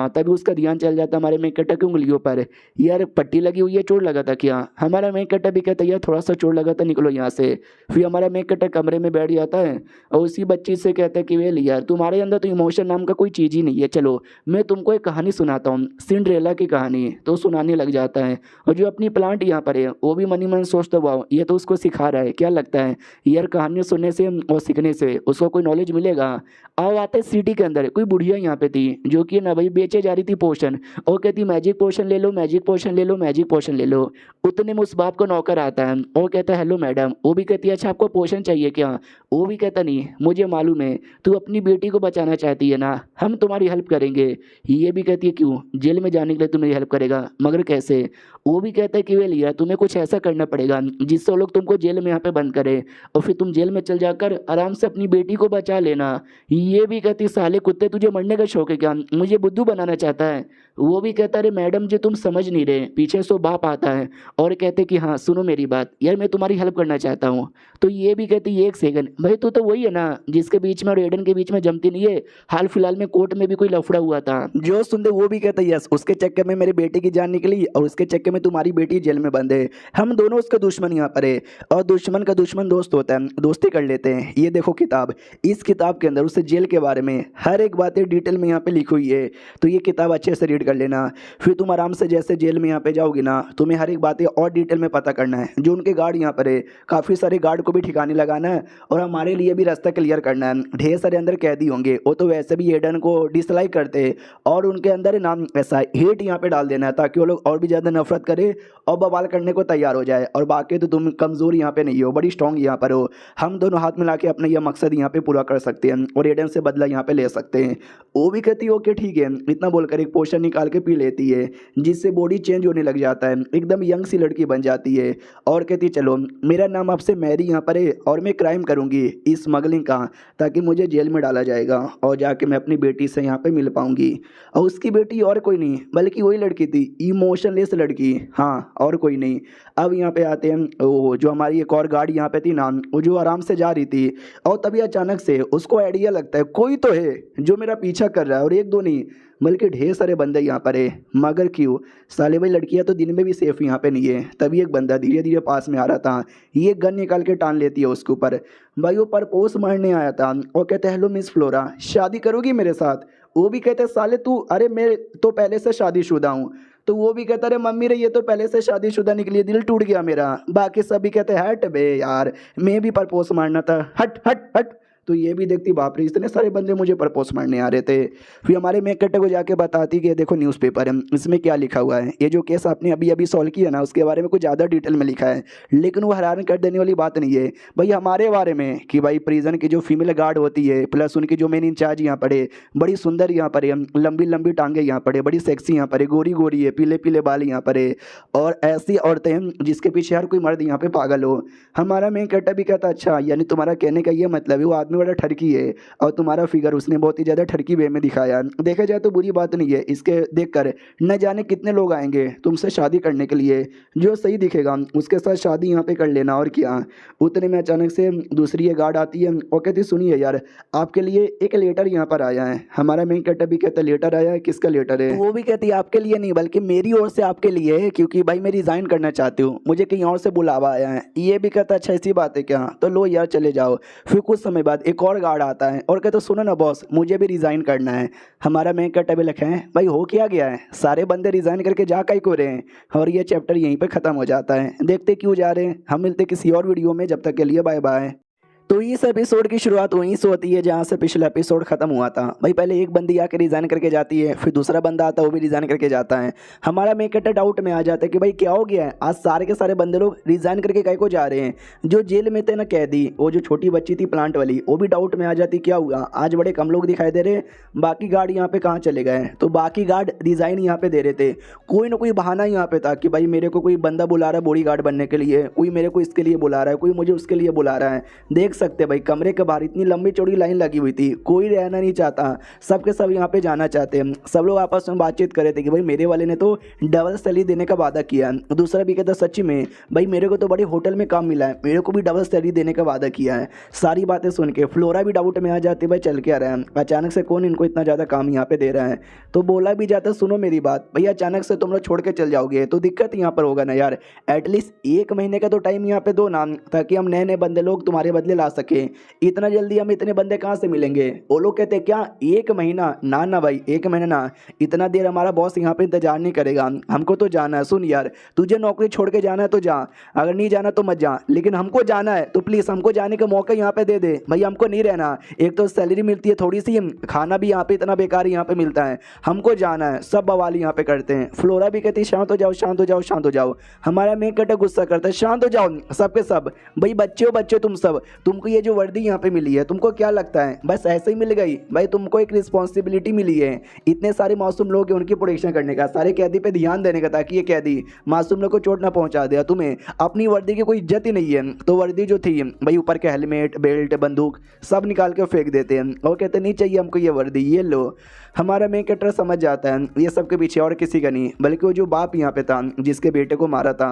तभी उसका ध्यान चल जाता है हमारे मेन कैरेक्टर की उंगलियों पर, यार पट्टी लगी हुई है चोट लगा था क्या। हमारा मेन कैरेक्टर भी कहता है यार थोड़ा सा चोट लगा था निकलो यहाँ से। फिर हमारा मेन कैरेक्टर कमरे में बैठ जाता है और उसी बच्ची से कहता है कि वेल यार तुम्हारे अंदर तो इमोशन नाम का कोई चीज़ ही नहीं है, चलो मैं तुमको एक कहानी सुनाता हूँ, सिंड्रेला की कहानी। तो सुनाने लग जाता है और जो अपनी प्लांट यहाँ पर है वो भी मनी मन सोचता हुआ ये तो उसको सिखा रहा है, क्या लगता है यार कहानियाँ सुनने से और सीखने से उसको कोई नॉलेज मिलेगा। आओ आते सिटी के अंदर कोई बुढ़िया यहाँ पे थी जो कि ना भाई बेचे जा रही थी पोशन, और कहती मैजिक पोशन ले लो मैजिक पोशन ले लो मैजिक पोशन ले लो। उतने में उस बाप को नौकर आता है और कहता है हेलो मैडम। वो भी कहती है अच्छा आपको पोशन चाहिए क्या। वो भी कहता नहीं मुझे मालूम है तू अपनी बेटी को बचाना चाहती है ना, हम तुम्हारी हेल्प करेंगे। ये भी कहती है क्यों, जेल में जाने के लिए तू मेरी हेल्प करेगा, मगर कैसे। वो भी कहता है कि वे लिया तुम्हें कुछ ऐसा करना पड़ेगा जिससे वो लोग तुमको जेल में यहाँ पे बंद करे और फिर तुम जेल में चल जाकर आराम से अपनी बेटी को बचा लेना। ये भी कहती साले कुत्ते तुझे मरने का शौक है क्या, मुझे बुद्धू बनाना चाहता है। वो भी कहता अरे मैडम जी तुम समझ नहीं रहे। पीछे से बाप आता है और कहते कि हाँ सुनो मेरी बात यार मैं तुम्हारी हेल्प करना चाहता हूँ। तो ये भी कहती एक सेकंड भाई तू तो वही है ना जिसके बीच में और एडन के बीच में जमती नहीं है, हाल फिलहाल में कोर्ट में भी कोई लफड़ा हुआ था। जो सुनते वो भी कहता यस उसके चक्कर में मेरी बेटी की जान निकली और उसके चक्कर में तुम्हारी बेटी जेल में बंद है, हम दोनों उसके दुश्मन यहाँ पर है और दुश्मन का दुश्मन दोस्त होता है, दोस्ती कर लेते हैं। ये देखो किताब, इस किताब के अंदर उसे जेल के बारे में हर एक बातें डिटेल में यहाँ पे लिखी हुई है। तो ये किताब अच्छे से रीड कर लेना, फिर तुम आराम से जैसे जेल में यहाँ पे जाओगी ना, तुम्हें हर एक बातें और डिटेल में पता करना है। जो उनके गार्ड यहाँ पर है, काफ़ी सारे गार्ड को भी ठिकाने लगाना है और हमारे लिए भी रास्ता क्लियर करना है। ढेर सारे अंदर कैदी होंगे, वो तो वैसे भी एडन को डिसलाइक करते हैं और उनके अंदर नाम ऐसा हेट यहाँ पे डाल देना है ताकि वो लोग और भी ज़्यादा नफरत करे और बवाल करने को तैयार हो जाए। और बाकी तो तुम कमज़ोर यहाँ पे नहीं हो, बड़ी स्ट्रॉन्ग यहाँ पर हो। हम दोनों हाथ मिला के अपना यह मकसद यहाँ पे पूरा कर सकते हैं और एडन से बदला यहाँ पे ले सकते हैं। वो भी कहती है ओके ठीक है, इतना बोलकर एक पोशन निकाल के पी लेती है जिससे बॉडी चेंज होने लग जाता है, एकदम यंग सी लड़की बन जाती है और कहती है चलो मेरा नाम आपसे मैरी यहाँ पर है और मैं क्राइम करूँगी स्मगलिंग का, ताकि मुझे जेल में डाला जाएगा और जाके मैं अपनी बेटी से यहाँ पे मिल पाऊँगी। और उसकी बेटी और कोई नहीं बल्कि वही लड़की थी, इमोशनलेस लड़की, हाँ और कोई नहीं। अब यहाँ पे आते हैं वो जो हमारी एक और गाड़ी यहाँ पे थी ना, वो जो आराम से जा रही थी और तभी अचानक से उसको आइडिया लगता है कोई तो है जो मेरा पीछा कर रहा है और एक दो नहीं बल्कि ढेर सारे बंदे यहाँ पर है। मगर क्यों साले भाई, लड़कियाँ तो दिन में भी सेफ यहाँ पे नहीं है। तभी एक बंदा धीरे धीरे पास में आ रहा था, ये गन निकाल के टान लेती है उसके ऊपर। भाई वो परपोज मारने आया था और कहते हेलो मिस फ्लोरा, शादी करोगी मेरे साथ? वो भी कहते साले तू, अरे मैं तो पहले से शादीशुदा हूँ। तो वो भी कहता अरे मम्मी रे ये तो पहले से शादीशुदा निकली, दिल टूट गया मेरा। बाकी सभी कहते हट बे यार, मैं भी परपोज मारना था, हट हट हट। तो ये भी देखती बाप रे इतने सारे बंदे मुझे प्रपोज मारने आ रहे थे। फिर हमारे मेक कट्टे को जाके बताती कि देखो न्यूज़पेपर है, इसमें क्या लिखा हुआ है, ये जो केस आपने अभी अभी सॉल्व किया ना उसके बारे में कुछ ज़्यादा डिटेल में लिखा है, लेकिन वो हैरान कर देने वाली बात नहीं है भाई हमारे बारे में कि भाई प्रिजन की जो फीमेल गार्ड होती है प्लस उनकी जो मेन इंचार्ज यहाँ पड़े, बड़ी सुंदर यहाँ पर है, लंबी लंबी टांगे यहाँ पर है, बड़ी सेक्सी यहाँ पर है, गोरी गोरी है, पीले पीले बाल यहाँ पर है और ऐसी औरतें हैं जिसके पीछे हर कोई मर्द यहाँ पे पागल हो। हमारा मेन कट्टा भी कहता अच्छा यानी तुम्हारा कहने का ये मतलब है वो आदमी बड़ा ठरकी है और तुम्हारा फिगर उसने बहुत ही ज़्यादा ठरकी वे में दिखाया। देखा जाए तो बुरी बात नहीं है, इसके देखकर न जाने कितने लोग आएंगे तुमसे शादी करने के लिए, जो सही दिखेगा उसके साथ शादी यहाँ पे कर लेना और क्या। उतने में अचानक से दूसरी ये गार्ड आती है और कहती सुनिए यार आपके लिए एक लेटर यहाँ पर आया है। हमारा मेन कट्टा भी कहता लेटर आया है, किसका लेटर है? वो भी कहती है आपके लिए नहीं बल्कि मेरी ओर से आपके लिए है, क्योंकि भाई मैं रिज़ाइन करना चाहती हूँ, मुझे कहीं और से बुलावा आया है। ये भी कहता अच्छा ऐसी बात है क्या, तो लो यार चले जाओ। फिर कुछ समय बाद एक और गार्ड आता है और कहते सुनो ना बॉस मुझे भी रिज़ाइन करना है। हमारा मेन कट्टा भी लिखा है भाई हो क्या गया है, सारे बंदे रिज़ाइन करके जा कहीं को रहे हैं। और ये चैप्टर यहीं पे ख़त्म हो जाता है। देखते क्यों जा रहे हैं, हम मिलते किसी और वीडियो में, जब तक के लिए बाय बाय। तो इस एपिसोड की शुरुआत वहीं से होती है जहाँ से पिछला एपिसोड खत्म हुआ था। भाई पहले एक बंदी आके रिजाइन करके जाती है, फिर दूसरा बंदा आता है वो भी रिजाइन करके जाता है। हमारा मेन कट्टा डाउट में आ जाता है कि भाई क्या हो गया है, आज सारे के सारे बंदे लोग रिजाइन करके कहीं को जा रहे हैं। जो जेल में थे ना कैदी, वो जो छोटी बच्ची थी प्लांट वाली, वो भी डाउट में आ जाती क्या हुआ, आज बड़े कम लोग दिखाई दे रहे, बाकी गार्ड यहाँ पे कहाँ चले गए। तो बाकी गार्ड रिजाइन यहाँ पे दे रहे थे, कोई ना कोई बहाना यहाँ पे था कि भाई मेरे को कोई बंदा बुला रहा है बॉडी गार्ड बनने के लिए, कोई मेरे को इसके लिए बुला रहा है, कोई मुझे उसके लिए बुला रहा है। देख सकते भाई कमरे के बाहर इतनी लंबी चौड़ी लाइन लगी हुई थी, कोई रहना नहीं चाहता, सबके सब यहाँ पे जाना चाहते हैं। सब लोग आपस में बातचीत कर रहे थे कि भाई मेरे वाले ने तो डबल सैलरी देने का वादा किया। दूसरा भी कहता सच्ची में भाई मेरे को तो बड़े होटल में काम मिला है, मेरे को भी डबल सैलरी देने का वादा किया है। सारी बातें सुन के फ्लोरा भी डाउट में आ जाती भाई चल के आ रहा है, अचानक से कौन इनको इतना ज़्यादा काम यहाँ पे दे रहा है। तो बोला भी जाता सुनो मेरी बात, भैया अचानक से तुम लोग छोड़ के चल जाओगे तो दिक्कत यहाँ पर होगा ना यार, एटलीस्ट 1 महीने का तो टाइम यहाँ पे दो ना, ताकि हम नए नए बंदे लोग तुम्हारे बदले ला सके। इतना जल्दी हम इतने बंदे कहाँ से मिलेंगे। वो लोग कहते हैं क्या 1 महीना, ना ना भाई 1 महीना ना, इतना देर हमारा बॉस यहाँ पे इंतजार नहीं करेगा, हमको तो जाना है। सुन यार तुझे नौकरी छोड़ के जाना है तो जा, अगर नहीं जाना तो मत जा, लेकिन हमको जाना है तो प्लीज़ हमको जाने का मौका यहाँ पे दे दे भाई, हमको नहीं रहना। एक तो सैलरी मिलती है थोड़ी सी, खाना भी यहाँ पे इतना बेकार यहाँ पे मिलता है, हमको जाना है। सब बवाल यहाँ पे करते हैं। फ्लोरा भी कहती शांत हो जाओ शांत हो जाओ शांत हो जाओ। हमारा मेन कट्टा गुस्सा करता है शांत हो जाओ सबके सब, भाई बच्चे हो बच्चे तुम सब, तुमको ये जो वर्दी यहाँ पे मिली है तुमको क्या लगता है बस ऐसे ही मिल गई? भाई तुमको एक रिस्पॉन्सिबिलिटी मिली है, इतने सारे मासूम लोग हैं उनकी प्रोटेक्शन करने का, सारे कैदी पे ध्यान देने का, ताकि ये कैदी मासूम लोग को चोट ना पहुंचा दिया। तुम्हें अपनी वर्दी की कोई इज्जत ही नहीं है। तो वर्दी जो थी भाई ऊपर के हेलमेट बेल्ट बंदूक सब निकाल के फेंक देते हैं और कहते नहीं चाहिए हमको ये वर्दी, ये लो। हमारा मेन कैरेक्टर समझ जाता है ये सब के पीछे और किसी का नहीं बल्कि वो जो बाप यहाँ पे था जिसके बेटे को मारा था,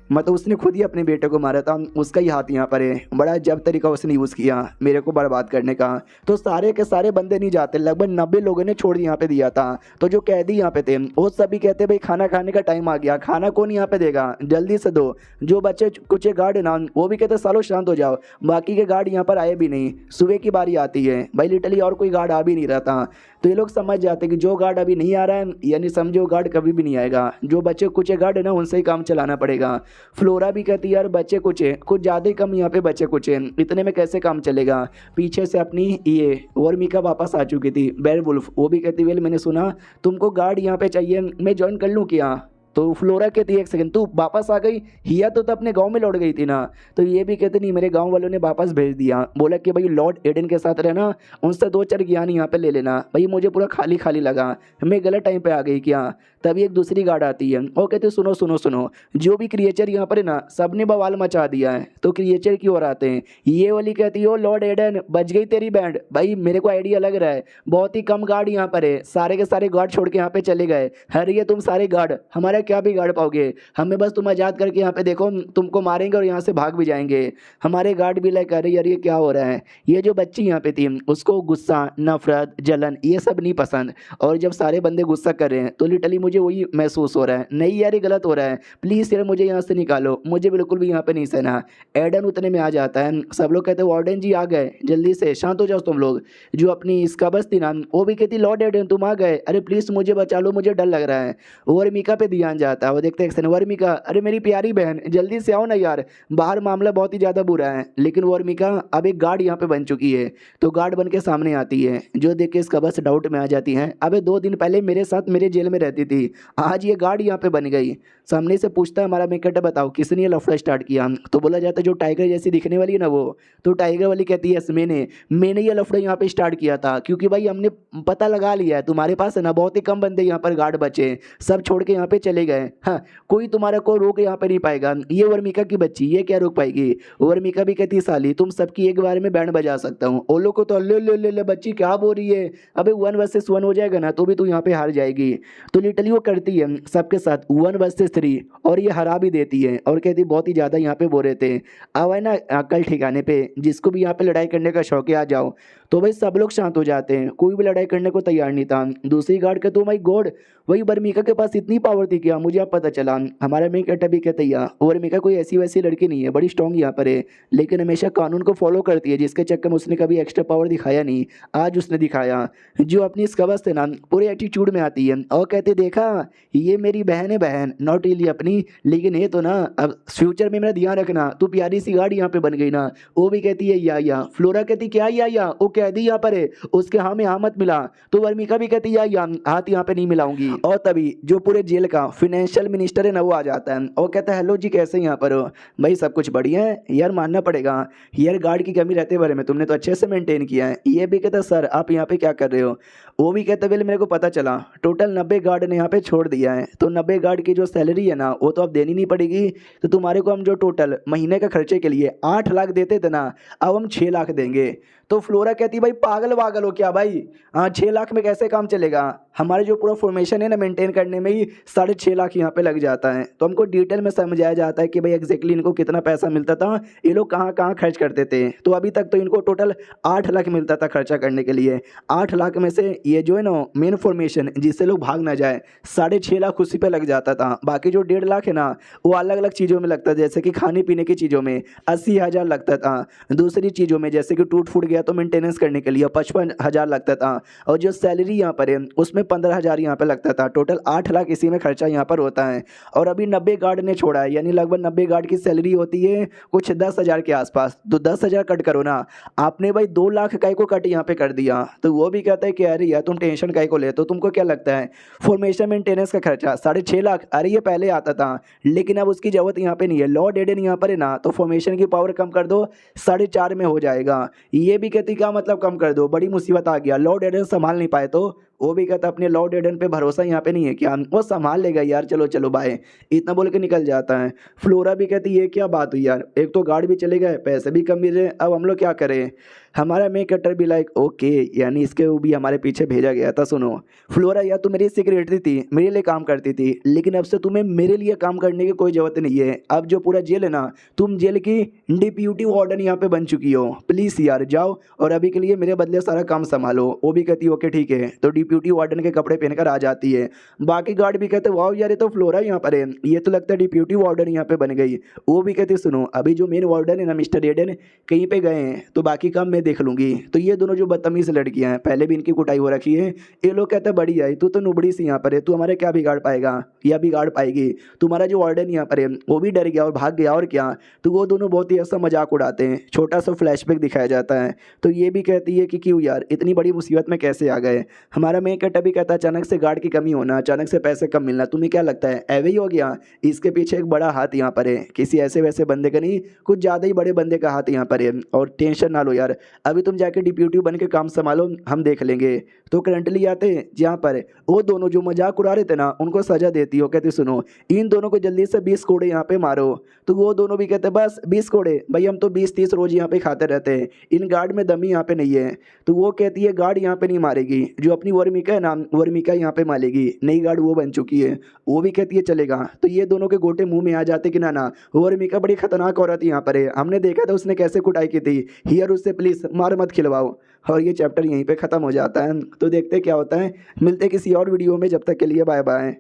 मतलब उसने खुद ही अपने बेटे को मारा था, उसका ही हाथ यहाँ पर है। बड़ा जब तरीका उसने यूज़ किया मेरे को बर्बाद करने का। तो सारे के सारे बंदे नहीं जाते, लगभग 90 लोगों ने छोड़ यहाँ पे दिया था। तो जो कैदी यहाँ पे थे वो सभी कहते भाई खाना खाने का टाइम आ गया, खाना कौन यहाँ पे देगा, जल्दी से दो। जो बच्चे कुछ गार्ड ना वो भी कहते सालो शांत हो जाओ। बाकी के गार्ड यहाँ पर आए भी नहीं, सुबह की बारी आती है भाई, लिटरली और कोई गार्ड आ भी नहीं रहा था। तो ये लोग समझ जाते कि जो गार्ड अभी नहीं आ रहा है यानी समझो गार्ड कभी भी नहीं आएगा। जो बच्चे कुछ गार्ड है ना उनसे ही काम चलाना पड़ेगा। फ्लोरा भी कहती है यार बच्चे कुछ है, कुछ ज़्यादा ही कम यहाँ पे बच्चे कुछ है, इतने में कैसे काम चलेगा। पीछे से अपनी ये वर्मिका वापस आ चुकी थी बेयरवुल्फ, वो भी कहती वेल मैंने सुना तुमको गार्ड यहाँ पे चाहिए, मैं ज्वाइन कर लूँ क्या। तो फ्लोरा कहती है एक सेकंड तू वापस आ गई, हिया तो अपने गांव में लौट गई थी ना। तो ये भी कहते नहीं मेरे गांव वालों ने वापस भेज दिया, बोला कि भाई लॉर्ड एडन के साथ रहना, उनसे 2-4 ज्ञान यहाँ पे ले लेना। भाई मुझे पूरा खाली खाली लगा, मैं गलत टाइम पे आ गई क्या। तभी एक दूसरी गार्ड आती है और कहते सुनो सुनो सुनो, जो भी क्रिएचर यहाँ पर है ना सब ने बवाल मचा दिया है। तो क्रिएचर की ओर आते हैं, ये वाली कहती हो लॉर्ड एडन बच गई तेरी बैंड। भाई मेरे को आइडिया लग रहा है बहुत ही कम गार्ड यहाँ पर है, सारे के सारे गार्ड छोड़ के यहाँ पे चले गए। अरे ये तुम सारे गार्ड हमारा क्या बिगाड़ पाओगे, हमें बस तुम आज़ाद करके यहाँ पे देखो तुमको मारेंगे और यहाँ से भाग भी जाएंगे। हमारे गार्ड भी लाइक अरे यार ये क्या हो रहा है। ये जो बच्ची यहाँ पे थी उसको गुस्सा नफरत जलन ये सब नहीं पसंद, और जब सारे बंदे गुस्सा कर रहे हैं तो लिटरली मुझे वही महसूस हो रहा है नहीं यार ये गलत हो रहा है, प्लीज़ यार मुझे यहाँ से निकालो, मुझे बिल्कुल भी यहाँ पे नहीं सहना। एडन उतने में आ जाता है, सब लोग कहते हैं वार्डन जी आ गए, जल्दी से शांत हो जाओ तुम लोग। जो अपनी इसका बस थी ना वो भी कहती लॉर्ड एडन तुम आ गए, अरे प्लीज़ मुझे बचा लो, मुझे डर लग रहा है। वर्मिका पे ध्यान जाता है, वो देखते हैं वर्मिका अरे मेरी प्यारी बहन जल्दी से आओ ना यार, बाहर मामला बहुत ही ज़्यादा बुरा है। लेकिन वर्मिका अब एक गार्ड यहाँ पे बन चुकी है, तो गार्ड बन के सामने आती है, जो देख के इसका बस डाउट में आ जाती है अबे 2 दिन पहले मेरे साथ मेरे जेल में रहती थी, आज ये गार्ड यहाँ पे बन गई। सामने से पूछता है हमारा मेकट बताओ किसने ये लफड़ा स्टार्ट किया। तो बोला जाता है जो टाइगर जैसी दिखने वाली है ना वो। तो टाइगर वाली कहती है मैंने ये लफड़ा यहाँ पे स्टार्ट किया था, क्योंकि भाई हमने पता लगा लिया है तुम्हारे पास है ना बहुत ही कम बंदे यहाँ पर गार्ड बचे, सब छोड़ के यहाँ पे चले गए। हाँ कोई तुम्हारा को रोक यहाँ पे नहीं पाएगा। ये वर्मिका की बच्ची ये क्या रोक पाएगी। वर्मिका भी कहती साली तुम सबकी एक बार में बैंड बजा सकता हूँ। ओलो को तो ले बच्ची क्या बोल रही है, अबे 1 वर्सेस 1 हो जाएगा ना तो भी तू यहाँ पे हार जाएगी। तो लिटरली वो करती है सबके साथ 1 वर्सेस 3 और ये हरा भी देती है और कहती बहुत ही ज़्यादा यहाँ पे बोल रहे थे अब है ना अकल ठिकाने पे, जिसको भी यहाँ पे लड़ाई करने का शौक है आ जाओ। तो भाई सब लोग शांत हो जाते हैं, कोई भी लड़ाई करने को तैयार नहीं था। दूसरी गार्ड का तो माई गॉड वही वर्मिका के पास इतनी पावर थी क्या, मुझे अब पता चला। हमारा मेक अटबी कहते हैं वर्मिका कोई ऐसी वैसी लड़की नहीं है, बड़ी स्ट्रॉन्ग यहाँ पर है, लेकिन हमेशा कानून को फॉलो करती है, जिसके चक्कर में उसने कभी एक्स्ट्रा पावर दिखाया नहीं, आज उसने दिखाया। जो अपनी इस कवच से ना पूरे एटीट्यूड में आती है और कहते देखा ये मेरी बहन है, बहन नॉट रियली अपनी, लेकिन ये तो ना अब फ्यूचर में मेरा ध्यान रखना, तू प्यारी सी गाड़ी यहाँ पे बन गई ना। वो भी कहती है या फ्लोरा कहती क्या या वो कैदी यहाँ पर है उसके हाँ में हाँ मत मिला। तो वर्मिका भी कहती या हाथ यहाँ पे नहीं मिलाऊंगी। और तभी जो पूरे जेल का फाइनेंशियल मिनिस्टर है ना वो आ जाता है और कहता है हेलो जी कैसे यहाँ पर हो। भाई सब कुछ बढ़िया है यार, मानना पड़ेगा यार गार्ड की कमी रहते बारे में तुमने तो अच्छे से मेंटेन किया है। ये भी कहता सर आप यहाँ पे क्या कर रहे हो। वो भी कहता वेल मेरे को पता चला टोटल 90 गार्ड ने यहाँ पे छोड़ दिया है, तो 90 गार्ड की जो सैलरी है ना वो तो अब देनी नहीं पड़ेगी, तो तुम्हारे को हम जो टोटल महीने का खर्चे के लिए 8 लाख देते थे ना अब हम 6 लाख देंगे। तो फ्लोरा कहती भाई पागल वागल हो क्या भाई, 6 लाख में कैसे काम चलेगा, हमारे जो पूरा फॉर्मेशन है ना मेंटेन करने में ही 6.5 लाख यहाँ पे लग जाता है। तो हमको डिटेल में समझाया जाता है कि भाई एग्जैक्टली इनको कितना पैसा मिलता था, ये लोग कहाँ कहाँ खर्च करते थे। तो अभी तक तो इनको टोटल 8 लाख मिलता था खर्चा करने के लिए। 8 लाख में से ये जो है ना मेन फॉर्मेशन जिससे लोग भाग ना जाए 6.5 लाख उसी पे लग जाता था, बाकी जो 1.5 लाख है ना वो अलग अलग चीज़ों में लगता था, जैसे कि खाने पीने की चीज़ों में 80,000 लगता था, दूसरी चीज़ों में जैसे कि टूट फूट गया तो मेंटेनेंस करने के लिए 55,000 लगता था, और जो सैलरी यहाँ पर है उसमें 15,000 यहाँ पर लगता था। टोटल 8 लाख इसी में खर्चा यहाँ पर होता है। और अभी 90 गार्ड ने छोड़ा है, यानी लगभग 90 गार्ड की सैलरी होती है कुछ 10,000 के आसपास, तो 10,000 कट करो ना, आपने भाई 2 लाख काय को कट यहाँ पे कर दिया। तो वो भी कहता है कि अरे यार तुम टेंशन काय को लेते हो, तुमको क्या लगता है फॉर्मेशन मेंटेनेंस का खर्चा 6.5 लाख, अरे ये पहले आता था लेकिन अब उसकी जरूरत यहाँ पे नहीं है। लॉर्ड एडन यहाँ पर है ना तो फॉर्मेशन की पावर कम कर दो 4.5 में हो जाएगा। ये भी कहती क्या मतलब कम कर दो, बड़ी मुसीबत आ गया, लॉर्ड एडन संभाल नहीं पाए तो वो भी कहता अपने लॉर्ड एडन पे भरोसा यहाँ पे नहीं है क्या, वो संभाल लेगा यार, चलो चलो बाय, इतना बोल के निकल जाता है। फ्लोरा भी कहती ये क्या बात हुई यार, एक तो गार्ड भी चले गए, पैसे भी कम मिल रहे, अब हम लोग क्या करें। हमारा मेन कटर भी लाइक ओके, यानी इसके वो भी हमारे पीछे भेजा गया था। सुनो फ्लोरा, यार तू मेरी सिक्योरिटी थी, मेरे लिए काम करती थी, लेकिन अब से तुम्हें मेरे लिए काम करने की कोई ज़रूरत नहीं है। अब जो पूरा जेल है ना, तुम जेल की डिप्यूटी वार्डन यहाँ पे बन चुकी हो, प्लीज़ यार जाओ और अभी के लिए मेरे बदले सारा काम संभालो। वो भी कहती ओके ठीक है, तो डिप्यूटी वार्डन के कपड़े पहनकर आ जाती है। बाकी गार्ड भी कहते वाह यार ये तो फ्लोरा यहाँ पर है, ये तो लगता है डिप्यूटी वार्डन यहाँ पे बन गई। वो भी कहती सुनो, अभी जो मेन वार्डन है ना मिस्टर एडन कहीं पे गए हैं, तो बाकी काम मैं देख लूंगी। तो ये दोनों जो बदतमीज लड़कियां हैं, पहले भी इनकी कुटाई हो रखी है, ये लोग कहते हैं बढ़िया है, तू तो नुबड़ी सी यहाँ पर है, तू हमारे क्या बिगाड़ पाएगा या बिगाड़ पाएगी, तुम्हारा जो वार्डन यहाँ पर है वो भी डर गया और भाग गया और क्या। तो वो दोनों बहुत ही ऐसा मजाक उड़ाते हैं, छोटा सा फ्लैशबैक दिखाया जाता है। तो ये भी कहती है कि क्यों यार इतनी बड़ी मुसीबत में कैसे आ गए। हमारा मेन कट्टा भी कहता है अचानक से गार्ड की कमी होना, अचानक से पैसे कम मिलना, तुम्हें क्या लगता है ऐवे ही हो गया, इसके पीछे एक बड़ा हाथ यहाँ पर है, किसी ऐसे वैसे बंदे का नहीं, कुछ ज़्यादा ही बड़े बंदे का हाथ यहाँ पर है। और टेंशन ना लो यार, अभी तुम जाके डिप्यूटी बन के काम संभालो, हम देख लेंगे। तो करंटली आते हैं जहाँ पर वो दोनों जो मजाक उड़ा रहे थे ना, उनको सजा देती हो, कहती सुनो इन दोनों को जल्दी से 20 कोड़े यहाँ पे मारो। तो वो दोनों भी कहते बस 20 कोड़े, भाई हम तो 20-30 रोज यहाँ पे खाते रहते हैं, इन गार्ड में दम ही यहाँ पे नहीं है। तो वो कहती है गार्ड यहाँ पे नहीं मारेगी, जो अपनी वर्मिका है ना, वर्मिका यहाँ पे मारेगी, नई गार्ड वो बन चुकी है। वो भी कहती है चलेगा। तो ये दोनों के गोटे मुंह में आ जाते कि ना ना वर्मिका बड़ी खतरनाक औरत यहाँ पर है, हमने देखा था उसने कैसे कुटाई की थी, हियर उससे प्लीज मार मत खिलवाओ। और ये चैप्टर यहीं पे ख़त्म हो जाता है। तो देखते क्या होता है, मिलते किसी और वीडियो में, जब तक के लिए बाय बाय।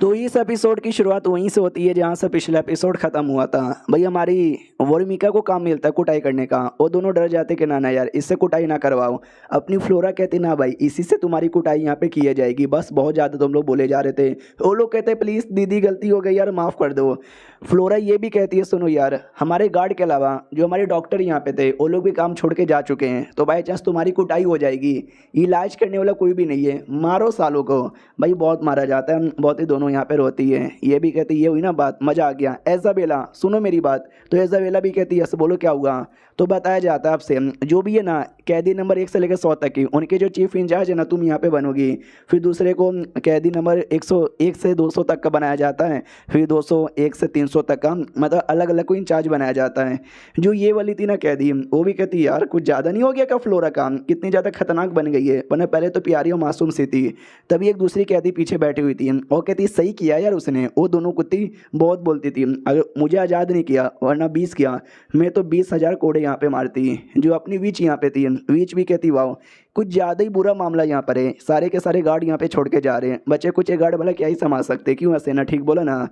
तो इस एपिसोड की शुरुआत वहीं से होती है जहाँ से पिछला एपिसोड खत्म हुआ था। भाई हमारी वर्मिका को काम मिलता है कुटाई करने का, वो दोनों डर जाते कि ना ना यार इससे कुटाई ना करवाओ। अपनी फ्लोरा कहती ना भाई इसी से तुम्हारी कुटाई यहाँ पे की जाएगी, बस बहुत ज़्यादा तुम लोग बोले जा रहे थे। वो लोग कहते प्लीज़ दीदी गलती हो गई यार माफ़ कर दो। फ्लोरा ये भी कहती है सुनो यार, हमारे गार्ड के अलावा जो हमारे डॉक्टर यहाँ पे थे वो लोग भी काम छोड़ के जा चुके हैं, तो बाई चांस तुम्हारी कुटाई हो जाएगी, इलाज करने वाला कोई भी नहीं है, मारो सालों को। भाई बहुत मारा जाता है, बहुत ही दोनों यहाँ पे रोती है। ये भी कहती ये हुई ना बात, मज़ा आ गया। एजाबेला सुनो मेरी बात, तो एजाबेला भी कहती है यस बोलो क्या हुआ। तो बताया जाता है आपसे जो भी है ना कैदी नंबर 1 से लेकर 100 तक की उनके जो चीफ इंचार्ज है ना तुम यहाँ पे बनोगी। फिर दूसरे को कैदी नंबर 101 से 200 तक का बनाया जाता है, फिर 201 से 300 तक का, मतलब अलग अलग को इंचार्ज बनाया जाता है। जो ये वाली थी ना कैदी, वो भी कहती यार कुछ ज़्यादा नहीं हो गया क्या फ्लोरा का, कितनी ज़्यादा खतरनाक बन गई है, वरना पहले तो प्यारी और मासूम सी थी। तभी एक दूसरी कैदी पीछे बैठी हुई थी, वो कहती सही किया यार उसने, वो दोनों कुत्ती बहुत बोलती थी, अगर मुझे आज़ाद नहीं किया वरना 20 किया, मैं तो 20,000 कोड़े यहाँ पे मारती। जो अपनी वीच यहाँ पे थी, वीच भी कहती वाह कुछ ज़्यादा ही बुरा मामला यहाँ पर है, सारे के सारे गार्ड यहाँ पे छोड़ के जा रहे हैं, बच्चे कुछ एक गार्ड भला क्या ही संभाल सकते, क्यों हसीना ठीक बोला ना।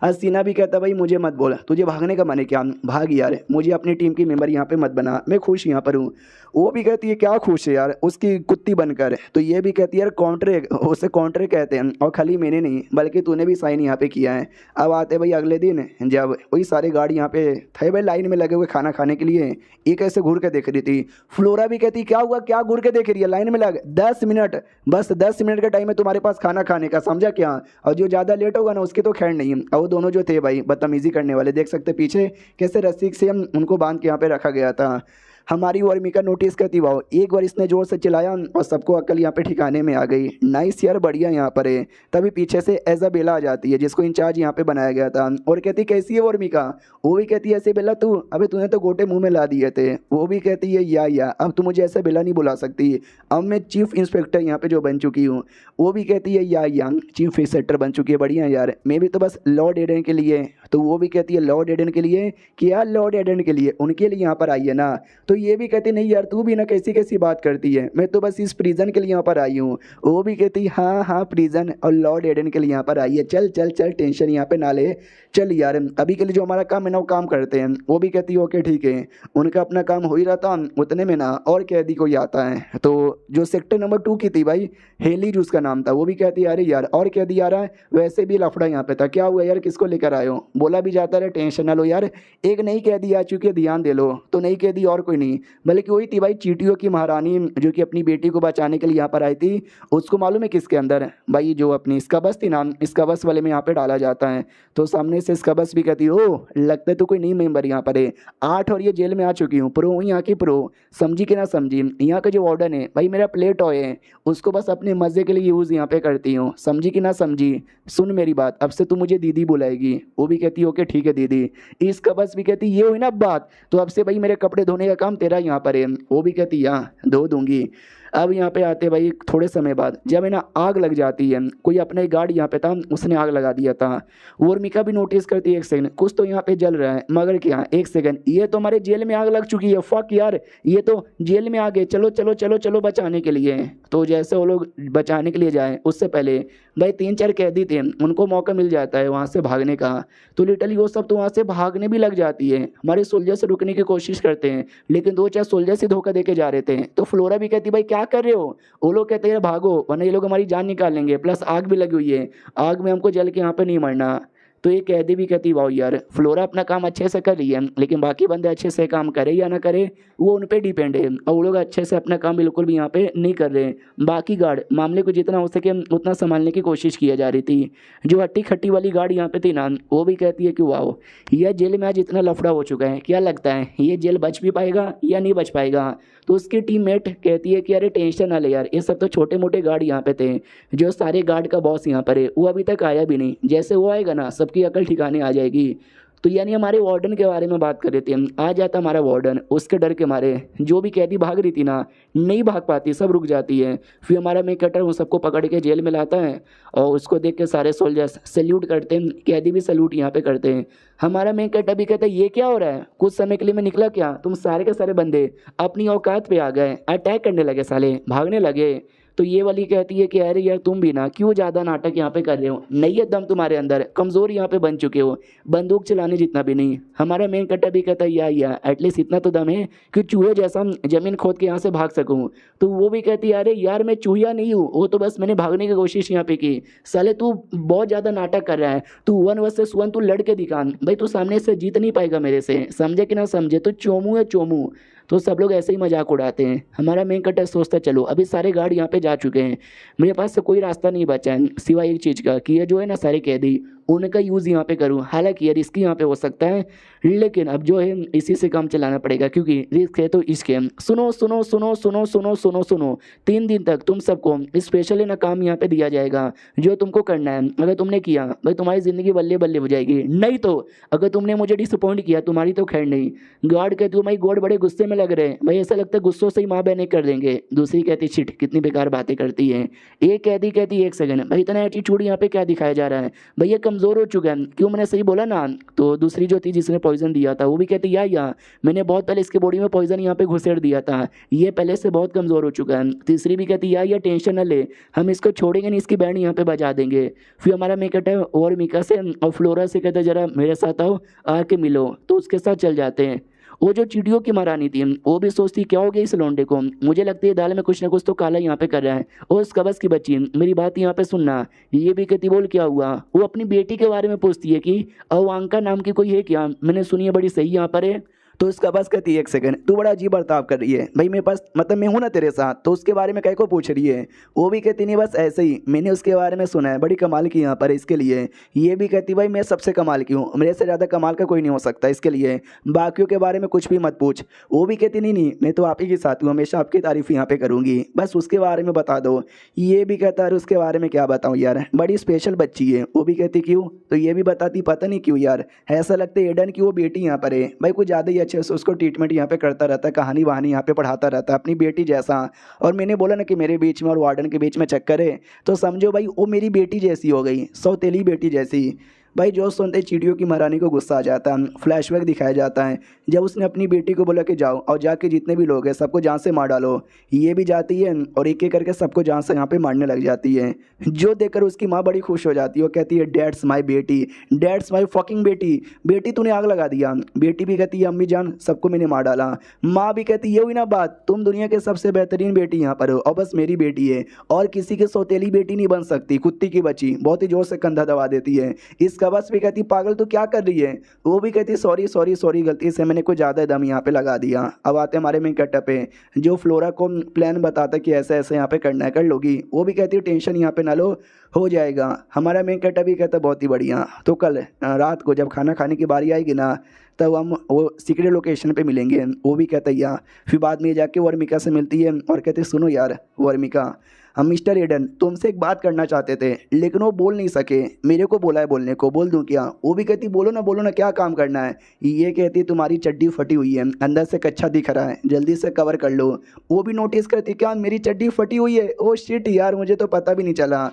हसीना भी कहता भाई मुझे मत बोल, तुझे भागने का मन है क्या, भाग यार, मुझे अपनी टीम की मेंबर यहाँ पे मत बना, मैं खुश यहाँ पर हूँ। वो भी कहती है क्या खुश है यार उसकी कुत्ती बनकर। तो ये भी कहती है यार कॉन्ट्रे, उसे कॉन्ट्रे कहते हैं, और खाली मैंने नहीं बल्कि तूने भी साइन यहाँ पे किया है। अब आते भाई अगले दिन, जब वही सारे गार्ड यहाँ पे थे भाई लाइन में लगे हुए खाना खाने के लिए, एक ऐसे घूर के देख रही थी। फ्लोरा भी कहती क्या हुआ, क्या घूर के देख रही है, लाइन में लग 10 मिनट, बस 10 मिनट का टाइम है तुम्हारे पास खाना खाने का, समझा क्या, और जो ज़्यादा लेट होगा ना उसकी तो खैर नहीं। और वो दोनों जो थे भाई बदतमीजी करने वाले, देख सकते पीछे कैसे रस्सी से हम उनको बांध के यहाँ पे रखा गया था। हमारी वर्मिका नोटिस करती वाओ, एक बार इसने जोर से चिल्लाया और सबको अकल यहाँ पे ठिकाने में आ गई, नाइस यार बढ़िया यहाँ पर है। तभी पीछे से एजाबेला आ जाती है जिसको इंचार्ज यहाँ पे बनाया गया था, और कहती कैसी है वर्मिका। वो भी कहती है ऐसे बेला तू, अबे तूने तो गोटे मुंह में ला दिए थे। वो भी कहती है या अब तू मुझे ऐसे बेला नहीं बुला सकती, अब मैं चीफ इंस्पेक्टर यहाँ पे जो बन चुकी हूँ। वो भी कहती है या चीफ इंस्पेक्टर बन चुकी है, बढ़िया यार, मैं भी तो बस लॉर्ड एडन के लिए। तो वो भी कहती है लॉर्ड एडन के लिए, क्या लॉर्ड एडन के लिए, उनके लिए यहाँ पर आई है ना। तो ये भी कहती नहीं यार तू भी ना कैसी कैसी बात करती है, मैं तो बस इस प्रिजन के लिए यहाँ पर आई हूँ। वो भी कहती हाँ प्रिजन और लॉर्ड एडन के लिए यहाँ पर आई है, चल चल चल टेंशन यहाँ पे ना ले, चल यार अभी के लिए जो हमारा काम है ना वो काम करते हैं। वो भी कहती है ओके ठीक है, उनका अपना काम हो ही रहा था उतने में ना और कैदी कोई आता है। तो जो सेक्टर नंबर 2 की थी भाई हेली जो उसका नाम था, वो भी कहती है अरे यार और कैदी आ रहा है, वैसे भी लफड़ा यहाँ पे था, क्या हुआ यार किसको लेकर आए हो। बोला भी जाता है टेंशन ना लो यार, एक नई कैदी आ चुकी है, ध्यान दे लो। तो नई कैदी और कोई नहीं बल्कि वही थी भाई चींटियों की महारानी, जो कि अपनी बेटी को बचाने के लिए यहाँ पर आई थी। उसको मालूम है किसके अंदर, भाई जो अपनी इसका बस थी ना, इसका बस वाले में यहाँ पे डाला जाता है। तो सामने से इसका बस भी कहती है, ओ लगता है तो कोई नई मेंबर यहाँ पर है। 8 और ये जेल में आ चुकी हूँ, प्रो हूँ यहाँ की प्रो, समझी कि ना समझी। यहाँ का जो वार्डन है भाई मेरा प्ले टॉय है, उसको बस अपने मज़े के लिए यूज़ यहाँ पे करती हूँ, समझी कि ना समझी। सुन मेरी बात, अब से तू मुझे दीदी बुलाएगी। वो भी कहती है ओके ठीक है दीदी। इसका बस भी कहती ये हुई ना बात, तो अब से भाई मेरे कपड़े धोने का काम तेरा यहाँ पर है। वो भी कहती हाँ धो दूंगी। अब यहाँ पे आते भाई थोड़े समय बाद जब है ना आग लग जाती है, कोई अपने गार्ड यहाँ पे था, उसने आग लगा दिया था। और मिका भी नोटिस करती है एक सेकंड कुछ तो यहाँ पे जल रहा है, मगर क्या, एक सेकंड ये तो हमारे जेल में आग लग चुकी है, फक यार ये तो जेल में आ गए, चलो चलो चलो चलो बचाने के लिए। तो जैसे वो लोग बचाने के लिए जाए उससे पहले भाई 3-4 कैदी थे, उनको मौका मिल जाता है वहाँ से भागने का। तो लिटरली वो सब तो वहाँ से भागने भी लग जाती है, हमारे सोल्जर से रुकने की कोशिश करते हैं, लेकिन 2-4 सोल्जर से धोखा देके जा रहे थे। तो फ्लोरा भी कहती भाई क्या कर रहे हो, वो लोग कहते हैं भागो वरना ये लोग हमारी जान निकाल लेंगे, प्लस आग भी लगी हुई है, आग में हमको जल के यहाँ पे नहीं मरना। तो ये कैदी भी कहती वाह यार फ्लोरा अपना काम अच्छे से कर रही है, लेकिन बाकी बंदे अच्छे से काम करे या ना करे वो उन पे डिपेंड है, और वो लोग अच्छे से अपना काम बिल्कुल भी यहाँ पे नहीं कर रहे। बाकी गार्ड मामले को जितना हो सके उतना संभालने की कोशिश किया जा रही थी। जो हट्टी खट्टी वाली गार्ड यहाँ पे थी ना, वो भी कहती है कि वाह यह जेल में आज इतना लफड़ा हो चुका है, क्या लगता है ये जेल बच भी पाएगा या नहीं बच पाएगा। तो उसकी टीममेट कहती है कि अरे टेंशन ना ले यार, ये सब तो छोटे मोटे गार्ड यहाँ पे थे, जो सारे गार्ड का बॉस यहाँ पर है वो अभी तक आया भी नहीं, जैसे वो आएगा ना सबकी अकल ठिकाने आ जाएगी। तो यानी हमारे वार्डन के बारे में बात कर रहे थे हम, आ जाता हमारा वार्डन, उसके डर के मारे जो भी कैदी भाग रही थी ना नहीं भाग पाती, सब रुक जाती है। फिर हमारा मेन कटर उन सबको पकड़ के जेल में लाता है, और उसको देख के सारे सोल्जर्स सैल्यूट करते हैं, कैदी भी सैल्यूट यहाँ पे करते हैं। हमारा मेन कटर भी कहता है ये क्या हो रहा है, कुछ समय के लिए मैं निकला क्या, तुम सारे के सारे बंदे अपनी औकात पे आ गए, अटैक करने लगे, साले भागने लगे। तो ये वाली कहती है कि अरे यार तुम भी ना क्यों ज़्यादा नाटक यहाँ पे कर रहे हो, नहीं है दम तुम्हारे अंदर, कमज़ोर यहाँ पे बन चुके हो, बंदूक चलाने जितना भी नहीं। हमारा मेन कट्टा भी कहता है या एटलीस्ट इतना तो दम है कि चूहे जैसा ज़मीन खोद के यहाँ से भाग सकूँ। तो वो भी कहती है अरे यार मैं चूहिया नहीं हूँ, वो तो बस मैंने भागने की कोशिश यहाँ पे की। साले तू बहुत ज़्यादा नाटक कर रहा है, तू 1 वर्सेस 1 तू लड़ के दिखा भाई, तू सामने से जीत नहीं पाएगा मेरे से, समझे कि ना समझे, तो चोमू है चोमू। तो सब लोग ऐसे ही मजाक उड़ाते हैं। हमारा मेन कटर सोचता है चलो अभी सारे गार्ड यहाँ पे जा चुके हैं, मेरे पास से कोई रास्ता नहीं बचा है सिवाय एक चीज़ का कि ये जो है ना सारे कैदी उनका यूज़ यहाँ पे करूँ। हालांकि ये रिस्क यहाँ पे हो सकता है, लेकिन अब जो है इसी से काम चलाना पड़ेगा क्योंकि रिस्क है तो इसके। सुनो सुनो सुनो सुनो सुनो सुनो सुनो 3 दिन तक तुम सबको स्पेशली ना काम यहाँ पे दिया जाएगा जो तुमको करना है। अगर तुमने किया भाई तुम्हारी ज़िंदगी बल्ले बल्ले हो जाएगी, नहीं तो अगर तुमने मुझे डिसअपॉइंट किया तुम्हारी तो खैर नहीं। गार्ड कहती हूँ भाई गॉड बड़े गुस्से में लग रहे हैं भाई, ऐसा लगता है गुस्सों से ही माँ बहने कर देंगे। दूसरी कहती छिट कितनी बेकार बातें करती है। एक कहती एक सेकंड भाई इतना एटीट्यूड यहाँ पे क्या दिखाया जा रहा है, भैया कमज़ोर हो चुका है, क्यों मैंने सही बोला ना। तो दूसरी जो थी जिसने पॉइजन दिया था वो भी कहती या मैंने बहुत पहले इसके बॉडी में पॉइजन यहाँ पे घुसेड़ दिया था, ये पहले से बहुत कमज़ोर हो चुका है। तीसरी भी कहती या टेंशन न ले, हम इसको छोड़ेंगे नहीं, इसकी बैंड यहाँ पे बजा देंगे। फिर हमारा मेकट है और मिका से और फ्लोरा से कहता है जरा मेरे साथ आओ आके मिलो, तो उसके साथ चल जाते हैं। वो जो चिड़ियों की महारानी थी वो भी सोचती क्या हो गया इस लौंडे को, मुझे लगता है दाल में कुछ ना कुछ तो काला यहाँ पे कर रहा है। और उस कबस की बच्ची मेरी बात यहाँ पे सुनना, ये भी कहती बोल क्या हुआ। वो अपनी बेटी के बारे में पूछती है कि अवांका नाम की कोई है क्या, मैंने सुनी है बड़ी सही यहाँ पर है। तो उसका बस कहती है एक सेकंड तू बड़ा अजीब बर्ताव कर रही है भाई, मेरे पास मतलब मैं हूँ ना तेरे साथ, तो उसके बारे में कह को पूछ रही है। वो भी कहती नहीं बस ऐसे ही मैंने उसके बारे में सुना है, बड़ी कमाल की यहाँ पर इसके लिए। ये भी कहती भाई मैं सबसे कमाल की हूँ, मेरे से ज़्यादा कमाल का कोई नहीं हो सकता इसके लिए, बाकियों के बारे में कुछ भी मत पूछ। वो भी कहती नहीं मैं तो आप ही के साथ हूँ, हमेशा आपकी तारीफ यहाँ पे करूँगी, बस उसके बारे में बता दो। ये भी कहता है उसके बारे में क्या बताऊँ यार, बड़ी स्पेशल बच्ची है। वो भी कहती क्यों, तो ये भी बताती पता नहीं क्यों यार, ऐसा लगता है एडन की वो बेटी यहाँ पर है भाई, कुछ ज़्यादा ही अच्छे से उसको ट्रीटमेंट यहाँ पे करता रहता है, कहानी वहानी यहाँ पे पढ़ाता रहता है अपनी बेटी जैसा। और मैंने बोला ना कि मेरे बीच में और वार्डन के बीच में चक्कर है, तो समझो भाई वो मेरी बेटी जैसी हो गई, सौतेली बेटी जैसी। भाई जो सुनते चींटियों की महारानी को गुस्सा आ जाता है। फ्लैशबैक दिखाया जाता है जब उसने अपनी बेटी को बोला कि जाओ और जाके जितने भी लोग हैं सबको जान से मार डालो। ये भी जाती है और एक एक करके सबको जान से यहाँ पे मारने लग जाती है, जो देखकर उसकी माँ बड़ी खुश हो जाती है। वो कहती है डैट्स माई बेटी, डैट्स माई फकिंग बेटी, बेटी तूने आग लगा दिया। बेटी भी कहती है अम्मी जान सबको मैंने मार डाला। माँ भी कहती है ये हुई ना बात, तुम दुनिया के सबसे बेहतरीन बेटी यहाँ पर हो और बस मेरी बेटी है और किसी की सौतेली बेटी नहीं बन सकती। कुत्ती की बच्ची बहुत ही जोर से कंधा दबा देती है। इस इसका बस भी कहती पागल तो क्या कर रही है। वो भी कहती सॉरी सॉरी सॉरी, गलती से मैंने कुछ ज़्यादा दम यहाँ पे लगा दिया। अब आते हमारे मेन कटअप पे, जो फ्लोरा को प्लान बताता कि ऐसे ऐसे यहाँ पे करना है, कर लोगी। वो भी कहती है टेंशन यहाँ पे ना लो, हो जाएगा। हमारा मेन कटअप भी कहता बहुत ही बढ़िया। तो कल रात को जब खाना खाने की बारी आएगी ना, तब हम वो सीक्रेट लोकेशन पे मिलेंगे। वो भी कहता है या फिर बाद में जाके वर्मिका से मिलती है और कहते सुनो यार वर्मिका, हम मिस्टर एडन तुमसे एक बात करना चाहते थे लेकिन वो बोल नहीं सके, मेरे को बोला है बोलने को, बोल दूं क्या। वो भी कहती बोलो ना क्या काम करना है। ये कहती तुम्हारी चड्डी फटी हुई है, अंदर से कच्चा दिख रहा है, जल्दी से कवर कर लो। वो भी नोटिस करती क्या मेरी चड्डी फटी हुई है, ओ शिट यार मुझे तो पता भी नहीं चला।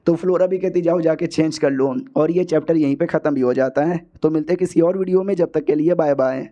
तो फ्लोरा भी कहती जाओ जाके चेंज कर लो। और ये चैप्टर यहीं पे ख़त्म भी हो जाता है। तो मिलते हैं किसी और वीडियो में, जब तक के लिए बाय बाय।